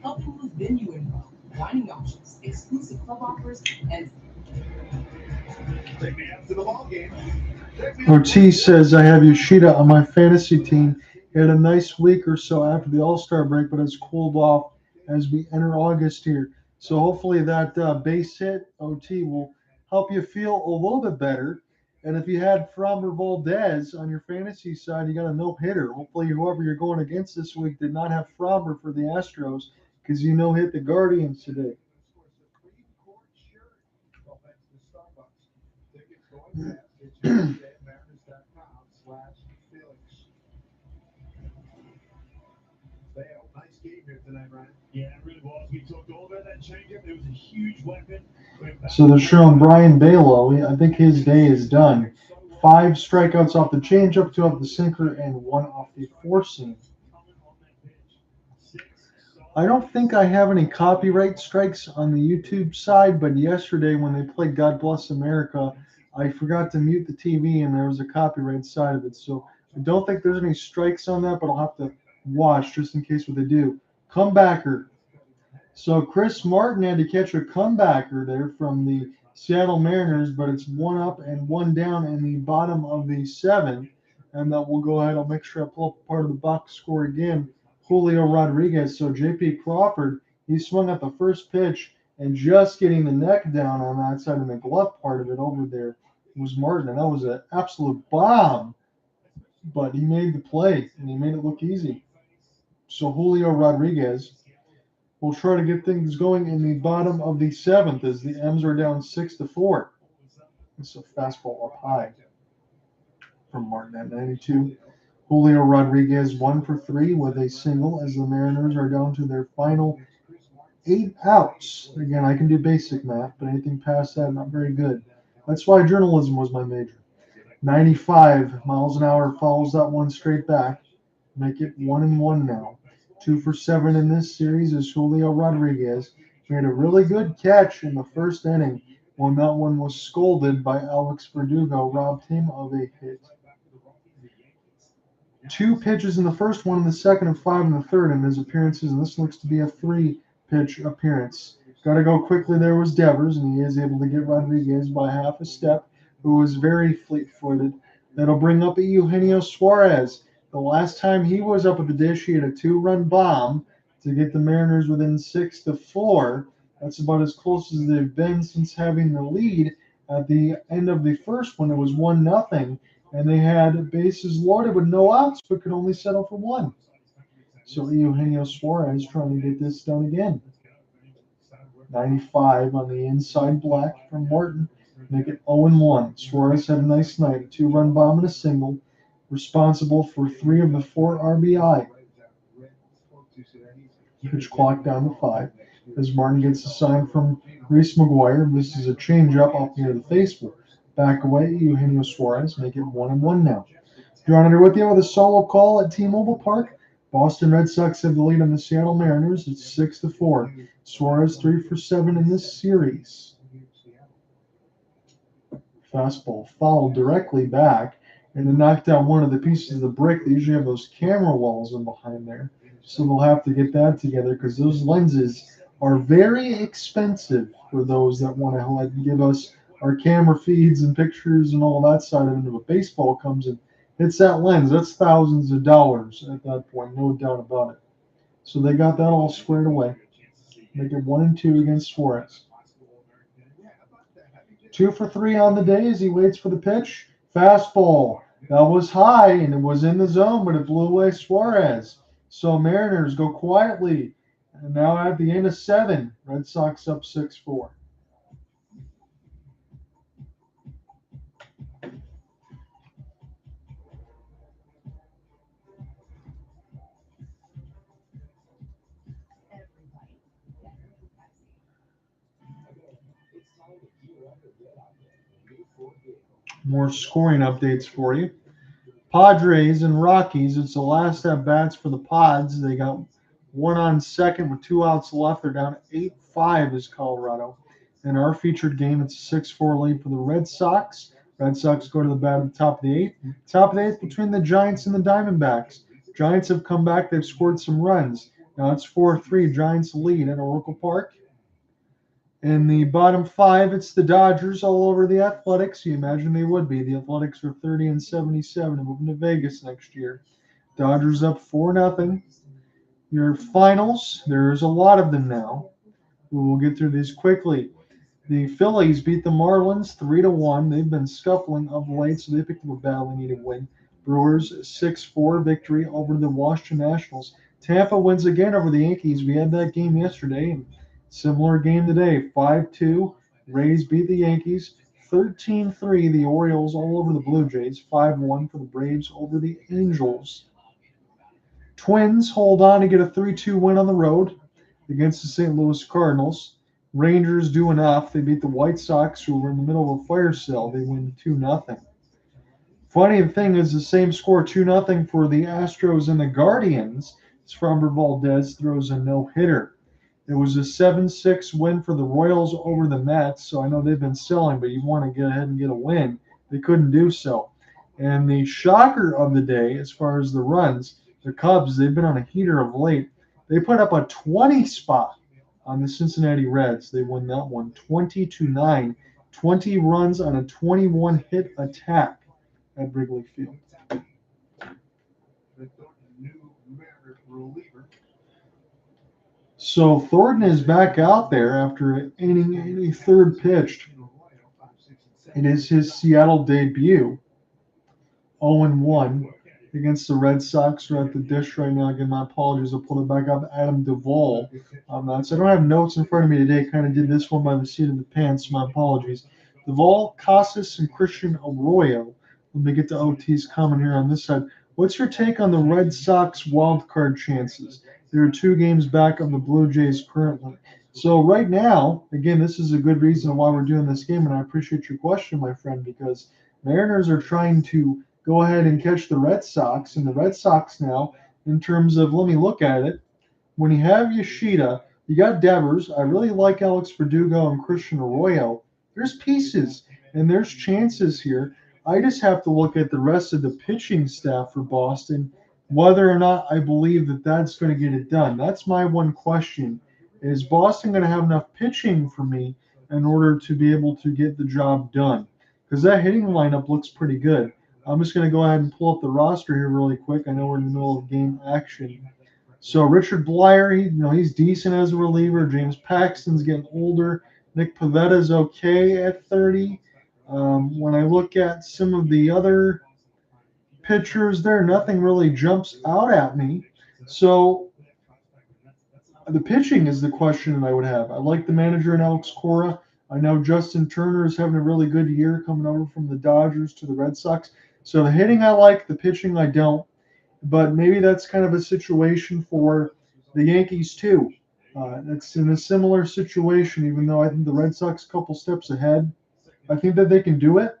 Speaker 5: helping with venue info, dining options, exclusive club offers, and
Speaker 7: Take me out to the ball game.
Speaker 1: Ortiz says, I have Yoshida on my fantasy team. He had a nice week or so after the All-Star break, but has cooled off as we enter August here. So hopefully that base hit, OT, will help you feel a little bit better. And if you had Framber Valdez on your fantasy side, you got a no-hitter. Hopefully whoever you're going against this week did not have Framber for the Astros because you no-hit the Guardians today.
Speaker 7: Nice game here tonight, Ryan. Yeah, it really was. We talked all about that changeup. It was a huge weapon.
Speaker 1: So they're showing Brian Balow. I think his day is done. 5 strikeouts off the changeup, 2 off the sinker, and 1 off the four-seam. I don't think I have any copyright strikes on the YouTube side, but yesterday when they played God Bless America, I forgot to mute the TV and there was a copyright side of it. So I don't think there's any strikes on that, but I'll have to watch just in case what they do. Comebacker. So Chris Martin had to catch a comebacker there from the Seattle Mariners, but it's 1 up and 1 down in the bottom of the 7th. And that will go ahead. I'll make sure I pull up part of the box score again. Julio Rodriguez. So J.P. Crawford, he swung at the first pitch and just getting the neck down on that side and the glove part of it over there was Martin. And that was an absolute bomb. But he made the play and he made it look easy. So Julio Rodriguez will try to get things going in the bottom of the 7th as the M's are down 6-4. It's a fastball up high from Martin at 92. Julio Rodriguez 1 for 3 with a single as the Mariners are down to their final 8 outs. Again, I can do basic math, but anything past that, not very good. That's why journalism was my major. 95 miles an hour follows that one straight back. Make it 1-1 now. 2 for 7 in this series is Julio Rodriguez. Made a really good catch in the first inning when that one was scolded by Alex Verdugo, robbed him of a hit. 2 pitches in the first, 1 in the second, and 5 in the third in his appearances, and this looks to be a 3-pitch appearance. Got to go quickly there was Devers, and he is able to get Rodriguez by half a step, who was very fleet-footed. That'll bring up Eugenio Suarez. The last time he was up at the dish, he had a 2-run bomb to get the Mariners within 6-4. That's about as close as they've been since having the lead at the end of the first one. It was 1-0, and they had bases loaded with no outs, but could only settle for 1. So Eugenio Suarez trying to get this done again. 95 on the inside black from Morton. Make it 0-1. Suarez had a nice night, a 2-run bomb and a single, responsible for 3 of the 4 RBI. Pitch clock down to 5 as Martin gets a sign from Reese McGuire. This is a changeup off near the face. Will back away. Eugenio Suarez make it 1-1 now. John Under with you with a solo call at T-Mobile Park. Boston Red Sox have the lead on the Seattle Mariners. It's 6-4. Suarez 3 for 7 in this series. Fastball fouled directly back and it knocked down one of the pieces of the brick. They usually have those camera walls in behind there. So they'll have to get that together because those lenses are very expensive for those that want to give us our camera feeds and pictures and all that side of it. If a baseball comes and hits that lens, that's thousands of dollars at that point, no doubt about it. So they got that all squared away. Make it 1-2 against Suarez. 2 for 3 on the day as he waits for the pitch. Fastball. That was high and it was in the zone, but it blew away Suarez. So Mariners go quietly. And now at the end of 7, Red Sox up 6-4. More scoring updates for you. Padres and Rockies. It's the last at bats for the Pods. They got one on second with 2 outs left. They're down 8-5 is Colorado. In our featured game, it's a 6-4 lead for the Red Sox. Red Sox go to the bat at the top of the eighth. Top of the eighth between the Giants and the Diamondbacks. Giants have come back. They've scored some runs. Now it's 4-3. Giants lead at Oracle Park. In the bottom 5, it's the Dodgers all over the Athletics. You imagine they would be. The Athletics are 30-77 and moving to Vegas next year. Dodgers up 4-0. Your finals, there's a lot of them now. We will get through these quickly. The Phillies beat the Marlins 3-1. They've been scuffling of late, so they picked up a badly needed win. Brewers 6-4 victory over the Washington Nationals. Tampa wins again over the Yankees. We had that game yesterday. And similar game today. 5-2. Rays beat the Yankees. 13-3. The Orioles all over the Blue Jays. 5-1 for the Braves over the Angels. Twins hold on to get a 3-2 win on the road against the St. Louis Cardinals. Rangers do enough. They beat the White Sox, who were in the middle of a fire sale. They win 2-0. Funny thing is the same score, 2-0 for the Astros and the Guardians. Framber Valdez throws a no-hitter. It was a 7-6 win for the Royals over the Mets, so I know they've been selling, but you want to get ahead and get a win. They couldn't do so. And the shocker of the day, as far as the runs, the Cubs, they've been on a heater of late. They put up a 20 spot on the Cincinnati Reds. They won that one 20-9. 20 runs on a 21-hit attack at Wrigley Field. So Thornton is back out there after an inning and a third pitched. It is his Seattle debut. 0-1 against the Red Sox. We're at the dish right now. Again, my apologies. I'll pull it back up. Adam Duvall on that. So I don't have notes in front of me today. Kind of did this one by the seat of the pants. My apologies. Duvall, Casas, and Christian Arroyo. Let me get to OT's comment here on this side. What's your take on the Red Sox wild card chances? There are 2 games back of the Blue Jays currently. So right now, again, this is a good reason why we're doing this game, and I appreciate your question, my friend, because Mariners are trying to go ahead and catch the Red Sox, and the Red Sox now, in terms of, let me look at it, when you have Yoshida, you got Devers, I really like Alex Verdugo and Christian Arroyo. There's pieces, and there's chances here. I just have to look at the rest of the pitching staff for Boston, whether or not I believe that that's going to get it done. That's my one question. Is Boston going to have enough pitching for me in order to be able to get the job done? Because that hitting lineup looks pretty good. I'm just going to go ahead and pull up the roster here really quick. I know we're in the middle of game action. So Richard Blyer, he's decent as a reliever. James Paxton's getting older. Nick Pavetta's okay at 30. When I look at some of the other pitchers there, nothing really jumps out at me. So the pitching is the question that I would have. I like the manager in Alex Cora. I know Justin Turner is having a really good year coming over from the Dodgers to the Red Sox. So the hitting I like, the pitching I don't. But maybe that's kind of a situation for the Yankees too. It's in a similar situation, even though I think the Red Sox a couple steps ahead. I think that they can do it,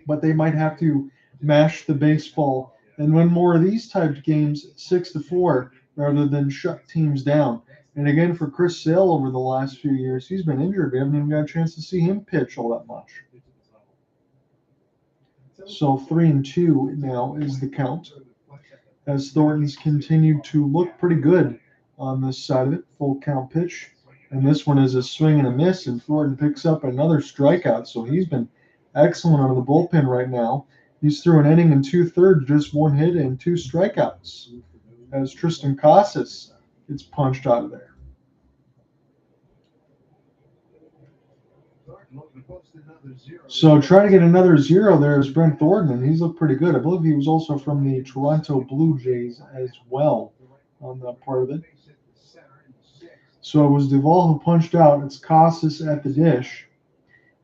Speaker 1: but they might have to mash the baseball and win more of these type of games 6-4 rather than shut teams down. And again, for Chris Sale over the last few years, he's been injured. We haven't even got a chance to see him pitch all that much. So 3-2 now is the count, as Thornton's continued to look pretty good on this side of it. Full count pitch. And this one is a swing and a miss, and Thornton picks up another strikeout. So he's been excellent out of the bullpen right now. He's through an inning and 2/3, just 1 hit and 2 strikeouts, as Tristan Casas gets punched out of there. So trying to get another 0 there is Brent Thornton, and he's looked pretty good. I believe he was also from the Toronto Blue Jays as well on that part of it. So it was Duvall who punched out. It's Casas at the dish.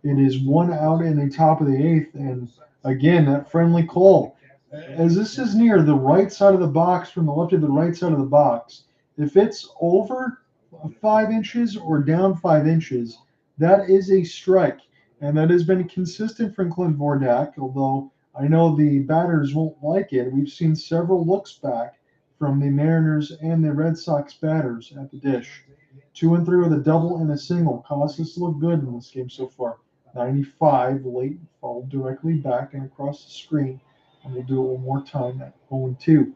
Speaker 1: It is 1 out in the top of the 8th, and again, that friendly call. As this is near the right side of the box, from the left to the right side of the box, if it's over 5 inches or down 5 inches, that is a strike. and that has been consistent from Clint Vordak, although I know the batters won't like it. We've seen several looks back from the Mariners and the Red Sox batters at the dish. 2 and 3 with a double and a single. Costas looked good in this game so far. 95 late, followed directly back and across the screen. And we'll do it one more time at 0 and 2.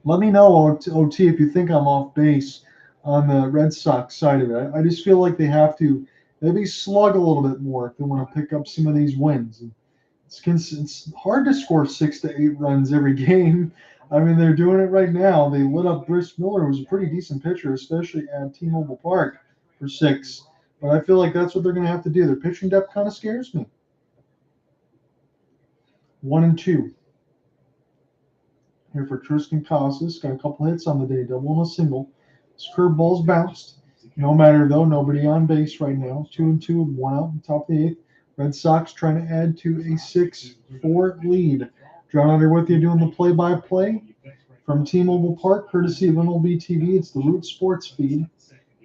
Speaker 1: Let me know, OT, if you think I'm off base on the Red Sox side of it. I just feel like they have to maybe slug a little bit more if they want to pick up some of these wins. It's hard to score 6 to 8 runs every game. I mean, they're doing it right now. They lit up Brice Miller, who was a pretty decent pitcher, especially at T-Mobile Park for 6. But I feel like that's what they're going to have to do. Their pitching depth kind of scares me. 1 and 2. Here for Tristan Casas. Got a couple hits on the day, double and a single. His curveball's bounced. No matter, though, nobody on base right now. 2 and 2, 1 out in the top of the 8th. Red Sox trying to add to a 6-4 lead. John Underwood, you doing the play-by-play from T-Mobile Park, courtesy of MLB TV. It's the Root Sports feed,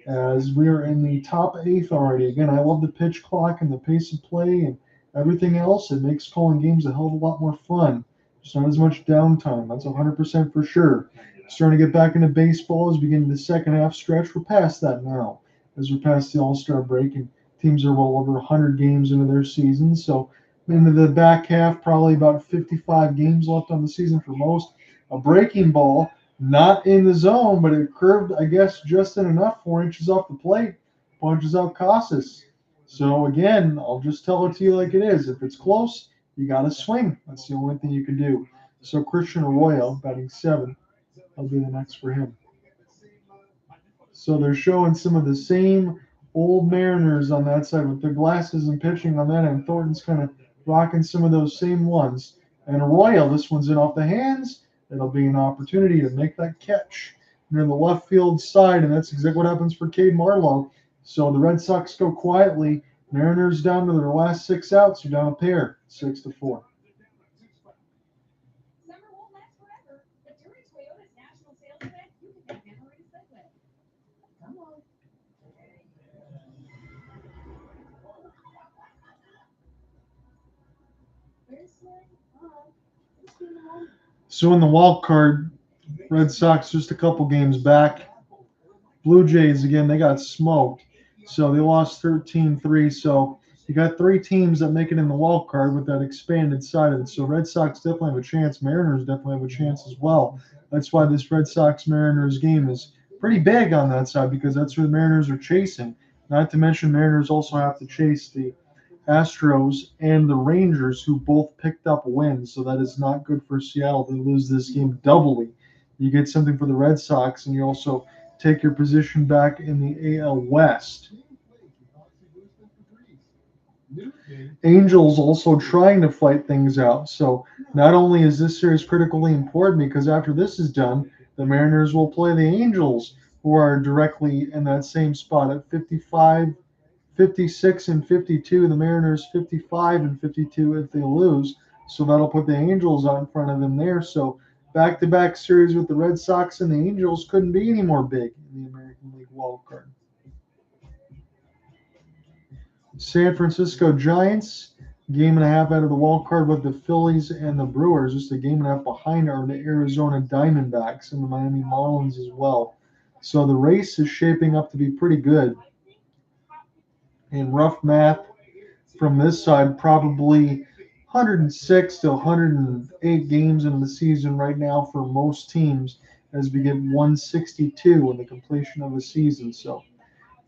Speaker 1: as we are in the top 8th already. Again, I love the pitch clock and the pace of play and everything else. It makes calling games a hell of a lot more fun. Just not as much downtime. That's 100% for sure. Starting to get back into baseball as we get into the second half stretch. We're past that now, as we're past the All-Star break, and teams are well over 100 games into their season. So into the back half, probably about 55 games left on the season for most. A breaking ball, not in the zone, but it curved, I guess, just in enough, 4 inches off the plate, punches out Casas. So again, I'll just tell it to you like it is. If it's close, you got to swing. That's the only thing you can do. So Christian Arroyo, batting 7th. I'll be the next for him. So they're showing some of the same old Mariners on that side with their glasses and pitching on that end. Thornton's kind of rocking some of those same ones. And Arroyo, this one's in off the hands. It'll be an opportunity to make that catch near the left field side, and that's exactly what happens for Cade Marlowe. So the Red Sox go quietly. Mariners down to their last 6 outs. You're down a pair, 6-4.
Speaker 6: Summer won't last forever, but during Toyota's national sales event, you can have memories that live. Come on.
Speaker 1: So in the wild card, Red Sox just a couple games back. Blue Jays, again, they got smoked. So they lost 13-3. So you got 3 teams that make it in the wild card with that expanded side of it. So Red Sox definitely have a chance. Mariners definitely have a chance as well. That's why this Red Sox-Mariners game is pretty big on that side, because that's who the Mariners are chasing. Not to mention Mariners also have to chase the Astros and the Rangers, who both picked up wins. So that is not good for Seattle. They lose this game doubly. You get something for the Red Sox, and you also take your position back in the AL West. Angels also trying to fight things out. So not only is this series critically important, because after this is done, the Mariners will play the Angels, who are directly in that same spot at 55, 56, and 52. The Mariners 55 and 52 if they lose. So that'll put the Angels out in front of them there. So back-to-back series with the Red Sox and the Angels couldn't be any more big in the American League wild card. San Francisco Giants, game and a half out of the wild card with the Phillies and the Brewers. Just a game and a half behind are the Arizona Diamondbacks and the Miami Marlins as well. So the race is shaping up to be pretty good. In rough math from this side, probably 106 to 108 games in the season right now for most teams, as we get 162 in the completion of the season. So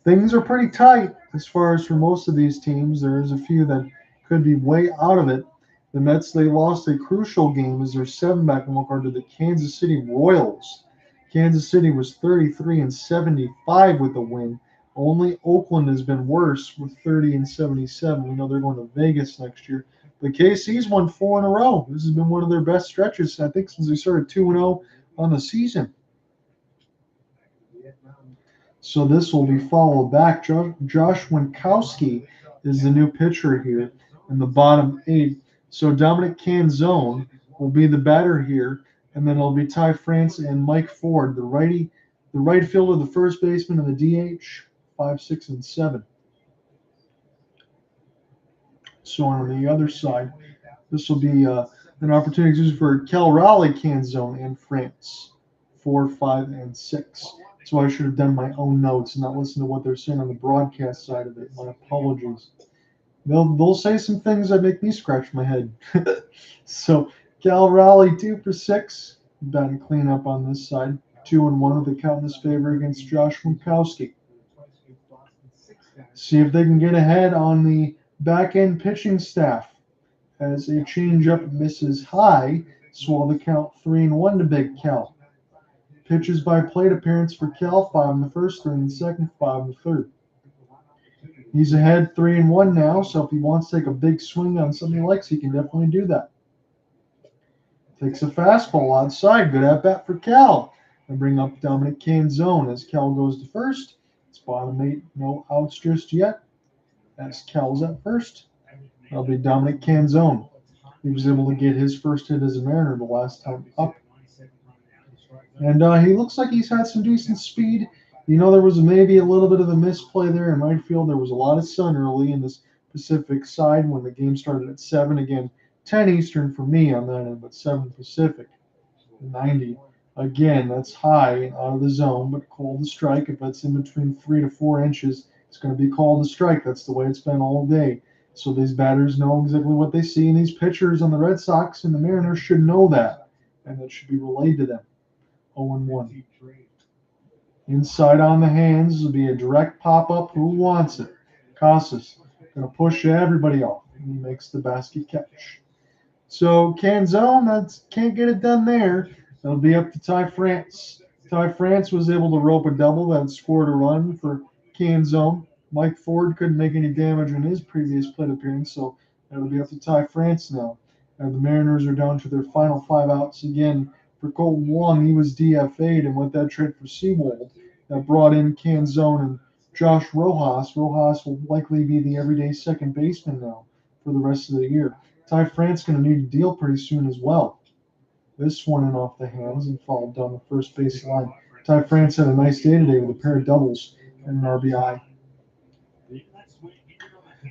Speaker 1: things are pretty tight as far as for most of these teams. There's a few that could be way out of it. The Mets, they lost a crucial game as their 7-back wild card to the Kansas City Royals. Kansas City was 33 and 75 with the win. Only Oakland has been worse with 30 and 77. We know they're going to Vegas next year. But KC's won 4 in a row. This has been one of their best stretches, I think, since they started 2-0 on the season. So this will be followed back. Josh Winkowski is the new pitcher here in the bottom 8. So Dominic Canzone will be the batter here, and then it'll be Ty France and Mike Ford, the right fielder, the first baseman, and the DH, 5, 6, and 7. So on the other side, this will be an opportunity for Cal Raleigh, Canzone, and France, 4, 5, and 6. So I should have done my own notes and not listen to what they're saying on the broadcast side of it. My apologies. They'll say some things that make me scratch my head. So Cal Raleigh 2 for 6, batting clean up on this side. 2-1 with the count in his favor against Josh Winkowski. See if they can get ahead on the back end pitching staff as a changeup misses high. Swallow the count 3-1 to Big Cal. Pitches by plate appearance for Cal, 5 in the first, 3 in the second, 5 in the third. He's ahead 3-1 now, so if he wants to take a big swing on something he likes, he can definitely do that. Takes a fastball outside. Good at bat for Cal. And bring up Dominic Canzone as Cal goes to first. It's bottom 8, no outs just yet. As Cal's at first, that'll be Dominic Canzone. He was able to get his first hit as a Mariner the last time up. And he looks like he's had some decent speed. You know, there was maybe a little bit of a misplay there in right field. There was a lot of sun early in this Pacific side when the game started at 7. Again, 10 Eastern for me on that end, but 7 Pacific. 90. Again, that's high and out of the zone, but called the strike. If that's in between 3 to 4 inches, it's going to be called a strike. That's the way it's been all day. So these batters know exactly what they see, and these pitchers on the Red Sox and the Mariners should know that, and that should be relayed to them. 0-1. Inside on the hands will be a direct pop-up. Who wants it? Casas going to push everybody off, and he makes the basket catch. So Canzone, can't get it done there. That'll be up to Ty France. Ty France was able to rope a double that scored a run for Canzone. Mike Ford couldn't make any damage in his previous plate appearance, so that'll be up to Ty France now. And the Mariners are down to their final 5 outs again. For Colton Wong, he was DFA'd, and with that trade for Seawold, that brought in Canzone and Josh Rojas. Rojas will likely be the everyday second baseman now for the rest of the year. Ty France going to need a deal pretty soon as well. This one in off the hands and fouled down the first base line. Ty France had a nice day today with a pair of doubles and an RBI.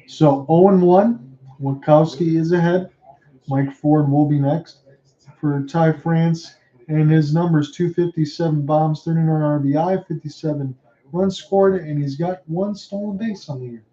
Speaker 1: So 0-1. Winkowski is ahead. Mike Ford will be next. For Ty France and his numbers, 257 bombs, 39 RBI, 57 runs scored, and he's got 1 stolen base on the year.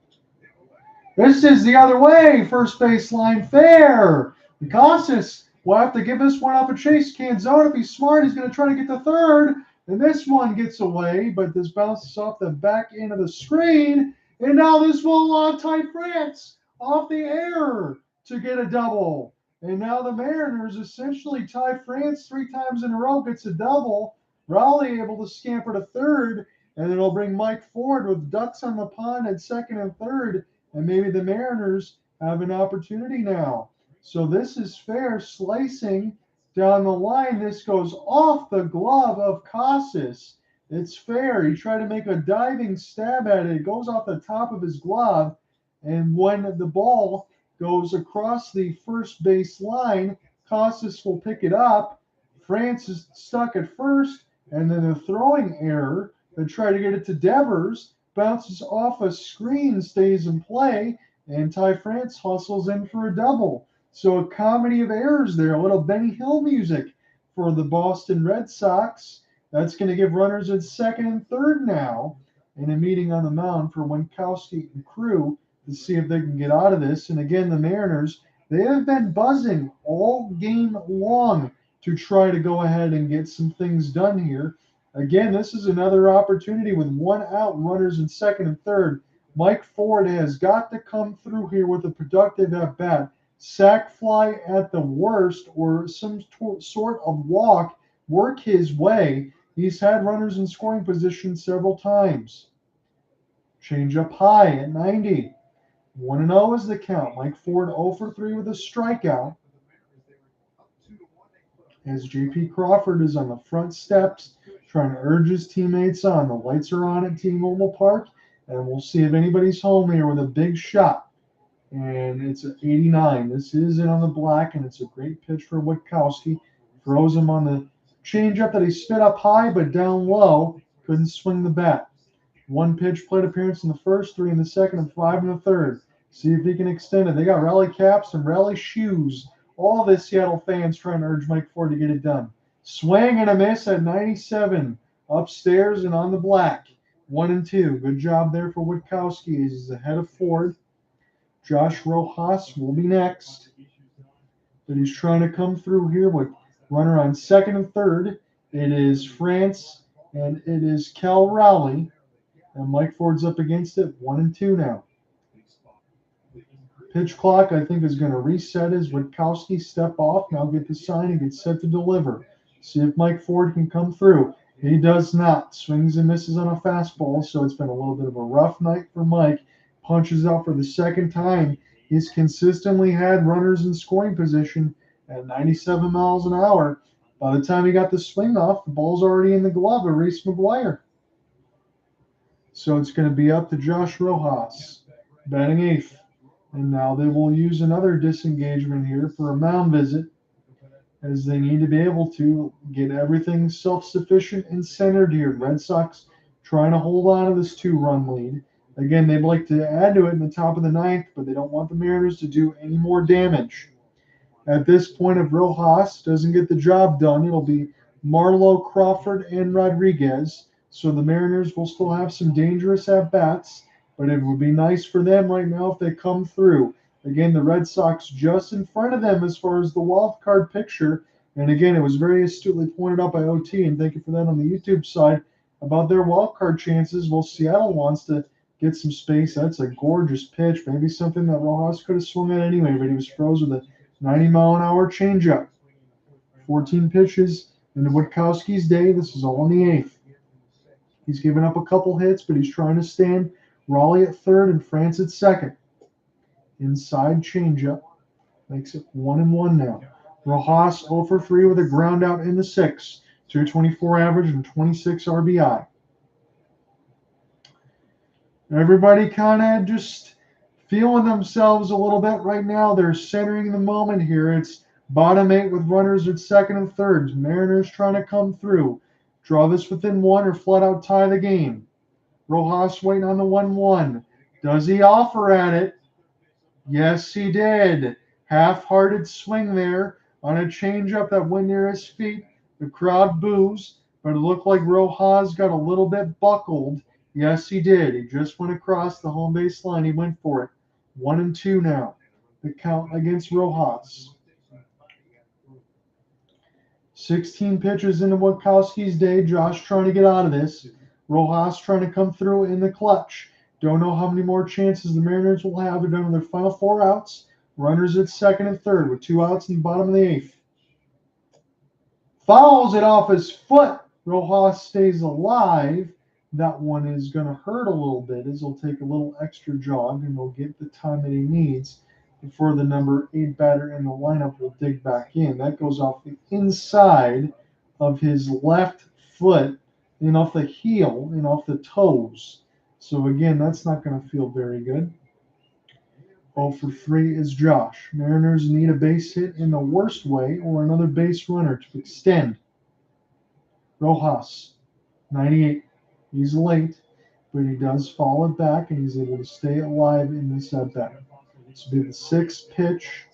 Speaker 1: This is the other way. First base line fair. Casas will have to give this one up a chase. Canzone, if he's smart, he's going to try to get to third. And this one gets away, but this bounces off the back end of the screen. And now this will Ty France off the air to get a double. And now the Mariners essentially Ty France 3 times in a row gets a double. Raleigh able to scamper to third. And it'll bring Mike Ford with ducks on the pond at second and third. And maybe the Mariners have an opportunity now. So this is fair slicing down the line. This goes off the glove of Casas. It's fair. He tried to make a diving stab at it. It goes off the top of his glove. And when the ball goes across the first base line, Casas will pick it up. France is stuck at first. And then a throwing error that tried to get it to Devers. Bounces off a screen, stays in play, and Ty France hustles in for a double. So a comedy of errors there, a little Benny Hill music for the Boston Red Sox. That's going to give runners at second and third now, and a meeting on the mound for Winkowski and crew to see if they can get out of this. And again, the Mariners, they have been buzzing all game long to try to go ahead and get some things done here. Again, this is another opportunity with 1 out, runners in second and third. Mike Ford has got to come through here with a productive at-bat. Sac fly at the worst or some sort of walk, work his way. He's had runners in scoring position several times. Change up high at 90. 1-0 is the count. Mike Ford 0 for 3 with a strikeout. As J.P. Crawford is on the front steps, trying to urge his teammates on. The lights are on at T-Mobile Park, and we'll see if anybody's home here with a big shot. And it's at 89. This is in on the black, and it's a great pitch for Witkowski. Throws him on the changeup that he spit up high, but down low. Couldn't swing the bat. 1 pitch plate appearance in the first, 3 in the second, and 5 in the third. See if he can extend it. They got rally caps and rally shoes. All the Seattle fans trying to urge Mike Ford to get it done. Swing and a miss at 97. Upstairs and on the black. 1 and 2. Good job there for Witkowski. He's ahead of Ford. Josh Rojas will be next. But he's trying to come through here with runner on second and third. It is France and it is Cal Rowley. And Mike Ford's up against it. 1 and 2 now. Pitch clock, I think, is going to reset as Witkowski step off. Now get the sign and get set to deliver. See if Mike Ford can come through. He does not. Swings and misses on a fastball, so it's been a little bit of a rough night for Mike. Punches out for the second time. He's consistently had runners in scoring position at 97 miles an hour. By the time he got the swing off, the ball's already in the glove of Reese McGuire. So it's going to be up to Josh Rojas, batting eighth. And now they will use another disengagement here for a mound visit, as they need to be able to get everything self-sufficient and centered here. Red Sox trying to hold on to this 2-run lead. Again, they'd like to add to it in the top of the ninth, but they don't want the Mariners to do any more damage. At this point, if Rojas doesn't get the job done, it'll be Marlowe, Crawford, and Rodriguez. So the Mariners will still have some dangerous at-bats, but it would be nice for them right now if they come through. Again, the Red Sox just in front of them as far as the wild card picture. And again, it was very astutely pointed out by OT, and thank you for that on the YouTube side, about their wild card chances. Well, Seattle wants to get some space. That's a gorgeous pitch. Maybe something that Rojas could have swung at anyway, but he was froze with a 90-mile-an-hour changeup. 14 pitches into Witkowski's day. This is all in the eighth. He's given up a couple hits, but he's trying to stand Raleigh at third and France at second. Inside changeup. Makes it 1-1 now. Rojas 0 for 3 with a ground out in the sixth. 224 average and 26 RBI. Everybody kind of just feeling themselves a little bit right now. They're centering the moment here. It's bottom 8 with runners at second and third. Mariners trying to come through. Draw this within 1 or flat out tie the game. Rojas waiting on the 1-1. Does he offer at it? Yes, he did. Half-hearted swing there on a changeup that went near his feet. The crowd boos, but it looked like Rojas got a little bit buckled. Yes, he did. He just went across the home base line. He went for it. 1-2 now. The count against Rojas. 16 pitches into Witkowski's day. Josh trying to get out of this. Rojas trying to come through in the clutch. Don't know how many more chances the Mariners will have. They're down to their final 4 outs. Runners at second and third with 2 outs in the bottom of the eighth. Fouls it off his foot. Rojas stays alive. That one is going to hurt a little bit as he'll take a little extra jog and he'll get the time that he needs before the number 8 batter in the lineup will dig back in. That goes off the inside of his left foot and off the heel and off the toes. So again, that's not going to feel very good. 0 for 3 is Josh. Mariners need a base hit in the worst way or another base runner to extend. Rojas, 98. He's late, but he does fall it back, and he's able to stay alive in this at-bat. This will be the 6th pitch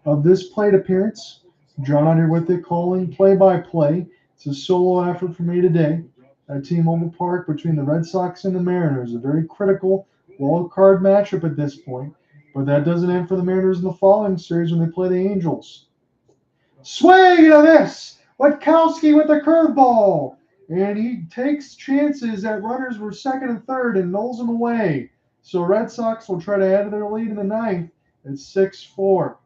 Speaker 1: of this plate appearance. John out here with it, calling play-by-play. It's a solo effort for me today at T-Mobile Park between the Red Sox and the Mariners. A very critical wild card matchup at this point, but that doesn't end for the Mariners in the following series when they play the Angels. Swing and a miss! Witkowski with the curveball! And he takes chances at runners were second and third and nulls them away. So Red Sox will try to add to their lead in the ninth at 6-4.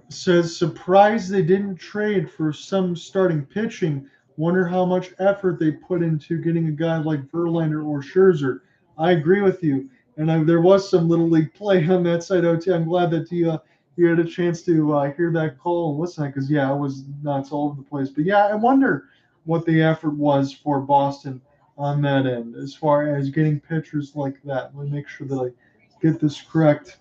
Speaker 1: Says surprised they didn't trade for some starting pitching. Wonder how much effort they put into getting a guy like Verlander or Scherzer. I agree with you, and there was some little league play on that side. OT. I'm glad that you had a chance to hear that call and listen, because it was nuts all over the place. But yeah, I wonder what the effort was for Boston on that end as far as getting pitchers like that. Let me make sure that I get this correct.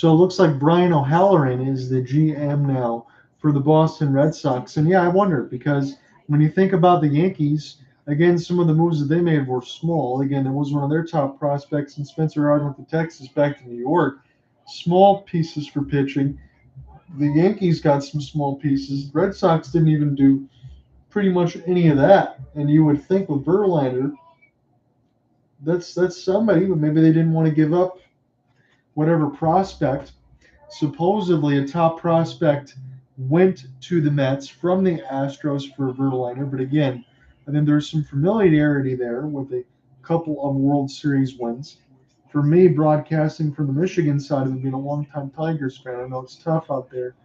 Speaker 1: So it looks like Brian O'Halloran is the GM now for the Boston Red Sox. And yeah, I wonder because when you think about the Yankees, again, some of the moves that they made were small. Again, it was one of their top prospects, and Spencer Hardin went to Texas, back to New York. Small pieces for pitching. The Yankees got some small pieces. Red Sox didn't even do pretty much any of that. And you would think with Verlander, that's somebody, but maybe they didn't want to give up whatever prospect. Supposedly, a top prospect went to the Mets from the Astros for Verlander, but again, I think there's some familiarity there with a couple of World Series wins. For me, broadcasting from the Michigan side of it, being a longtime Tigers fan, I know it's tough out there.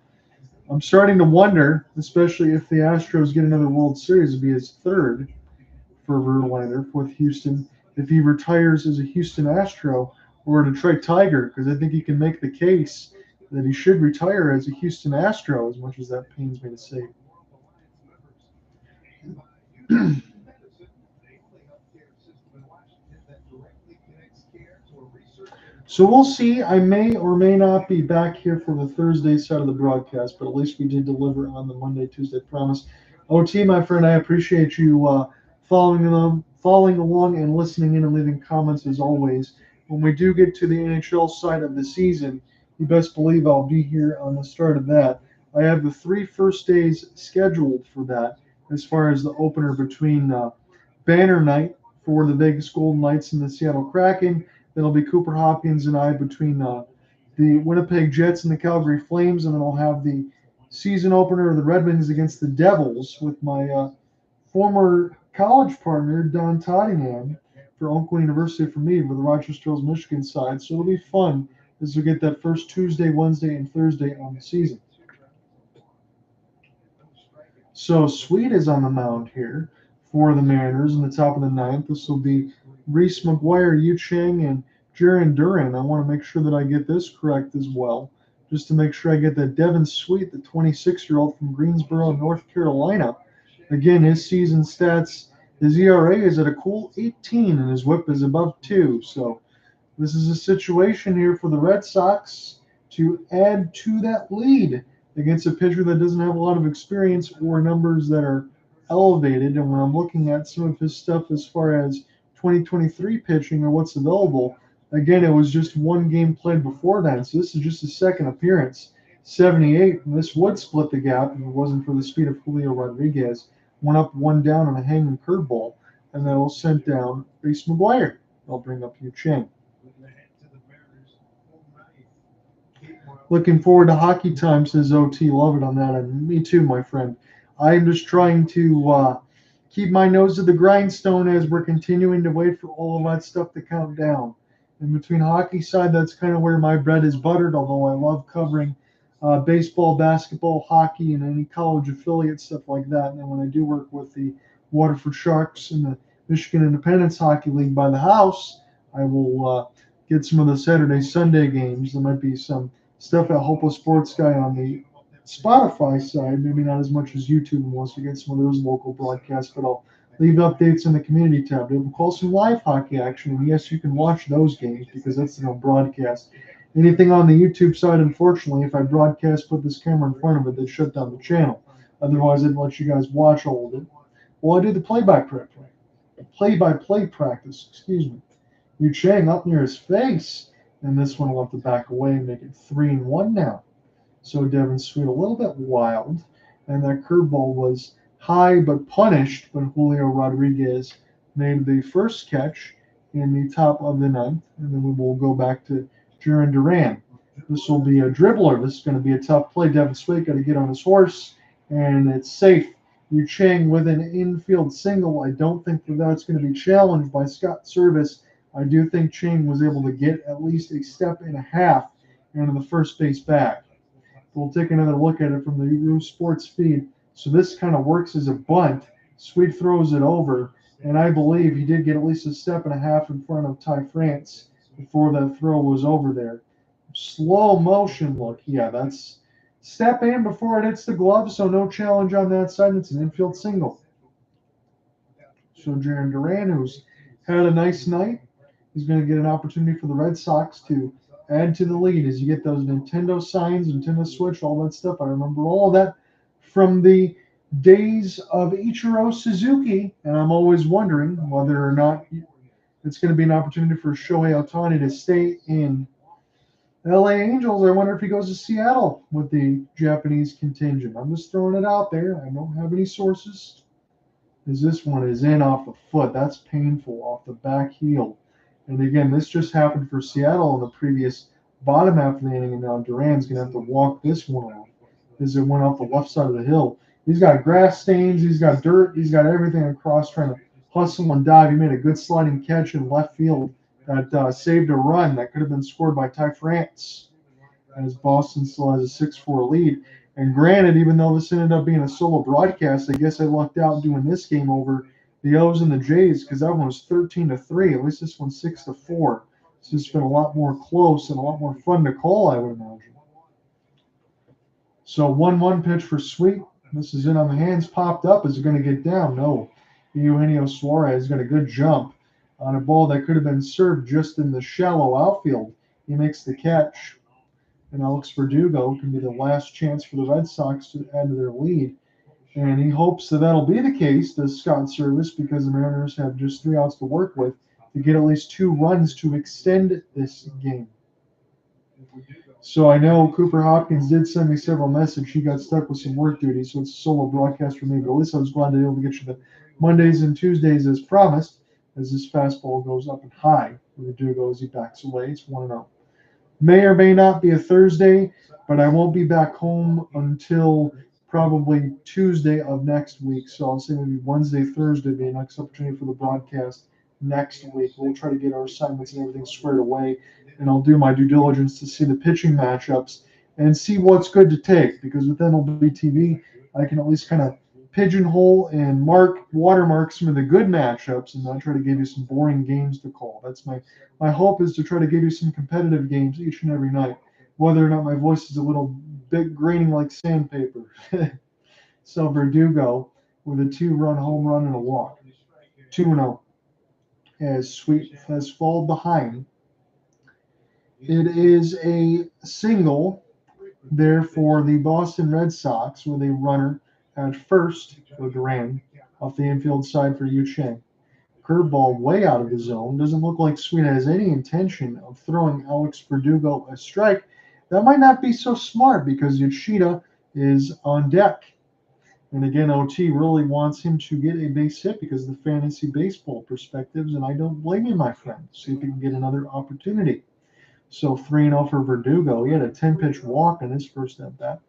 Speaker 1: I'm starting to wonder, especially if the Astros get another World Series, it'd be his third for Verlander with Houston, if he retires as a Houston Astro or a Detroit Tiger, because I think he can make the case that he should retire as a Houston Astro, as much as that pains me to say. So we'll see. I may or may not be back here for the Thursday side of the broadcast, but at least we did deliver on the Monday, Tuesday promise. OT, my friend, I appreciate you following along and listening in and leaving comments as always. When we do get to the NHL side of the season, you best believe I'll be here on the start of that. I have the 3 first days scheduled for that as far as the opener between Banner Night for the Vegas Golden Knights and the Seattle Kraken. That'll be Cooper Hopkins and I between the Winnipeg Jets and the Calgary Flames, and then I'll have the season opener of the Red Wings against the Devils with my former college partner Don Tottingham for Oakland University for me for the Rochester Hills, Michigan side. So it'll be fun as we get that first Tuesday, Wednesday, and Thursday on the season. So Sweet is on the mound here for the Mariners in the top of the ninth. This will be Reese McGuire, Yu Chang, and Jaron Duran. I want to make sure that I get this correct as well, just to make sure I get that Devin Sweet, the 26-year-old from Greensboro, North Carolina. Again, his season stats, his ERA is at a cool 18, and his WHIP is above 2. So this is a situation here for the Red Sox to add to that lead against a pitcher that doesn't have a lot of experience or numbers that are elevated. And when I'm looking at some of his stuff as far as 2023 pitching or what's available, again, it was just one game played before that. So this is just his second appearance, 78. And this would split the gap if it wasn't for the speed of Julio Rodriguez. One up, one down on a hanging curveball. And that will send down Reese McGuire. I'll bring up Yu Chang. Looking forward to hockey time, says OT. Love it on that. And me too, my friend. I'm just trying to keep my nose to the grindstone as we're continuing to wait for all of that stuff to count down. And between hockey side, that's kind of where my bread is buttered, although I love covering baseball, basketball, hockey, and any college affiliate stuff like that. And then when I do work with the Waterford Sharks and the Michigan Independence Hockey League by the house, I will get some of the Saturday, Sunday games. There might be some stuff at Hopeless Sports Guy on the Spotify side, maybe not as much as YouTube wants to get some of those local broadcasts, but I'll leave updates in the community tab. We'll call some live hockey action, and yes, you can watch those games because that's no broadcast. Anything on the YouTube side, unfortunately, if I broadcast, put this camera in front of it, they'd shut down the channel. Otherwise, I'd let you guys watch all of it. Well, I do the play-by-play practice, excuse me. Yu Chang up near his face, and this one will have to back away and make it 3-1 now. So Devin Sweet a little bit wild, and that curveball was high but punished, but Julio Rodriguez made the first catch in the top of the ninth, and then we will go back to Jaron Duran. This will be a dribbler. This is going to be a tough play. Devin Sweet got to get on his horse, and it's safe. Yu Chang with an infield single. I don't think that that's going to be challenged by Scott Service. I do think Chang was able to get at least a step and a half into the first base bag. We'll take another look at it from the Roo Sports feed. So this kind of works as a bunt. Sweet throws it over, and I believe he did get at least a step and a half in front of Ty France before that throw was over there. Slow motion look. Yeah, that's step in before it hits the glove, so no challenge on that side. It's an infield single. So Jaron Duran, who's had a nice night, he's going to get an opportunity for the Red Sox to add to the lead as you get those Nintendo signs, Nintendo Switch, all that stuff. I remember all that from the days of Ichiro Suzuki, and I'm always wondering whether or not it's going to be an opportunity for Shohei Ohtani to stay in LA Angels. I wonder if he goes to Seattle with the Japanese contingent. I'm just throwing it out there. I don't have any sources. As this one is in off the foot. That's painful off the back heel. And again, this just happened for Seattle in the previous bottom half of the inning, and now Duran's going to have to walk this one off as it went off the left side of the hill. He's got grass stains, he's got dirt, he's got everything across trying to hustle and dive. He made a good sliding catch in left field that saved a run that could have been scored by Ty France, as Boston still has a 6-4 lead. And granted, even though this ended up being a solo broadcast, I guess I lucked out doing this game over the O's and the J's because that one was 13-3. At least this one's 6-4. It's just been a lot more close and a lot more fun to call, I would imagine. So 1-1 pitch for Sweet. This is in on the hands, popped up. Is it going to get down? No. Eugenio Suarez got a good jump on a ball that could have been served just in the shallow outfield. He makes the catch. And Alex Verdugo can be the last chance for the Red Sox to add to their lead. And he hopes that that'll be the case, does Scott Service, because the Mariners have just 3 outs to work with to get at least 2 runs to extend this game. So I know Cooper Hopkins did send me several messages. He got stuck with some work duty, so it's a solo broadcast for me. But at least I was glad to be able to get you the Mondays and Tuesdays as promised, as this fastball goes up and high. Verdugo as he backs away. It's 1-0. May or may not be a Thursday, but I won't be back home until probably Tuesday of next week. So I'll say maybe Wednesday, Thursday be the next opportunity for the broadcast next week. We'll try to get our assignments and everything squared away, and I'll do my due diligence to see the pitching matchups and see what's good to take, because with MLB TV, I can at least kind of pigeonhole and watermark some of the good matchups and not try to give you some boring games to call. That's my hope, is to try to give you some competitive games each and every night, whether or not my voice is a little bit graining like sandpaper. So Verdugo with a 2-run home run and a walk. 2-0 as Sweet has fallen behind. It is a single there for the Boston Red Sox with a runner at first for Duran off the infield side for Yu Chang. Curveball way out of the zone. Doesn't look like Sweet has any intention of throwing Alex Verdugo a strike. That might not be so smart because Yoshida is on deck. And again, OT really wants him to get a base hit because of the fantasy baseball perspectives, and I don't blame you, my friend. See if he can get another opportunity. So 3-0 for Verdugo. He had a 10-pitch walk in his first at-bat.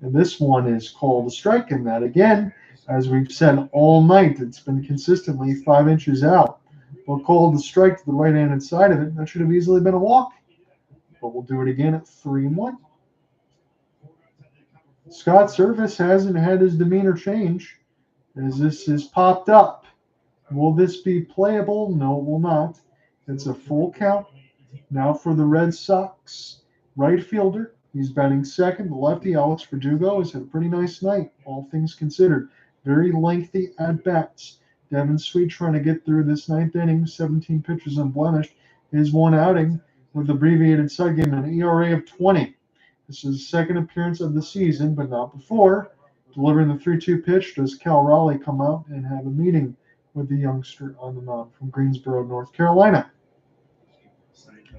Speaker 1: And this one is called a strike, in that, again, as we've said all night, it's been consistently 5 inches out. But called a strike to the right-handed side of it. That should have easily been a walk. But we'll do it again at 3-1. Scott Service hasn't had his demeanor change as this has popped up. Will this be playable? No, it will not. It's a full count. Now for the Red Sox right fielder. He's batting second. The lefty, Alex Verdugo, has had a pretty nice night, all things considered. Very lengthy at-bats. Devin Sweet trying to get through this 9th inning, 17 pitches unblemished. His one outing with abbreviated side game, an ERA of 20. This is his second appearance of the season, but not before. Delivering the 3-2 pitch, does Cal Raleigh come out and have a meeting with the youngster on the mound from Greensboro, North Carolina.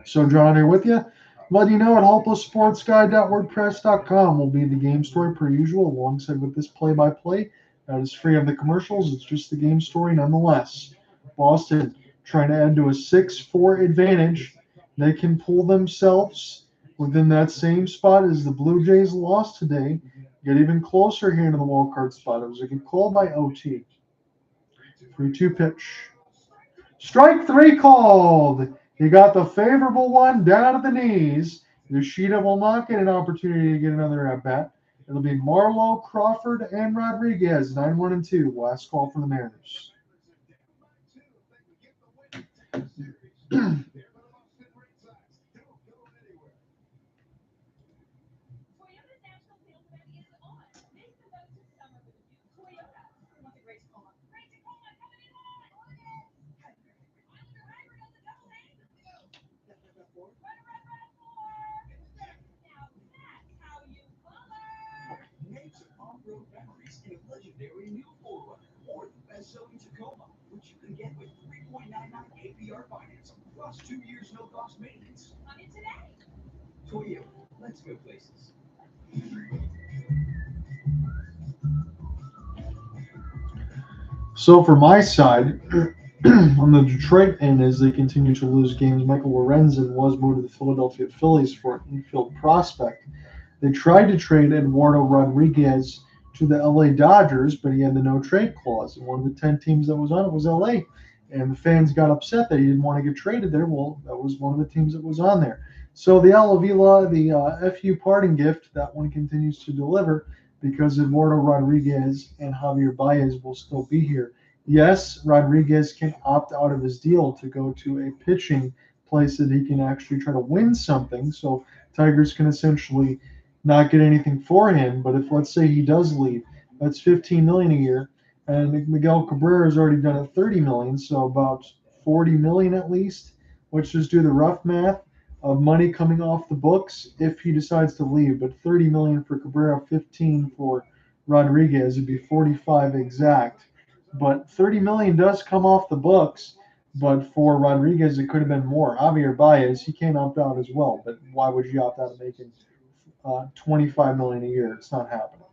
Speaker 1: So John here with you. Letting you know at hopelesssportsguy.wordpress.com will be the game story per usual, alongside with this play-by-play. That is free of the commercials. It's just the game story nonetheless. Boston trying to add to a 6-4 advantage. They can pull themselves within that same spot as the Blue Jays lost today. Get even closer here to the wild card spot. It was a good call by OT. 3-2 pitch. Strike 3 called. He got the favorable one down at the knees. Yoshida will not get an opportunity to get another at-bat. It'll be Marlowe, Crawford, and Rodriguez, 9-1 and 2. Last call for the Mariners.
Speaker 6: Toyota's national sales event is on. Make the most of summer with a new Toyota. What's a great Tacoma? Great Tacoma coming in hot. Look at it. Highlander hybrid on the double A. Run, run, run,
Speaker 2: Very new 4Runner, or the best-selling Tacoma, which you can get with 3.99 APR financing, plus 2 years no-cost maintenance.
Speaker 6: Come in today.
Speaker 2: Toyota, let's go places.
Speaker 1: So for my side, on the Detroit end, as they continue to lose games, Michael Lorenzen was moved to the Philadelphia Phillies for an infield prospect. They tried to trade Eduardo Rodriguez to the LA Dodgers, but he had the no trade clause. And one of the 10 teams that was on it was LA. And the fans got upset that he didn't want to get traded there. Well, that was one of the teams that was on there. So the Al Avila, the FU parting gift, that one continues to deliver because Eduardo Rodriguez and Javier Baez will still be here. Yes, Rodriguez can opt out of his deal to go to a pitching place that he can actually try to win something. So Tigers can essentially not get anything for him. But if let's say he does leave, that's 15 million a year, and Miguel Cabrera has already done it 30 million, so about 40 million at least. Let's just do the rough math of money coming off the books if he decides to leave. But 30 million for Cabrera, 15 for Rodriguez, would be 45 exact. But 30 million does come off the books. But for Rodriguez, it could have been more. Javier Baez, he can't opt out as well. But why would you opt out of making 25 million a year? It's not happening.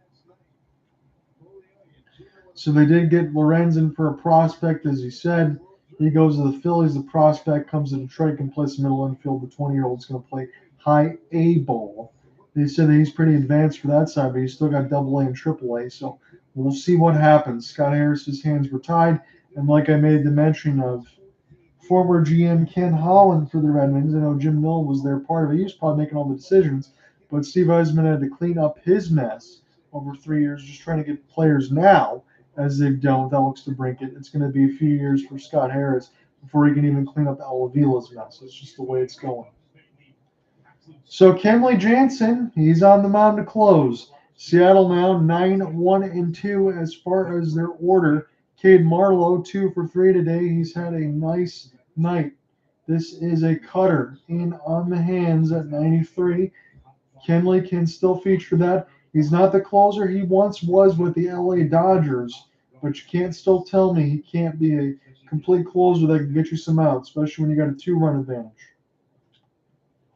Speaker 1: So they did get Lorenzen for a prospect, as he said. He goes to the Phillies. The prospect comes to Detroit, can play some middle infield. The 20-year-old is going to play high A ball. They said that he's pretty advanced for that side, but he's still got double A and triple A. So we'll see what happens. Scott Harris's hands were tied. And like I made the mention of former GM Ken Holland for the Red Wings, I know Jim Mill was their part of it. He was probably making all the decisions. But Steve Eisman had to clean up his mess over 3 years, just trying to get players now, as they've done with Alex DeBrincat. It's going to be a few years for Scott Harris before he can even clean up Al Avila's mess. It's just the way it's going. So Kenley Jansen, he's on the mound to close. Seattle now 9-1-2 as far as their order. Cade Marlowe 2 for 3 today. He's had a nice night. This is a cutter in on the hands at 93. Kenley can still feature that. He's not the closer he once was with the LA Dodgers, but you can't still tell me he can't be a complete closer that can get you some outs, especially when you got a 2-run advantage.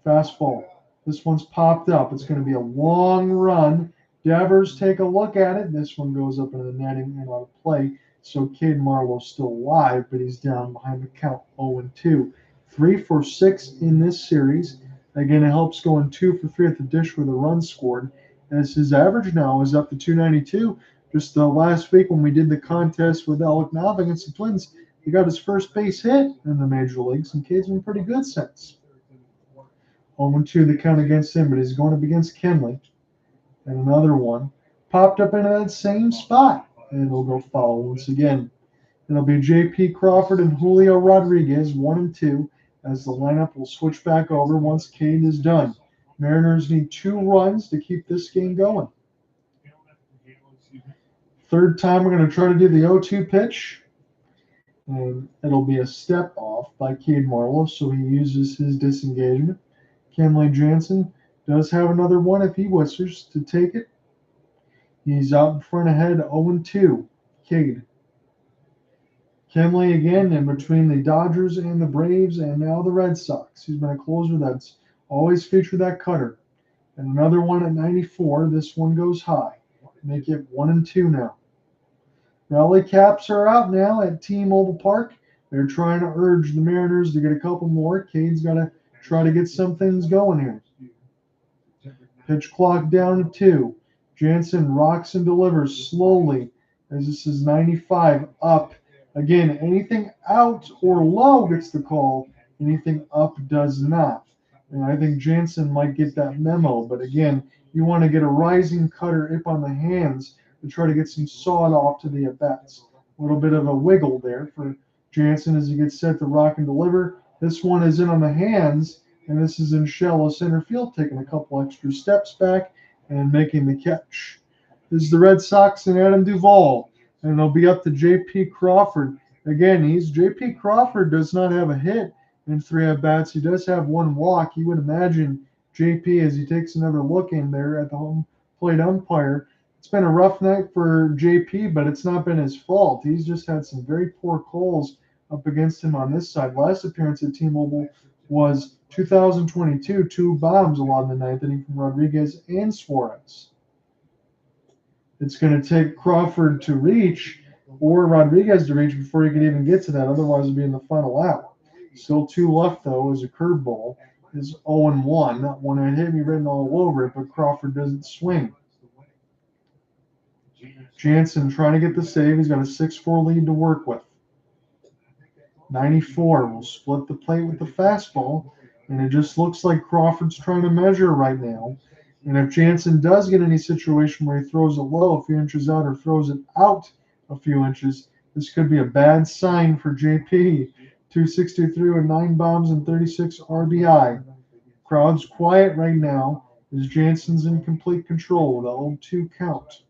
Speaker 1: Fastball. This one's popped up. It's going to be a long run. Devers take a look at it. This one goes up into the netting and out of play. So Cade Marlowe's still alive, but he's down behind the count 0-2. 3 for 6 in this series. Again, it helps going 2 for 3 at the dish with a run scored, as his average now is up to 292. Just last week when we did the contest with Alec Knob against the Twins, he got his first base hit in the major leagues, and Cade's been pretty good since. 0-2 the count against him, but he's going up against Kenley. And another one popped up into that same spot, and it'll go foul once again. It'll be J.P. Crawford and Julio Rodriguez, 1 and 2, as the lineup will switch back over once Cade is done. Mariners need 2 runs to keep this game going. Third time we're going to try to do the 0-2 pitch. And it'll be a step off by Cade Marlowe, so he uses his disengagement. Kenley Jansen does have another one if he wishes to take it. He's out in front ahead, 0-2. Cade. Kenley again in between the Dodgers and the Braves and now the Red Sox. He's been a closer that's always featured that cutter. And another one at 94. This one goes high. Make it 1-2 now. Rally caps are out now at T-Mobile Park. They're trying to urge the Mariners to get a couple more. Cade's got to try to get some things going here. Pitch clock down to 2. Jansen rocks and delivers slowly as this is 95 up. Again, anything out or low gets the call. Anything up does not. And I think Jansen might get that memo. But again, you want to get a rising cutter up on the hands to try to get some sawed off to the at-bats. A little bit of a wiggle there for Jansen as he gets set to rock and deliver. This one is in on the hands, and this is in shallow center field, taking a couple extra steps back and making the catch. This is the Red Sox and Adam Duvall, and it'll be up to J.P. Crawford. Again, J.P. Crawford does not have a hit in 3 at-bats. He does have 1 walk. You would imagine J.P., as he takes another look in there at the home plate umpire, It's been a rough night for JP, but it's not been his fault. He's just had some very poor calls up against him on this side. Last appearance at T-Mobile was 2022, 2 bombs along the ninth inning from Rodriguez and Suarez. It's going to take Crawford to reach or Rodriguez to reach before he can even get to that. Otherwise, it'll be in the final out. Still 2 left, though, as a curveball. Is 0-1. That one had hit me written all over it, but Crawford doesn't swing. Jansen trying to get the save. He's got a 6-4 lead to work with. 94 will split the plate with the fastball, and it just looks like Crawford's trying to measure right now. And if Jansen does get any situation where he throws it low a few inches out or throws it out a few inches, this could be a bad sign for JP. 263 with 9 bombs and 36 RBI. Crowd's quiet right now as Jansen's in complete control with a 0-2 count.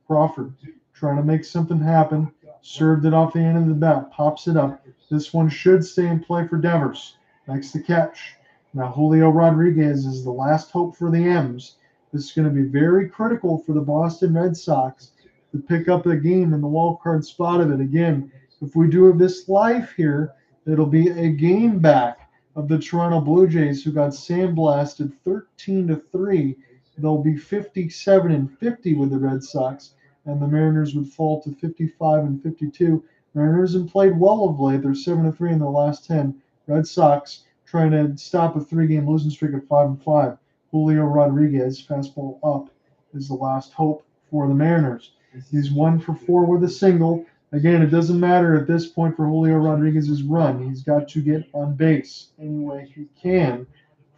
Speaker 1: Crawford trying to make something happen. Served it off the end of the bat. Pops it up. This one should stay in play for Devers. Next to catch. Now Julio Rodriguez is the last hope for the M's. This is going to be very critical for the Boston Red Sox to pick up the game in the wild card spot of it. Again, if we do this live here, it'll be a game back of the Toronto Blue Jays, who got sandblasted 13-3. They'll be 57-50 with the Red Sox, and the Mariners would fall to 55-52. Mariners have played well of late. They're 7-3 in the last 10. Red Sox trying to stop a 3-game losing streak at 5-5. Julio Rodriguez, fastball up, is the last hope for the Mariners. He's 1 for 4 with a single. Again, it doesn't matter at this point for Julio Rodriguez's run. He's got to get on base any way he can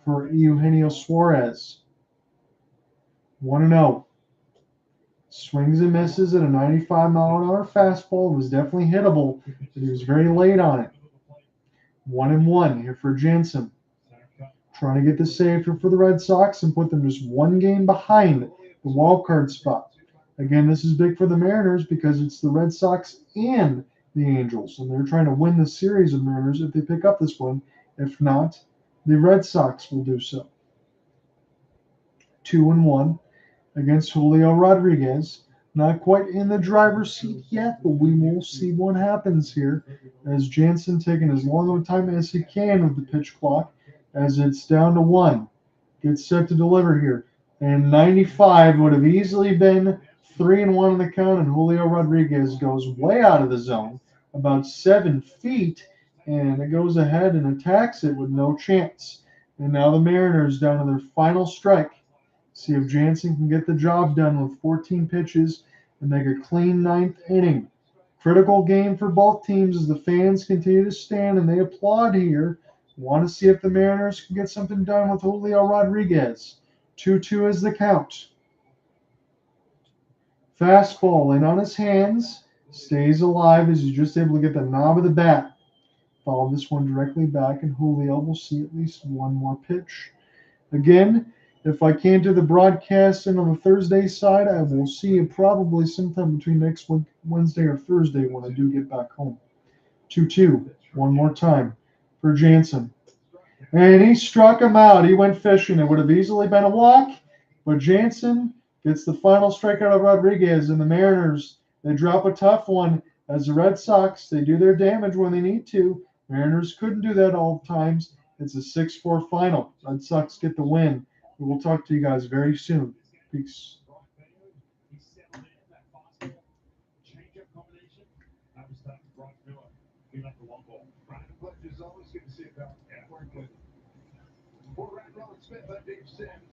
Speaker 1: for Eugenio Suarez. 1-0. Swings and misses at a 95-mile-an-hour fastball. It was definitely hittable, but he was very late on it. 1-1 here for Jansen. Trying to get the save for the Red Sox and put them just 1 game behind the wild card spot. Again, this is big for the Mariners because it's the Red Sox and the Angels, and they're trying to win the series of Mariners if they pick up this one. If not, the Red Sox will do so. 2-1 against Julio Rodriguez. Not quite in the driver's seat yet, but we will see what happens here as Jansen taking as long of a time as he can with the pitch clock as it's down to 1. Gets set to deliver here. And 95 would have easily been 3-1 on the count, and Julio Rodriguez goes way out of the zone, about 7 feet, and it goes ahead and attacks it with no chance. And now the Mariners down to their final strike. See if Jansen can get the job done with 14 pitches and make a clean 9th inning. Critical game for both teams as the fans continue to stand and they applaud here. Want to see if the Mariners can get something done with Julio Rodriguez. 2-2 is the count. Fastball in on his hands. Stays alive as he's just able to get the knob of the bat. Follow this one directly back, and Julio will see at least one more pitch. Again, if I can't do the broadcasting on the Thursday side, I will see you probably sometime between next Wednesday or Thursday when I do get back home. 2-2. One more time for Jansen. And he struck him out. He went fishing. It would have easily been a walk, but Jansen gets the final strikeout of Rodriguez, and the Mariners, they drop a tough one as the Red Sox, they do their damage when they need to. Mariners couldn't do that all times. It's a 6-4 final. Red Sox get the win. We will talk to you guys very soon. Peace.
Speaker 7: For Ryan Rollins Smith, I'm Dave Sims.